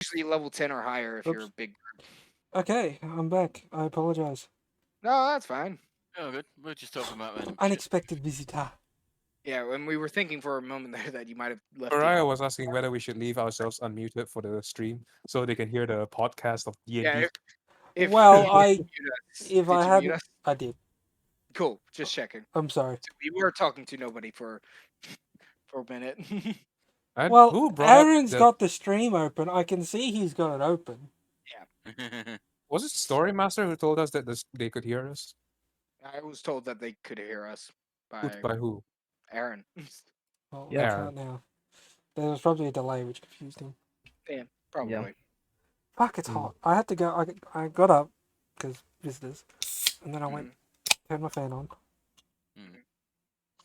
Usually level 10 or higher if you're a Oops. big. Okay, I'm back. I apologize. No, that's fine. Oh, good. We're just talking about random shit. Unexpected visitor. Yeah, when we were thinking for a moment there that you might have left. Mariah was asking whether we should leave ourselves unmuted for the stream so they can hear the podcast of D&D. Yeah, if Well, you I- mute us, If did I you mute hadn't, us? I did. Cool, just checking. I'm sorry. So we were talking to nobody for a minute. And Well, who brought up Aaron's the- got the stream open. I can see he's got it open. Was it Story Master who told us that they could hear us? I was told that they could hear us by By who? Aaron. Well, Yeah. that's out now. There was probably a delay which confused him. Probably. Fuck, it's Mm. hot. I had to go. I got up because visitors, and then I went, turned my fan on, Mm.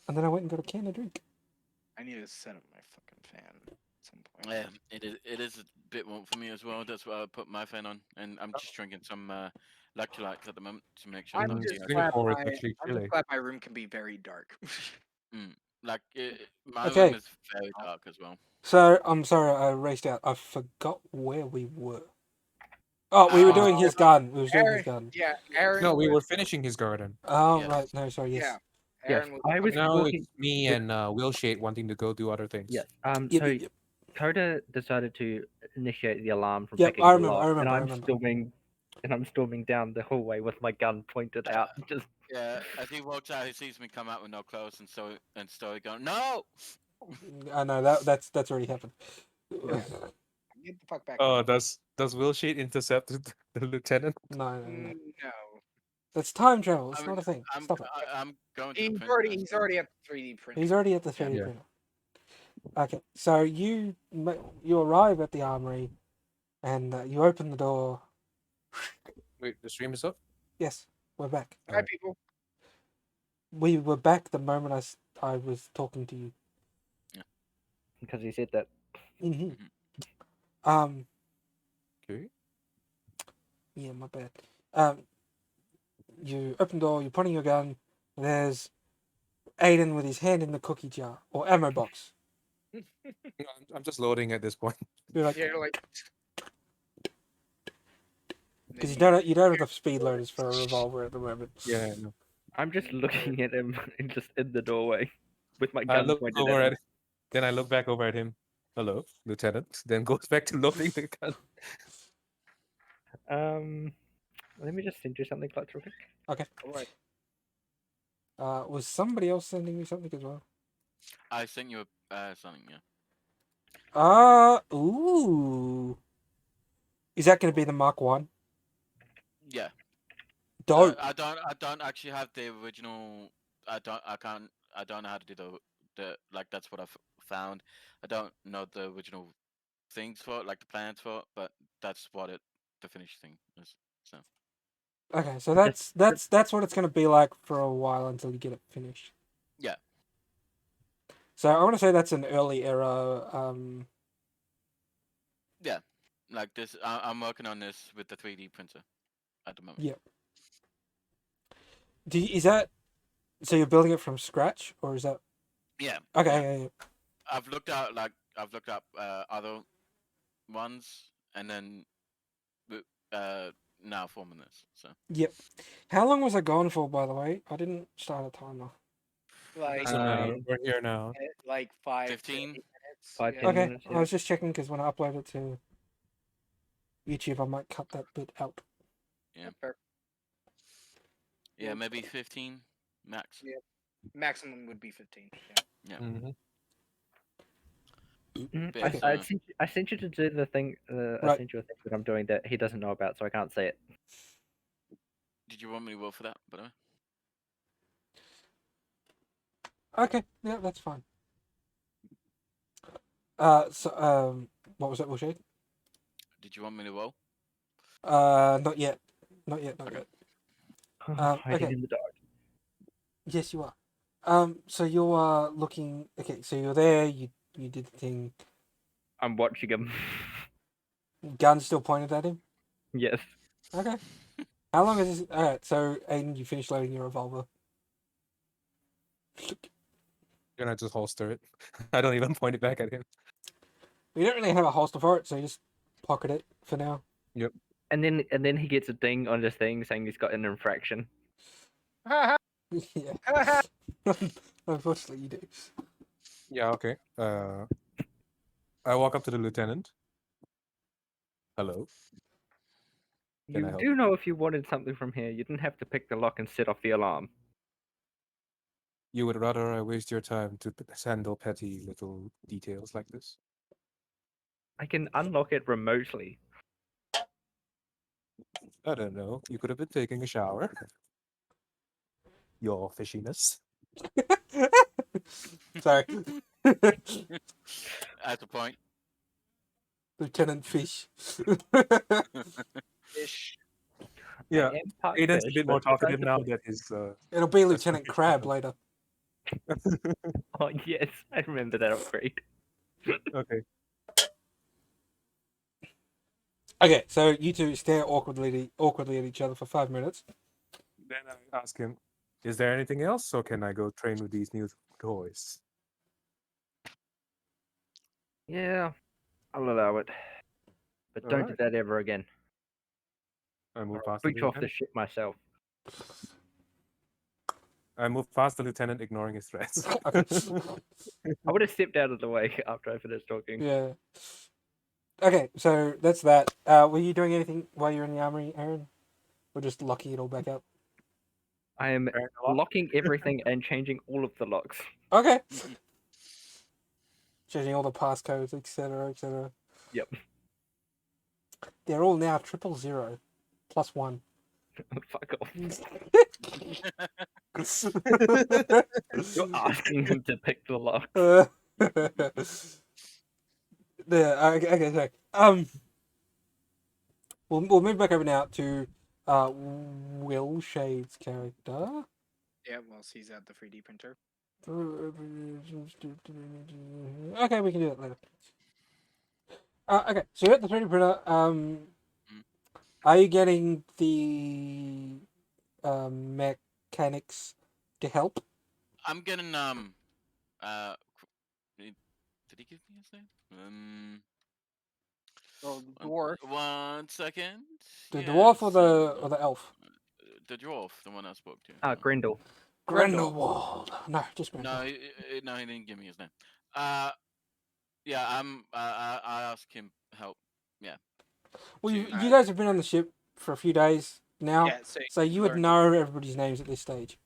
and then I went and got a can of drink. I need to set up my fucking fan at some point. Yeah, it is a bit warm for me as well. That's why I put my fan on, and I'm just drinking some electrolytes at the moment to make sure I'm I'm just not glad Singapore is my, actually I'm chilly. just glad my room can be very dark. like my Okay. room is very dark as well. So I'm sorry, I raced out. I forgot where we were. Oh, we were doing his gun. We were doing his Aaron, gun. yeah, Aaron. No, we was- were finishing his garden. Oh Yes. right, no, sorry, yes. Yeah, Yes, Aaron was. I was Now walking. it's me and Will Shade wanting to go do other things. Yes. Yep, So yep, yep. Coda decided to initiate the alarm from Yep, picking I the remember, lock, I remember, I and remember. I'm storming down the hallway with my gun pointed out. Just Yeah, as he walks out, he sees me come out with no clothes, and Story going, "No!" I know that's already happened. Get the fuck back. Oh, in. does Will Shade intercept the lieutenant? No, No. that's time travel. It's I not mean, a thing. Stop it. I'm going to the He's print already now, he's so- already at the 3D print. He's already at the 3D Yeah. printer. Okay, so you arrive at the armory, and you open the door. Wait, the stream is up? Yes, we're back. Hi, people. We were back the moment I was talking to you. because he said that. hmm Mhm. Okay. Yeah, my bad. You open the door. You're pointing your gun. There's Aiden with his hand in the cookie jar or ammo box. I'm just loading at this point. You're like, Yeah, you're like. because you don't have enough speed loaders for a revolver at the moment. Yeah, no. I'm just looking at him and just in the doorway with my I gun look pointed over at at him. Then I look back over at him. Hello, Lieutenant. Then goes back to loading the gun. Let me just send you something, Clutch, real quick. Okay. Alright. Was somebody else sending me something as well? I sent you something. Yeah. Ooh. Is that going to be the Mark 1? Yeah. Dope. I don't actually have the original. I don't know how to do the like. That's what I've found. I don't know the original things for it, like the plans for it, but that's what the finished thing is. So Okay, so that's what it's going to be like for a while until you get it finished. Yeah. So I want to say that's an early era. like this, I'm working on this with the 3D printer at the moment. Yeah. Is that So you're building it from scratch, or is that Yeah. okay? yeah. Yeah, yeah. I've looked up other ones, and then now forming this. So Yep. How long was I gone for, by the way? I didn't start a timer. Like Doesn't matter. Um, We're here now. like 5 to 15? 8 minutes. 5, yeah. 10 Okay, minutes, I yeah. was just checking because when I upload it to YouTube, I might cut that bit out. Yeah. Fair. yeah, Well, maybe 15 max. Yeah. Maximum would be 15. Yeah. Mm-hmm. But, Okay. I sent you to do the thing. I Right. sent you a thing that I'm doing that he doesn't know about, so I can't say it. Did you want me to roll for that? By the way, Okay, yeah, that's fine. What was that, Bullshade? did you want me to roll? Not yet. Not yet. Okay. Hiding okay. in the dark. Yes, you are. So you are looking. Okay, so you're there. You did the thing. I'm watching him. Gun still pointed at him. Yes. Okay. How long is this? All right. So Aiden, you finished loading your revolver. You're gonna just holster it. I don't even point it back at him. We don't really have a holster for it, so you just pocket it for now. And then he gets a ding on his thing saying he's got an infraction. Yeah. Unfortunately, you do. Yeah. Okay. I walk up to the lieutenant. Hello. Can I You help? do know if you wanted something from here, you didn't have to pick the lock and set off the alarm. You would rather I waste your time to handle petty little details like this? I can unlock it remotely. I don't know. You could have been taking a shower. Your fishiness. Sorry. At the point. Lieutenant Fish. Ish. Yeah. I am part Aiden's a fish, bit more but besides talkative the now point- that his It'll be That's Lieutenant what fish Crab do. later. Oh yes, I remember that upgrade. Okay. Okay, so you two stare awkwardly at each other for 5 minutes. Then I ask him, is there anything else, or can I go train with these new toys? Yeah, I'll allow it. But don't do Alright. that ever again. I move I'll past the breach off the lieutenant. ship myself. I move past the lieutenant, ignoring his threats. Okay. I would have stepped out of the way after I finished talking. Yeah. Okay, so that's that. Were you doing anything while you're in the armory, Aaron? Or just locking it all back up? I am Fair enough. locking everything and changing all of the locks. Okay. Changing all the passcodes, etc., etc. Yep. They're all now 000 plus 1. Fuck off. You're asking him to pick the lock. Okay, sorry. We'll move back over now to Will Shade's character. Yeah, whilst he's at the 3D printer. Okay, we can do that later. Okay, so you're at the 3D printer. Are you getting the mechanics to help? I'm getting did he give me his name? Well, dwarf. 1 second. The Yeah, dwarf or so, the elf? The dwarf, the one I spoke to. Grendel. Grindelwald. No, just No, Grindelwald. no, he didn't give me his name. Yeah, I asked him help. Yeah. Well, you to- guys have been on the ship for a few days now, Yeah, so you would learn- know everybody's names at this stage.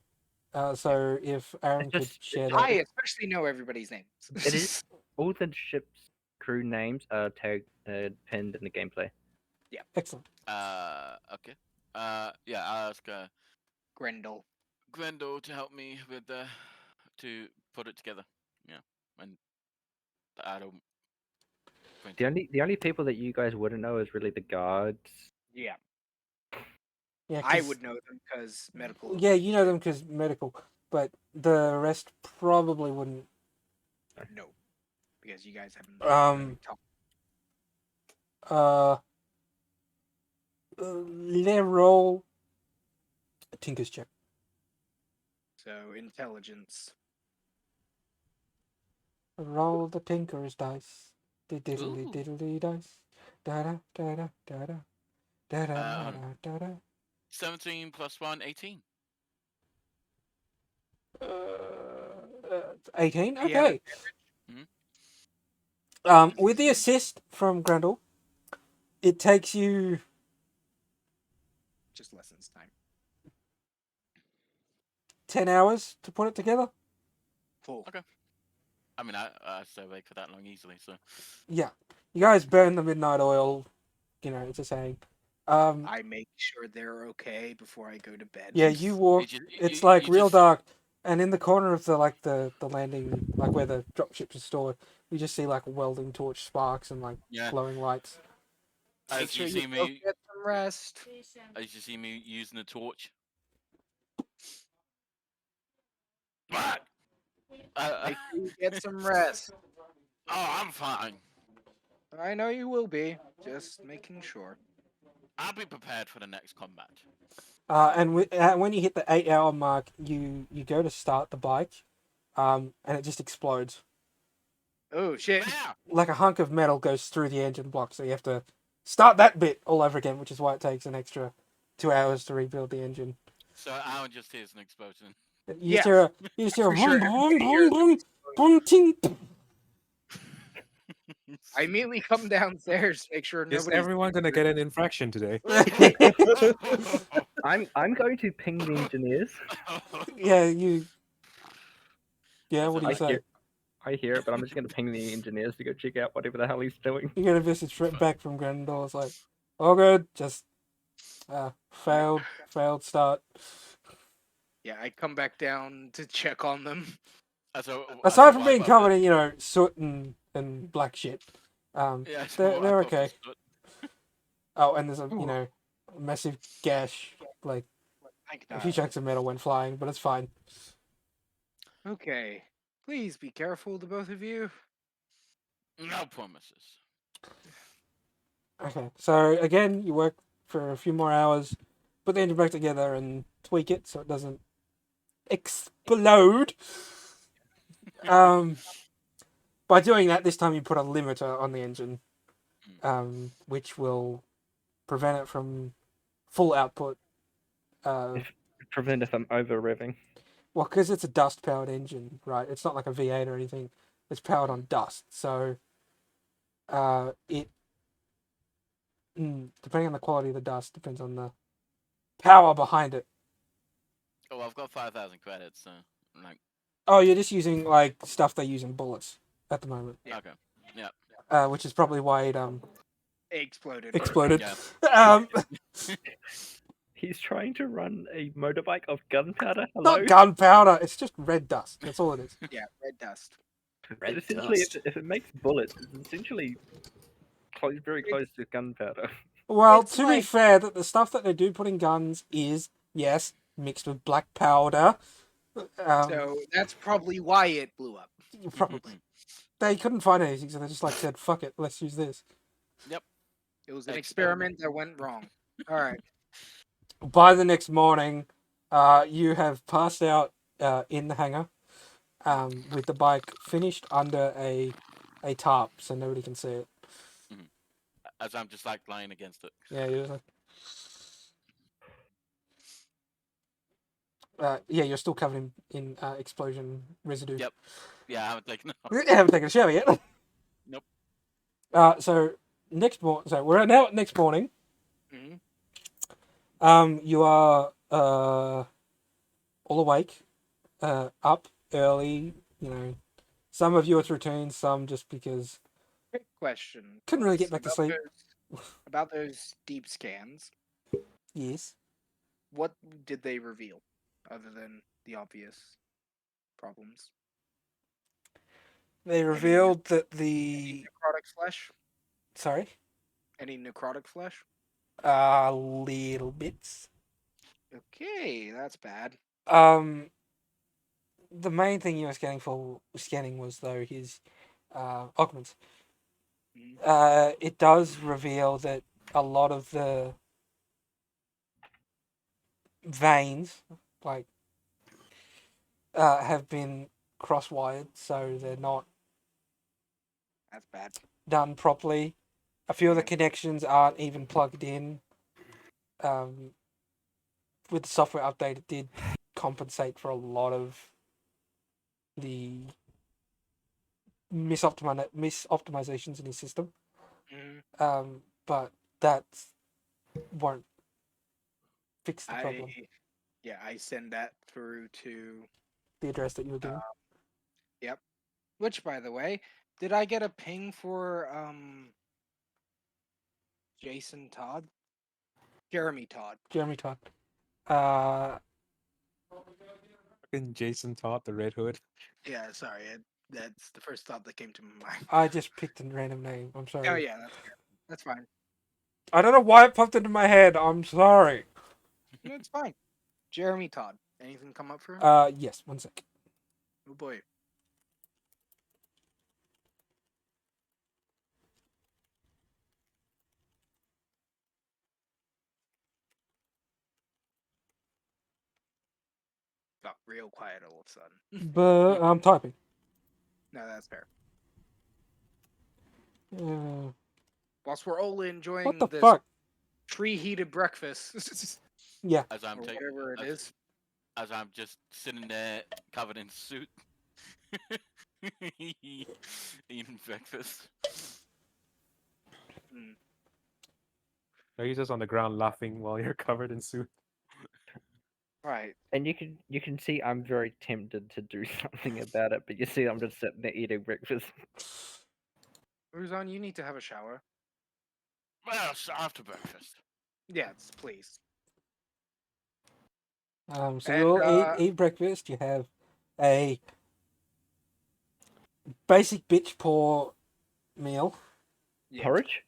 So if Aaron could just- share I that. especially know everybody's names. It is all the ship's crew names are tagged pinned in the gameplay. Excellent. Okay. Yeah, I'll ask Grendel. Grendel to help me with to put it together. Yeah, and I don't. The only people that you guys wouldn't know is really the guards. Yeah, Yeah, I 'cause- would know them because medical. Yeah, you know them because medical, but the rest probably wouldn't. No, because you guys haven't. Um, talked. Let roll a Tinker's check. So So intelligence. Roll the tinker's dice. Diddly Ooh. diddly dice. Da da da da da da. Da da da da da. 17 plus 1, 18. 18? Do you have Okay. With the assist from Grendel, it takes you just lessons time. 10 hours to put it together. Full. Okay. I mean, I stay awake for that long easily, so. Yeah. You guys burn the midnight oil, you know, it's a saying. I make sure they're okay before I go to bed. Yeah, you walk. It's like you real just- dark, and in the corner of the landing, like where the dropships are stored, you just see like welding torch sparks and like Yeah. glowing lights. Make As sure you you see both me, get some rest. as you see me using the torch. What? Make sure you get some rest. Oh, I'm fine. I know you will be. Just making sure. I'll be prepared for the next combat. And when you hit the 8 hour mark, you go to start the bike, and it just explodes. Oh shit! Yeah. Like a hunk of metal goes through the engine block, so you have to start that bit all over again, which is why it takes an extra 2 hours to rebuild the engine. So Alan just hears an explosion. You just Yeah, hear a for sure, boom, boom, everybody boom, hears boom, boom, ting. I immediately come downstairs, make sure Is nobody's. everyone gonna get an infraction today? I'm going to ping the engineers. Yeah, you. Yeah, what do I you say? hear, I hear it, but I'm just going to ping the engineers to go check out whatever the hell he's doing. You get a message back from Grendel. It's like, all good, just failed start. Yeah, I come back down to check on them. Aside from being covered in, you know, soot and black shit, Yeah, they're okay. Oh, and there's a massive gash, like Thank a few God. chunks of metal went flying, but it's fine. Okay, please be careful, the both of you. No promises. Okay, so again, you work for a few more hours, put the engine back together and tweak it so it doesn't explode. By doing that, this time you put a limiter on the engine, which will prevent it from full output. Prevent if I'm over revving. Well, because it's a dust-powered engine, right? It's not like a V8 or anything. It's powered on dust, so depending on the quality of the dust, depends on the power behind it. Oh, I've got 5,000 credits, so like. Oh, you're just using like stuff they use in bullets at the moment. Okay. Yeah. Which is probably why it Exploded. exploded. Yeah. He's trying to run a motorbike of gunpowder. Hello? Not gunpowder. It's just red dust. That's all it is. Yeah, red dust. But essentially, if it makes bullets, it's essentially very close to gunpowder. Well, It's to be like- fair, that the stuff that they do put in guns is, yes, mixed with black powder. So that's probably why it blew up. Probably. They couldn't find anything, so they just like said, "Fuck it, let's use this." It was an Exploded. experiment that went wrong. All right. By the next morning, you have passed out in the hangar, with the bike finished under a tarp, so nobody can see it. As I'm just like lying against it. Yeah, you're just like. Yeah, you're still covered in explosion residue. Yep. Yeah, I haven't taken. You haven't taken a shower yet. Nope. So we're now at next morning. hmm You are all awake, up early. You know, some of you are routine, some just because Quick question. couldn't really get Ross, back to sleep. About those deep scans, Yes. what did they reveal other than the obvious problems? They revealed that Any the necrotic flesh? sorry, Any necrotic flesh? little bits. Okay, that's bad. The main thing you were scanning was though his augments. Mhm. It does reveal that a lot of the veins, like have been cross-wired, so they're not That's bad. done properly. A few of the Yeah. connections aren't even plugged in. With the software update, it did compensate for a lot of the misoptimizations in the system. But that won't fix the problem. I send that through to The address that you were given. yep. Which, by the way, did I get a ping for Jason Todd? Jeremy Todd. Jeremy Todd. Fucking Jason Todd, the Red Hood. Yeah, sorry, that's the first thought that came to my mind. I just picked a random name. I'm sorry. Oh yeah, that's fair. That's fine. I don't know why it popped into my head. I'm sorry. No, it's fine. Jeremy Todd. Anything come up for him? Yes. 1 sec. Oh boy. Got real quiet all of a sudden. But I'm typing. No, that's fair. Uh, Whilst we're all enjoying what the this fuck? tree-heated breakfst, Yeah. As I'm or taking, whatever it is. as I'm just sitting there covered in suit, eating breakfast. Mm. No, he's just on the ground laughing while you're covered in suit. Right. And you can see I'm very tempted to do something about it, but you see I'm just sitting there eating breakfast. Ruzan, you need to have a shower. Well, it's after breakfast. Yes, please. So And, you all eat breakfast. You have a basic bitch poor meal. Yes. Porridge?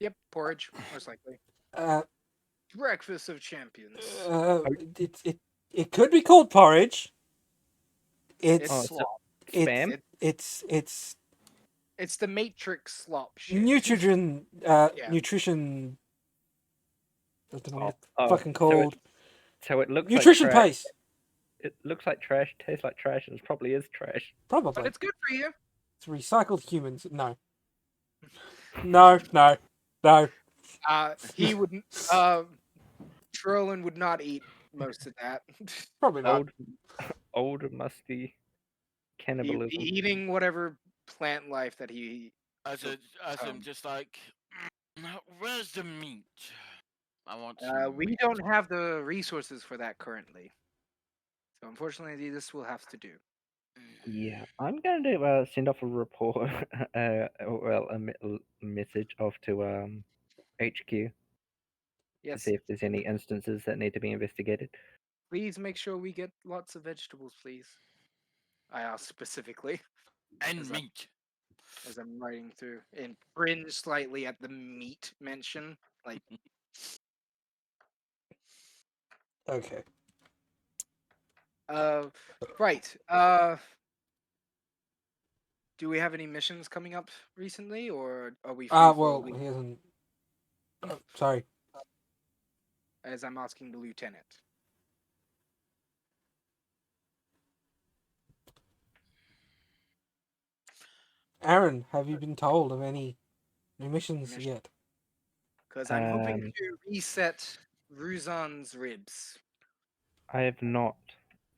Yep, porridge, most likely. Uh, Breakfast of champions. it could be called porridge. It's Oh, It's slop. Spam? It's the Matrix slop shit. nutrition. Yeah. Nutrition. I don't know what it's Oh, fucking called. So it looks Nutrition like trash. paste. It looks like trash, tastes like trash, and it probably is trash. But Probably. it's good for you. It's recycled humans. No. No. No. No. He wouldn't. Trollen would not eat most of that. Probably not. Old musty He'd cannibalism. be eating whatever plant life that he. As I'm just like, where's the meat? I want some We meat. don't have the resources for that currently. So unfortunately, this will have to do. Yeah, I'm going to send off a report, message off to HQ to Yes, see if there's any instances that need to be investigated. please make sure we get lots of vegetables, please. I asked specifically And Is that- meat. as I'm writing through and cringe slightly at the meat mention. Like, Okay. right. Do we have any missions coming up recently, or are we free for a Well, week, he hasn't. Sorry. as I'm asking the lieutenant? Aaron, have you been told of any new missions Mission- yet? Because I'm hoping to reset Ruzan's ribs. I have not.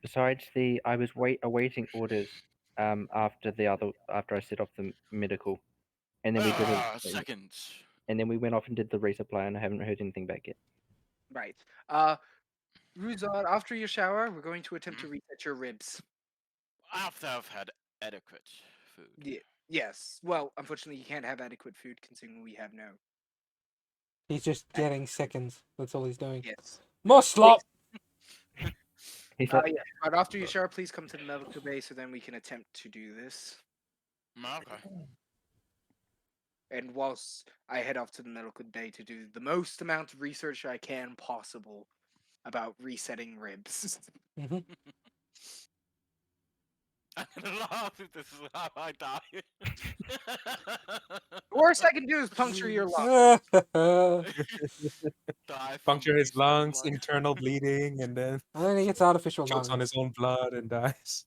Besides I was awaiting orders after I set off the medical, and then we did Seconds. and then we went off and did the resupply, and I haven't heard anything back yet. Right. Ruzan, after your shower, we're going to attempt to reset your ribs. After I've had adequate food. Yeah. Yes. Well, unfortunately, you can't have adequate food considering we have no. He's just getting seconds. That's all he's doing. Yes. More slop. He's like, Yeah. But after your shower, please come to the medical bay so then we can attempt to do this. Okay. And whilst I head off to the medical bay to do the most amount of research I can possible about resetting ribs. Hmm. I'm gonna laugh if this is how I die. worst I can do is puncture your lung. I Die from Puncture his use of lungs, lung. internal bleeding, and then think he gets artificial chokes on lungs. his own blood and dies.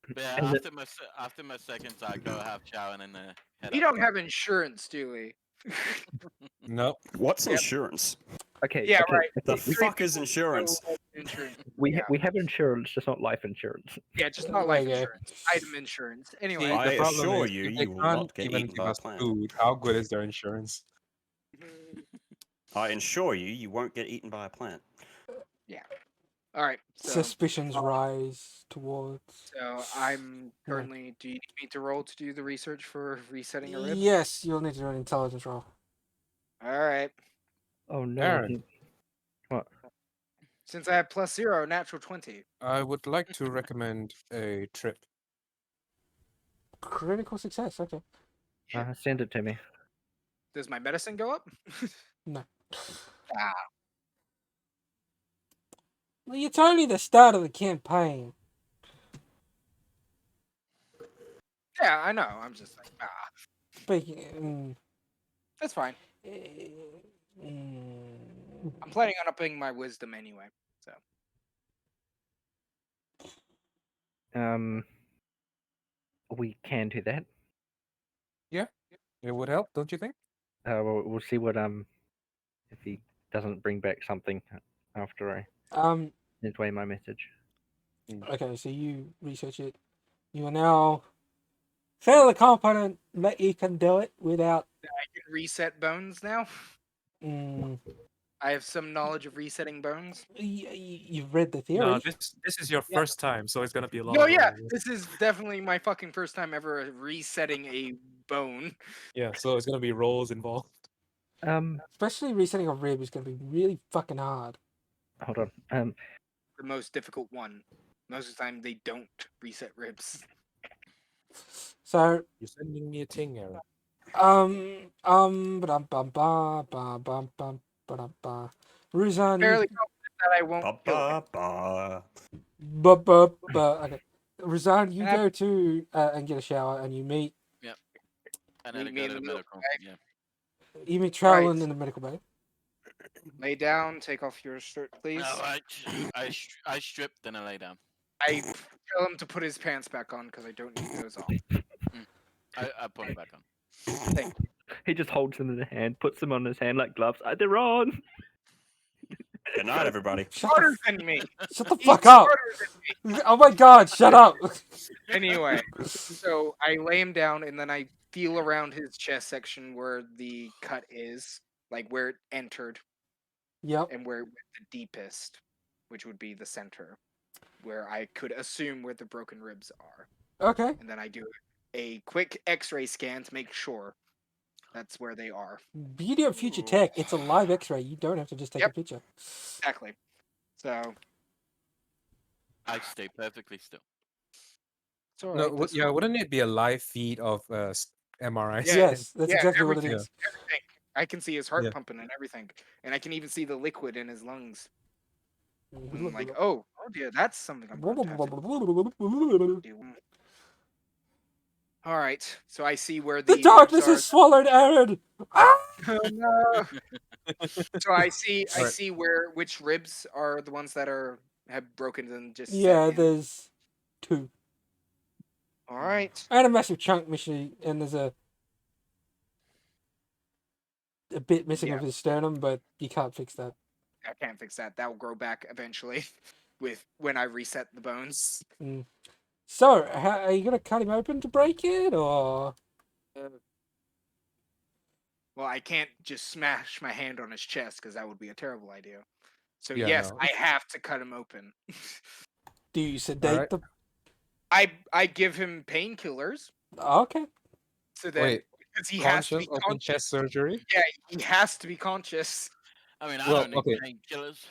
But yeah, And the- after my seconds, I go have shower and then head We up. don't have insurance, do we? Nope. What's Yep. insurance? Okay. Yeah, okay, right. The okay, Three fuck is people insurance? don't have insurance. We Yeah. we have insurance, just not life insurance. Yeah, just not There life you go. insurance. Item insurance. Anyway. See, I the problem assure is, you, if you they will can't not get even eaten give by a us plant. food, how good is their insurance? I assure you, you won't get eaten by a plant. All right. So, Suspicions rise towards. I'm Yeah. currently. Do you need me to roll to do the research for resetting a rib? Yes, you'll need to do an intelligence roll. All right. Oh no. Aaron. What? Since I have +0, natural 20. I would like to recommend a trip. Critical success. Okay. Send it to me. Does my medicine go up? No. Ah. Well, it's only the start of the campaign. Yeah, I know. I'm just like, Speaking. that's fine. I'm planning on upping my wisdom anyway. So We can do that. It would help, don't you think? We'll see what if he doesn't bring back something after I send away my message. Okay, so you research it. You are now fairly confident that you can do it without. I can reset bones now. Mm, I have some knowledge of resetting bones. you've read the theory. No, this is your Yeah. first time, so it's gonna be a lot. No, of yeah, rolls. this is definitely my fucking first time ever resetting a bone. Yeah, so it's gonna be rolls involved. Especially resetting a rib is going to be really fucking hard. Hold on. The most difficult one. Most of the time, they don't reset ribs. So, You're sending me a ting, Aaron. Ruzan, Fairly you, confident that I won't kill him. okay. Ruzan, you Can I- go to and get a shower, and you meet And then Meet I me go in to the the middle, medical. okay? Yeah. Trowlin Right. in the medical bay. Lay down, take off your shirt, please. No, I strip, then I lay down. I tell him to put his pants back on because I don't need those on. I put it back on. Thank you. He just holds them in the hand, puts them on his hand like gloves. They're on. Good night, everybody. Smarter than me. Shut the He's fuck up! smarter than me. Oh my god, shut up! Anyway, so I lay him down and then I feel around his chest section where the cut is, like where it entered, Yep. and where it went the deepest, which would be the center, where I could assume where the broken ribs are. Okay. And then I do a quick X-ray scan to make sure that's where they are. Beauty of future tech, it's a live x-ray. You don't have to just take a Yep. picture. Exactly. So I stay perfectly still. it's all No, right. this yeah, one- wouldn't it be a live feed of MRI? Yeah, Yes, that's yeah, exactly what it everything. is. Everything. I can see his heart Yeah. pumping and everything, and I can even see the liquid in his lungs. I'm Mm-hmm. like, oh dear, that's something I'm going to have to do. All right, so I see where The the darkness ribs has swallowed Aaron! Ah! are. Oh, no. So I see Alright. which ribs are the ones that have broken and just set Yeah, in. there's two. All right. And a massive chunk missing, and there's a bit missing Yeah. of his sternum, but you can't fix that. I can't fix that. That will grow back eventually, when I reset the bones. So, are you gonna cut him open to break it, or? Well, I can't just smash my hand on his chest because that would be a terrible idea. So Yeah, yes, no. I have to cut him open. Do you sedate Alright. the? I give him painkillers Okay. so that Wait, because he has to conscious be open conscious. chest surgery? Yeah, he has to be conscious. I mean, I Well, don't need okay. painkillers.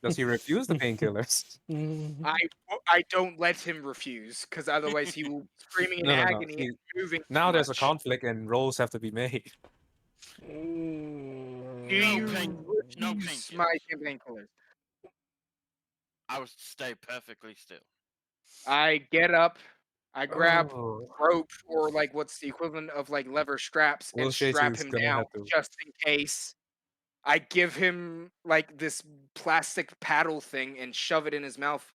Does he refuse the painkillers? Mhm. I don't let him refuse because otherwise he will be screaming in No. agony See, and moving. now too there's a much. conflict and rolls have to be made. Do Mm. No you no refuse painkillers. my painkillers? I would stay perfectly still. I get up I grab Oh, rope or like what's the equivalent of like lever straps and Will strap Chase is him gonna down have to. just in case. I give him like this plastic paddle thing and shove it in his mouth,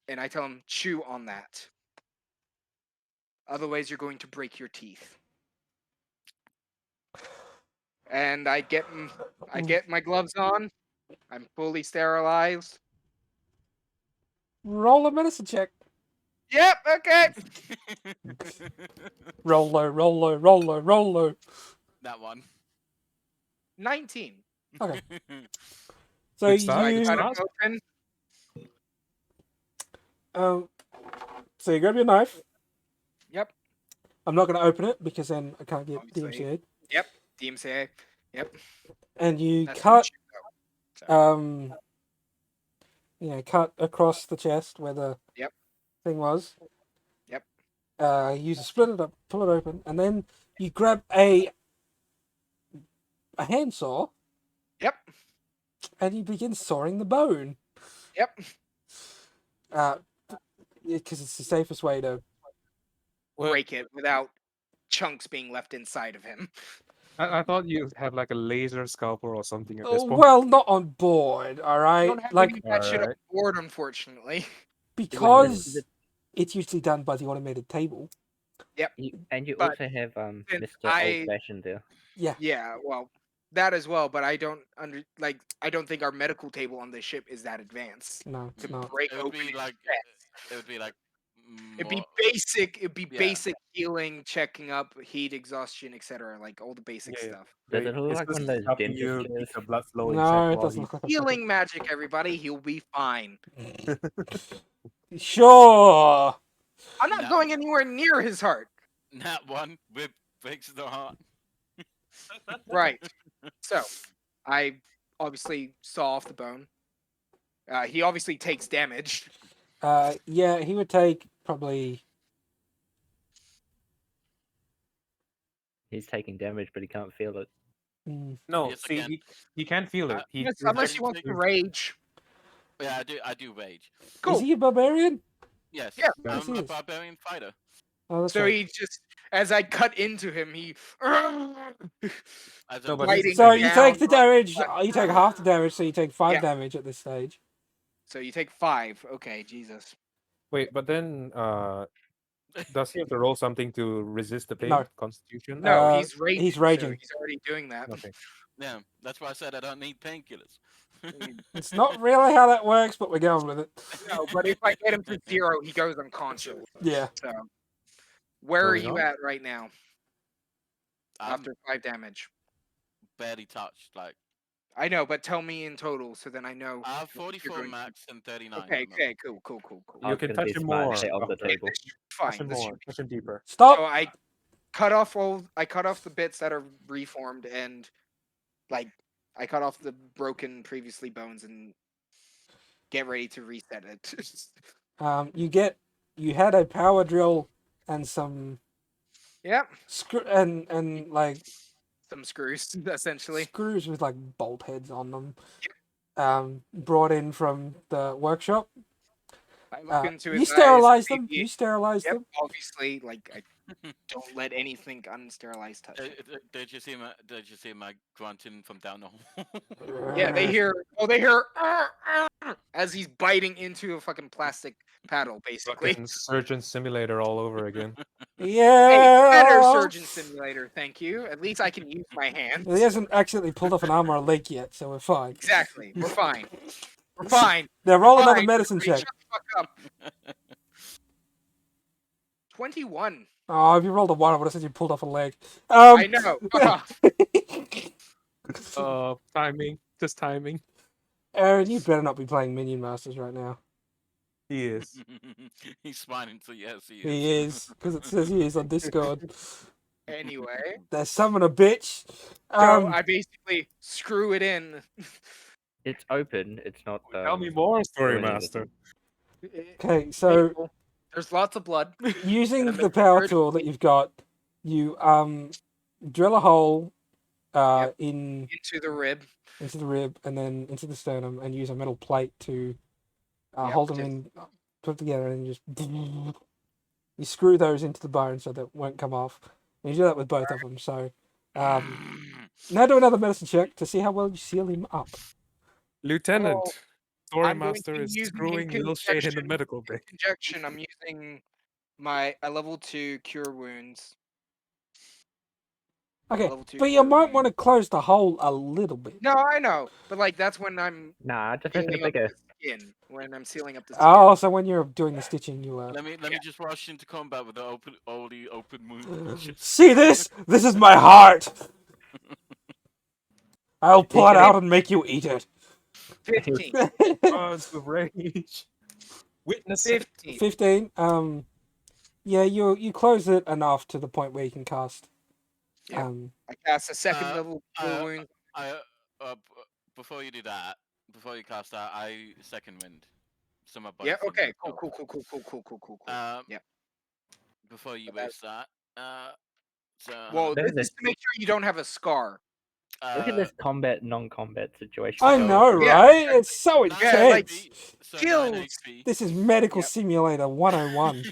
and I tell him chew on that. Otherwise, you're going to break your teeth. And I get my gloves on. I'm fully sterilized. Roll a medicine check. Yep. Okay. Roll low, roll low, roll low, roll low. That one. 19. Okay. So Good start, good you Cut him start. open. so you grab your knife. Yep. I'm not going to open it because then I can't get Obviously. DMCA. Yep. DMCA. Yep. And you That's cut some shit, cut across the chest where the Yep. thing was. Yep. Use a split it up, pull it open, and then you grab a handsaw Yep. and you begin sawing the bone. Yep. Because it's the safest way to. Break it without chunks being left inside of him. I thought you had like a laser scalpel or something at this point. Well, not on board, all I right. don't have Like any of that shit on Alright. board, unfortunately. because it's usually done by the automated table. And you But also have since Mr. Old Fashioned there. Yeah. Yeah, well, that as well, but I don't I don't think our medical table on this ship is that advanced No, it's to not. break It would open be his like chest. it would be like It'd be more, basic. It'd be Yeah. basic healing, checking up, heat, exhaustion, etc. Like all the basic Yeah, yeah. stuff. Does it look It's like one just of those helping dentist you chairs? keep the blood flow in No, check it while doesn't he- look like a Healing magic, everybody. He'll be fine. Sure. I'm not No. going anywhere near his heart. that one with breaks the heart. Right. So, I obviously saw off the bone. He obviously takes damage. Yeah, he would take probably. He's taking damage, but he can't feel it. No, Yes, see, again. he can't feel it. Uh, He Unless he he wants to takes- rage. Yeah, I do rage. Cool. Is he a barbarian? Yes. Yeah. Yes, I'm he a is. barbarian fighter. Oh, that's So right. he just, as I cut into him, he. As No, a but biting So you down take the on- damage. You take half the damage, so you take 5 Yeah. damage at this stage. So you take 5. Okay, Jesus. Wait, but then does he have to roll something to resist the pain? No. Constitution? No, Uh, he's raging. he's So raging. he's already doing that. Okay. Yeah, that's why I said I don't need painkillers. It's not really how that works, but we're going with it. No, but if I get him to 0, he goes unconscious. Yeah. So, where are Moving you on. at right now I'm after 5 damage? barely touched. Like I know, but tell me in total, so then I know. I have what you're 44 going to- max and 39. Okay, at the moment. okay, cool. I You was can gonna touch be him smart and more. say off the Doctor. table. This should be Touch fine. him This should more. Touch him deeper. Stop. So I cut off the bits that are reformed and like I cut off the broken previously bones and get ready to reset it. You had a power drill and some Yep. and like Some screws, essentially. screws with like bolt heads on them. Brought in from the workshop. I look into his You eyes, sterilized them. maybe- You sterilized Yep, them. obviously, like I don't let anything unsterilized touch it. Did you see my grunting from down the hall? Yeah, they hear as he's biting into a fucking plastic paddle, basically. Fucking Surgeon Simulator all over again. Yeah. Hey, better Surgeon Simulator, thank you. At least I can use my hands. He hasn't accidentally pulled off an arm or a leg yet, so we're fine. Exactly. We're fine. We're fine. Now roll another Fine, medicine everybody, check. Shut the fuck up. 21. Oh, if you rolled a 1, I would have said you pulled off a leg. I know. Fuck off. Timing. Just timing. Aaron, you better not be playing Minion Masters right now. He is. He's smiling, so yes, he is. He is, because it says he is on Discord. Anyway, There's summon a bitch. so I basically screw it in. It's open. It's not. Tell me more, Story really Master. Okay, so There's lots of blood. using And the then power third- tool that you've got, you drill a hole in into the rib. into the rib and then into the sternum, and use a metal plate to Yep, hold them just- in, put together, and just You screw those into the bone so that it won't come off. And you do that with both of them. So now do another medicine check to see how well you seal him up. Lieutenant, Well, Story I'm going Master to is use screwing Lil Shane in the injection. medical bay. Injection. I'm using my a level 2 cure wounds. Okay, Level 2 but you cure might wounds. want to close the hole a little bit. No, I know, but like that's when I'm Nah, just make it sealing up bigger. the skin. When I'm sealing up the skin. Oh, so when you're doing the stitching, you Let me just rush into combat with the open wound. see this? This is my heart. I'll pull it out and make you eat it. 15. Odds with rage. Witness it. 15. 15. Yeah, you close it enough to the point where you can cast. Yeah. I cast a second Uh, level cure wound. Before you do that, before you cast that, I second wind. So my body Yeah. feels Okay. like Cool. Yeah. Before you But that- waste that, so Well, There's this is to make sure you don't have a scar. Look at this combat, non-combat situation. I So- know, Yeah, right? It's so nine Yeah, like- intense. HP, so 9 Kills. HP. This is Medical Yep. Simulator 101.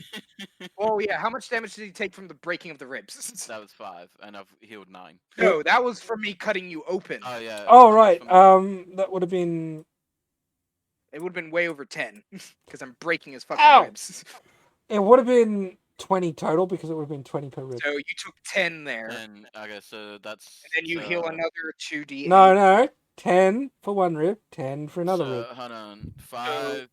Oh yeah. How much damage did he take from the breaking of the ribs? That was 5, and I've healed 9. No, that was from me cutting you open. Oh yeah. Oh that was right. from- That would have been. It would have been way over 10 because I'm breaking his fucking Ow! ribs. It would have been 20 total because it would have been 20 per rib. So you took 10 there, And okay, so that's. and then you heal so- another 2d8. No, 10 for one rib, 10 for another so, rib. Hold on, 5,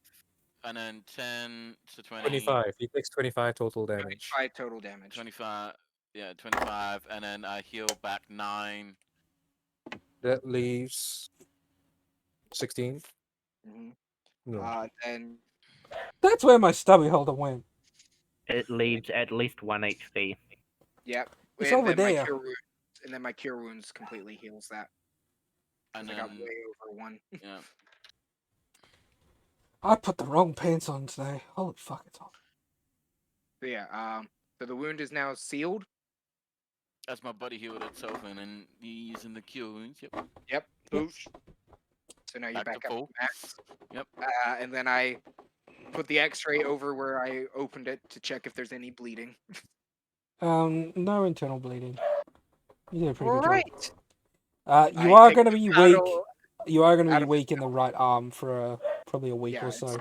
and then 10 to 20. 25. He takes 25 total damage. 5 total damage. 25. Yeah, 25, and then I heal back 9. That leaves 16. Mhm. No. And That's where my stubby holder went. It leaves at least 1 HP. yeah, It's and over then there. My cure wounds, and then my cure wounds completely heals that. 'Cause And I got then, way over 1. yeah. I put the wrong pants on today. Holy fuck, it's hot. So yeah, so the wound is now sealed. As my buddy healed itself, and then using the cure wounds. Yep. Yep. Boosh. So now you're Back back to up full. to max. Yep. And then I put the X-ray over where I opened it to check if there's any bleeding. No internal bleeding. You did a pretty All good job. right. You I are take going to the be weak. paddle- You are going to out be of weak in the right arm for probably a week Yeah, or it's so.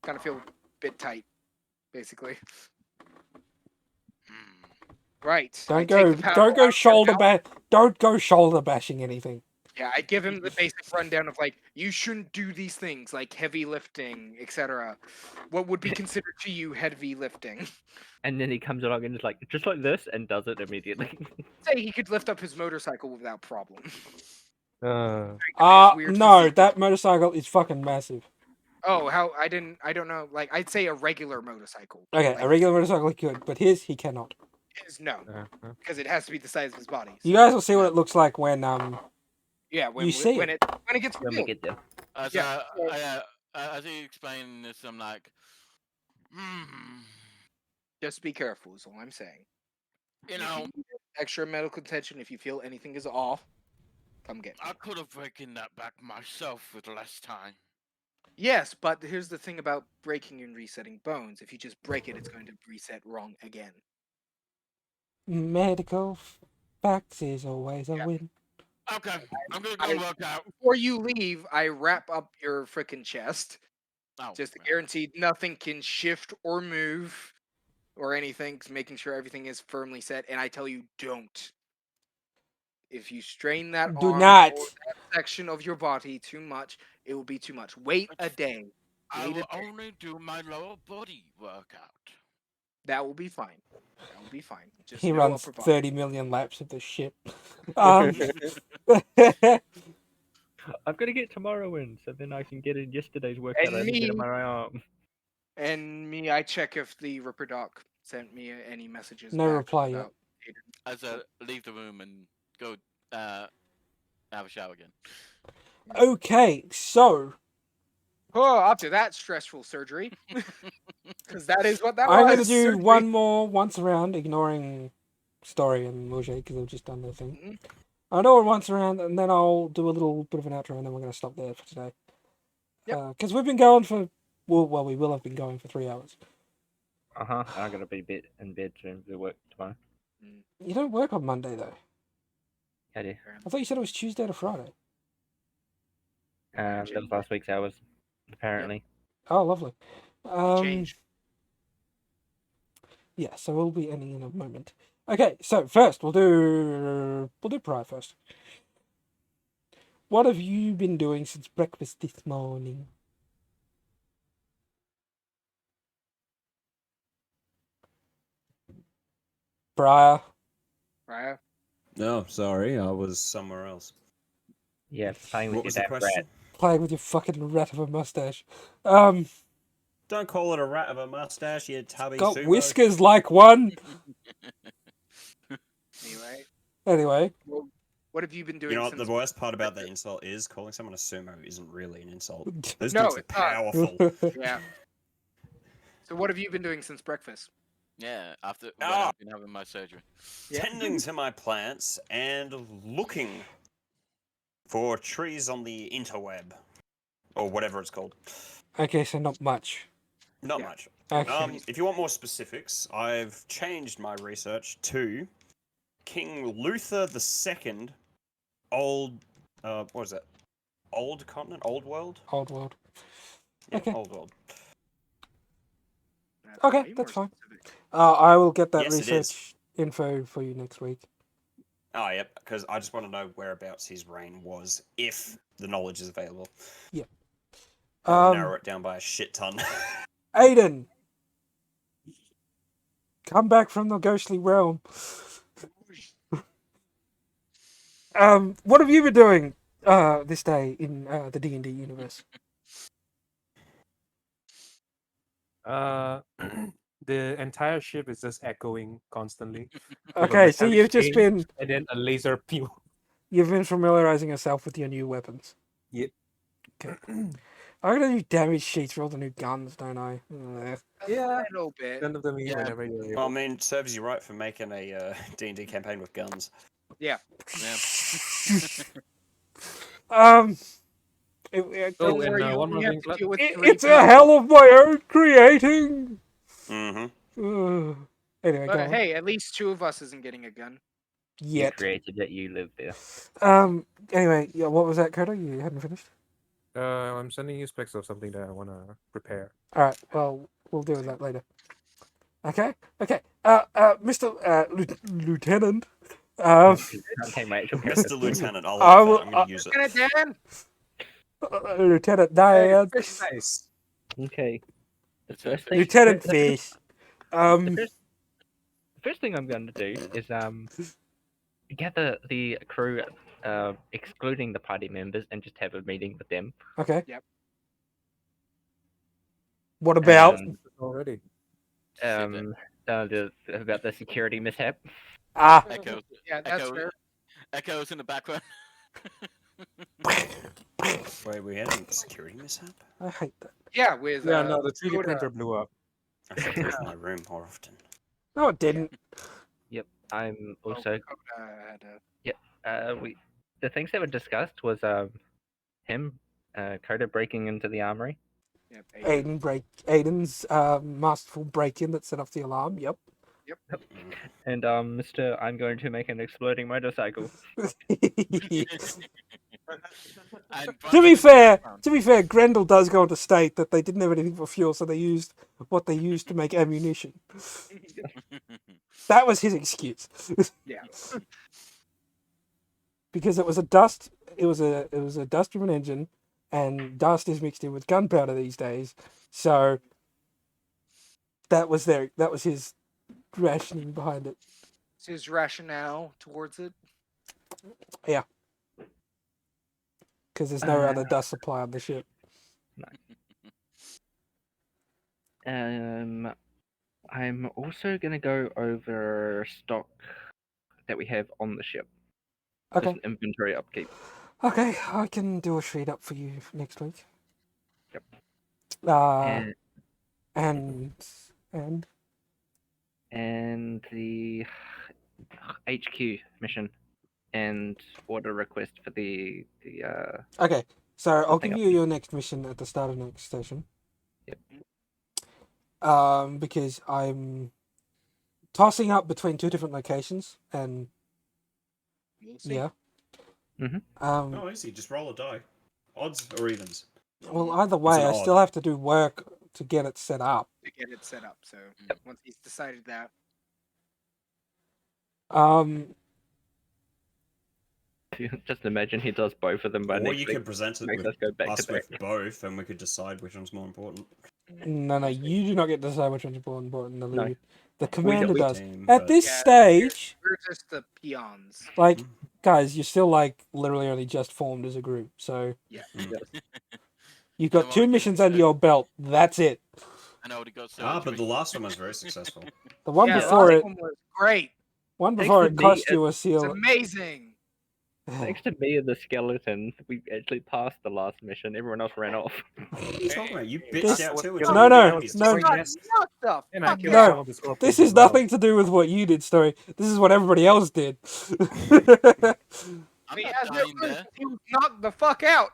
gonna feel a bit tight, basically. Right. I Don't take go, the paddle don't out go of shoulder my mouth. don't go shoulder bashing anything. Yeah, I give him the basic rundown of like, you shouldn't do these things like heavy lifting, etc. What would be considered to you heavy lifting? And then he comes along and is like, just like this, and does it immediately. Say he could lift up his motorcycle without problem. Uh, Weird No, physique. that motorcycle is fucking massive. Oh, how I don't know. Like I'd say a regular motorcycle. Okay, Like, a regular motorcycle he could, but his he cannot. his no, uh, because it has to be the size of his body. You so- guys will see what it looks like when Yeah, when you see when it. it gets when we revealed. get there. As Yeah, as he explained this, I'm like, Just be careful is all I'm saying. you If know, need extra medical attention if you feel anything is off, come get me. I could have broken that back myself with less time. Yes, but here's the thing about breaking and resetting bones. If you just break it, it's going to reset wrong again. medical facts is always a Yeah. win. Okay, I'm gonna go I- work out. Before you leave, I wrap up your frickin' chest Oh, just to man. guarantee nothing can shift or move or anything, 'cause making sure everything is firmly set. And I tell you, don't. If you strain that Do arm not. or that section of your body too much, it will be too much. Wait a day. I Wait a will day. only do my lower body workout. That will be fine. That will be fine. Just He no runs upper body. 30 million laps of the ship. Um, I've got to get tomorrow in, so then I can get in yesterday's workout. And I didn't get in me- my arm. And me, I check if the Ripper Doc sent me any messages. No back reply yet. about Aiden. As I leave the room and go have a shower again. okay, so Oh, after that stressful surgery, because that is what that I'm was. going to do surgery. one more once around, ignoring Story and Mojay because they've just done their thing. Mhm. I'll do it once around, and then I'll do a little bit of an outro, and then we're going to stop there for today. Yep. Because we've been going for, well, we will have been going for 3 hours. I'm gonna be in bed soon for work tomorrow. You don't work on Monday though. I do. I thought you said it was Tuesday to Friday. That was last week's hours, apparently. Oh, lovely. Changed. Yeah, so we'll be ending in a moment. Okay, so first we'll do Pride first. What have you been doing since breakfast this morning? Briar. Right? No, sorry, I was somewhere else. Yeah, playing with What your was the damn question? rat. Playing with your fucking rat of a mustache. Don't call it a rat of a mustache, you tubby Got sumo. whiskers like one. Anyway, Anyway, well, what have you been doing You know what the since? worst part about that insult is? Calling someone a sumo isn't really an insult. Those No, dudes are it's not. powerful. Yeah. So what have you been doing since breakfast? Yeah, after when Ah! I've been having my surgery. Yeah. Tending to my plants and looking for trees on the interweb. Or whatever it's called. okay, so not much. Not Yeah. much. Okay. If you want more specifics, I've changed my research to King Luther II, what is it? Old continent? Old world? Old world. Yeah, Okay. old world. That's Okay, way that's more fine. specific. I will get that Yes, it is. research info for you next week. Oh, yep, because I just want to know whereabouts his reign was, if the knowledge is available. That would narrow it down by a shit ton. Aiden, come back from the ghostly realm. What have you been doing this day in the D&D universe? The entire ship is just echoing constantly. Okay, so you've just been And then a laser pew. you've been familiarizing yourself with your new weapons. Yep. Okay. I gotta do damage sheets for all the new guns, don't I? Ugh. Yeah. A little bit. Send them to me Yeah. whenever you're able. Well, I mean, it serves you right for making a D&D campaign with guns. Yeah. Yeah. It- Oh, Don't and worry, you one more only have thing, to Vlad. deal with it- 3 it's a guns. hell of my own creating. Mm-hmm. Ugh. Anyway, go But on. hey, at least 2 of us isn't getting a gun. You Yet. created it, you live there. Anyway, yeah, what was that, Coda? You hadn't finished? I'm sending you specs of something that I want to prepare. Alright, well, we'll deal with that later. Okay? Okay. Mr. Lieutenant. Okay, mate, your Mr. Lieutenant, I I like will- that. I'm going to use it. Lieutenant Dan! Lieutenant Diane. Nice. Okay. The first thing, Lieutenant the Fish. first thing I'm going to do is get the crew, excluding the party members, and just have a meeting with them. Okay. Yep. What about And, Already. about the security mishap. Echoes. Yeah, that's Echoes. fair. Echoes in the background. Wait, we had a security mishap? I hate that. Yeah, with Yeah, no, the 3D Coda. printer blew up. I should leave my room more often. No, it didn't. I'm Oh, also Coda had a... the things that were discussed was him Coda breaking into the armory. Yeah, Aiden's masterful break-in that set off the alarm. Yep. And Mr. I'm going to make an exploding motorcycle. And To be Bronson in the fair, background. Grendel does go on to state that they didn't have anything for fuel, so they used what they used to make ammunition. That was his excuse. Yeah. Because it was a dust. It was a dust-driven engine, and dust is mixed in with gunpowder these days. So that was his rationing behind it. It's his rationale towards it. Because there's no other dust supply on the ship. I'm also gonna go over stock that we have on the ship. Just Okay. an inventory upkeep. Okay, I can do a sheet up for you next week. Yep. And And the HQ mission and order request for the okay, so I'll Something give up. you your next mission at the start of next session. Yep. because I'm tossing up between 2 different locations, and We'll see. yeah. Mm-hmm. Oh, easy. Just roll a die. Odds or evens. Well, either an way, I still odd? have to do work to get it set up. To get it set up. So Yep. once he's decided that, Just imagine he does both of them by Or next you week. could present it Makes with us go back us to back. with both, and we could decide which one's more important. No, you do not get to decide which one's important. No. The commander we- does. Team, At but- this Yeah, stage, we're just the peons. like, Mhm. guys, you're still like literally only just formed as a group, so Mm. you've I got 2 wanna missions get under your belt. That's it. I already got Ah, but surgery. the last one was very successful. The one yeah, before last it, one was great. one Thanks before to it me, cost you a It's seal. amazing. Thanks to me and the skeleton, we actually passed the last mission. Everyone else ran off. What are you talking about? You This- bitched out too. and No, told no, me enemies to no. stop. God, Yes. what the And I fuck? killed No, some of the scorpions This as is well. nothing to do with what you did, Story. This is what everybody else did. I'm He not has no dying proof. there. He was knocked the fuck out.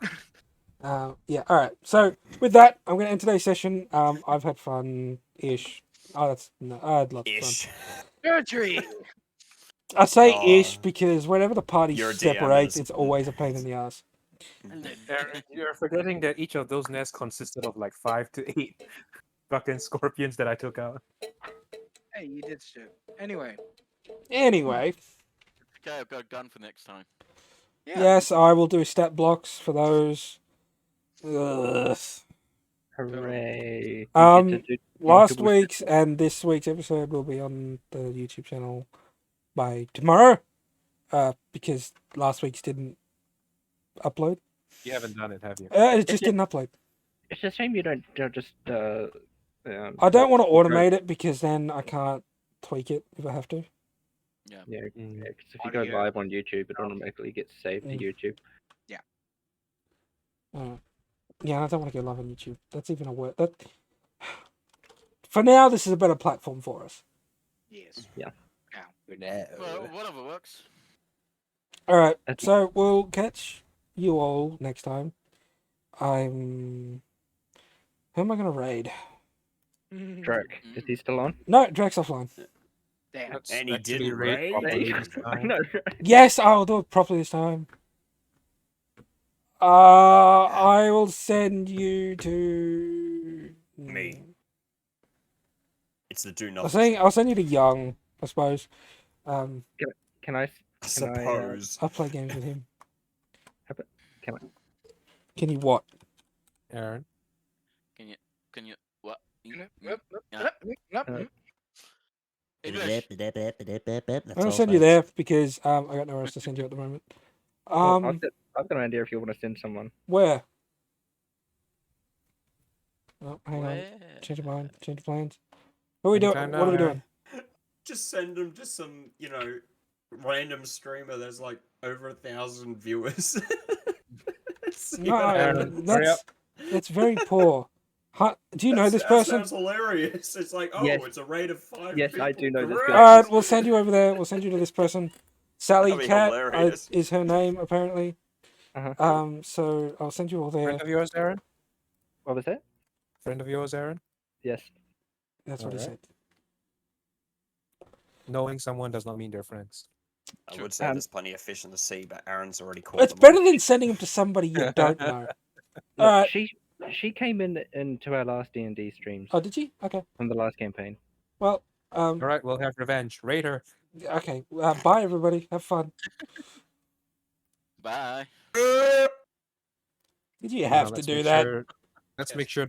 Yeah, alright. So, with that, I'm going to end today's session. I've had fun-ish. Oh, I had lots of fun. Ish. Surgery. I say Oh. ish because whenever the party You're a DM, separates, is- it's always a pain in the ass. Aaron, you're forgetting that each of those nests consisted of like 5 to 8 fucking scorpions that I took out. Hey, you did shit. Anyway. Anyway, Okay, I've got a gun for next time. Yeah. yes, I will do stat blocks for those. Ugh. Hooray! Last week's and this week's episode will be on the YouTube channel by tomorrow. Because last week's didn't upload. You haven't done it, have you? It just didn't upload. It's a shame you don't just. I don't want to automate it because then I can't tweak it if I have to. Yeah, Mm. 'cause if you go Audio. live on YouTube, it automatically gets saved to Mm. YouTube. Yeah, I don't want to go live on YouTube. That's even a word. That for now, this is a better platform for us. Yes. Yeah. Well, whatever works. All right, That's- so we'll catch you all next time. Who am I gonna raid? Drake, is he still on? No, Drax offline. Damn. Let's And he actually didn't raid? properly this I time. know. Yes, I'll do it properly this time. I will send you to Me. It's the do I'll nothing. send you to Young, I suppose. Can I? I suppose. I'll play games with him. Can I? Can you what? Aaron, Can you what? I'm That's gonna send you there because I got nowhere else to send you at the moment. I've got an idea if you want to send someone. Where? Oh, hang on. Where? Change of mind. Change of plans. What are we doing? Anytime What are we now, doing? Just send them to some, random streamer. There's like over 1,000 viewers. See No, what Aaron, happens. hurry up. That's very poor. Do you know this That person? sounds hilarious. It's like, oh, Yes. it's a raid of 5 Yes, people. I do know this Great. person. All right, we'll send you over there. We'll send you to this person. Sally That'd be Cat hilarious. is her name apparently. Uh-huh. So I'll send you all there. friend of yours, Aaron? What was that? Friend of yours, Aaron? Yes. That's what he Alright. said. Knowing someone does not mean they're friends. I would say Um, there's plenty of fish in the sea, but Aaron's already caught It's them better all. than sending him to somebody you don't know. Look, Alright. she came into our last D&D streams Oh, did you? Okay. from the last campaign. Well, All right, we'll have revenge. Raider. okay. Bye, everybody. Have fun. Bye. Did you have to do that? Let's make sure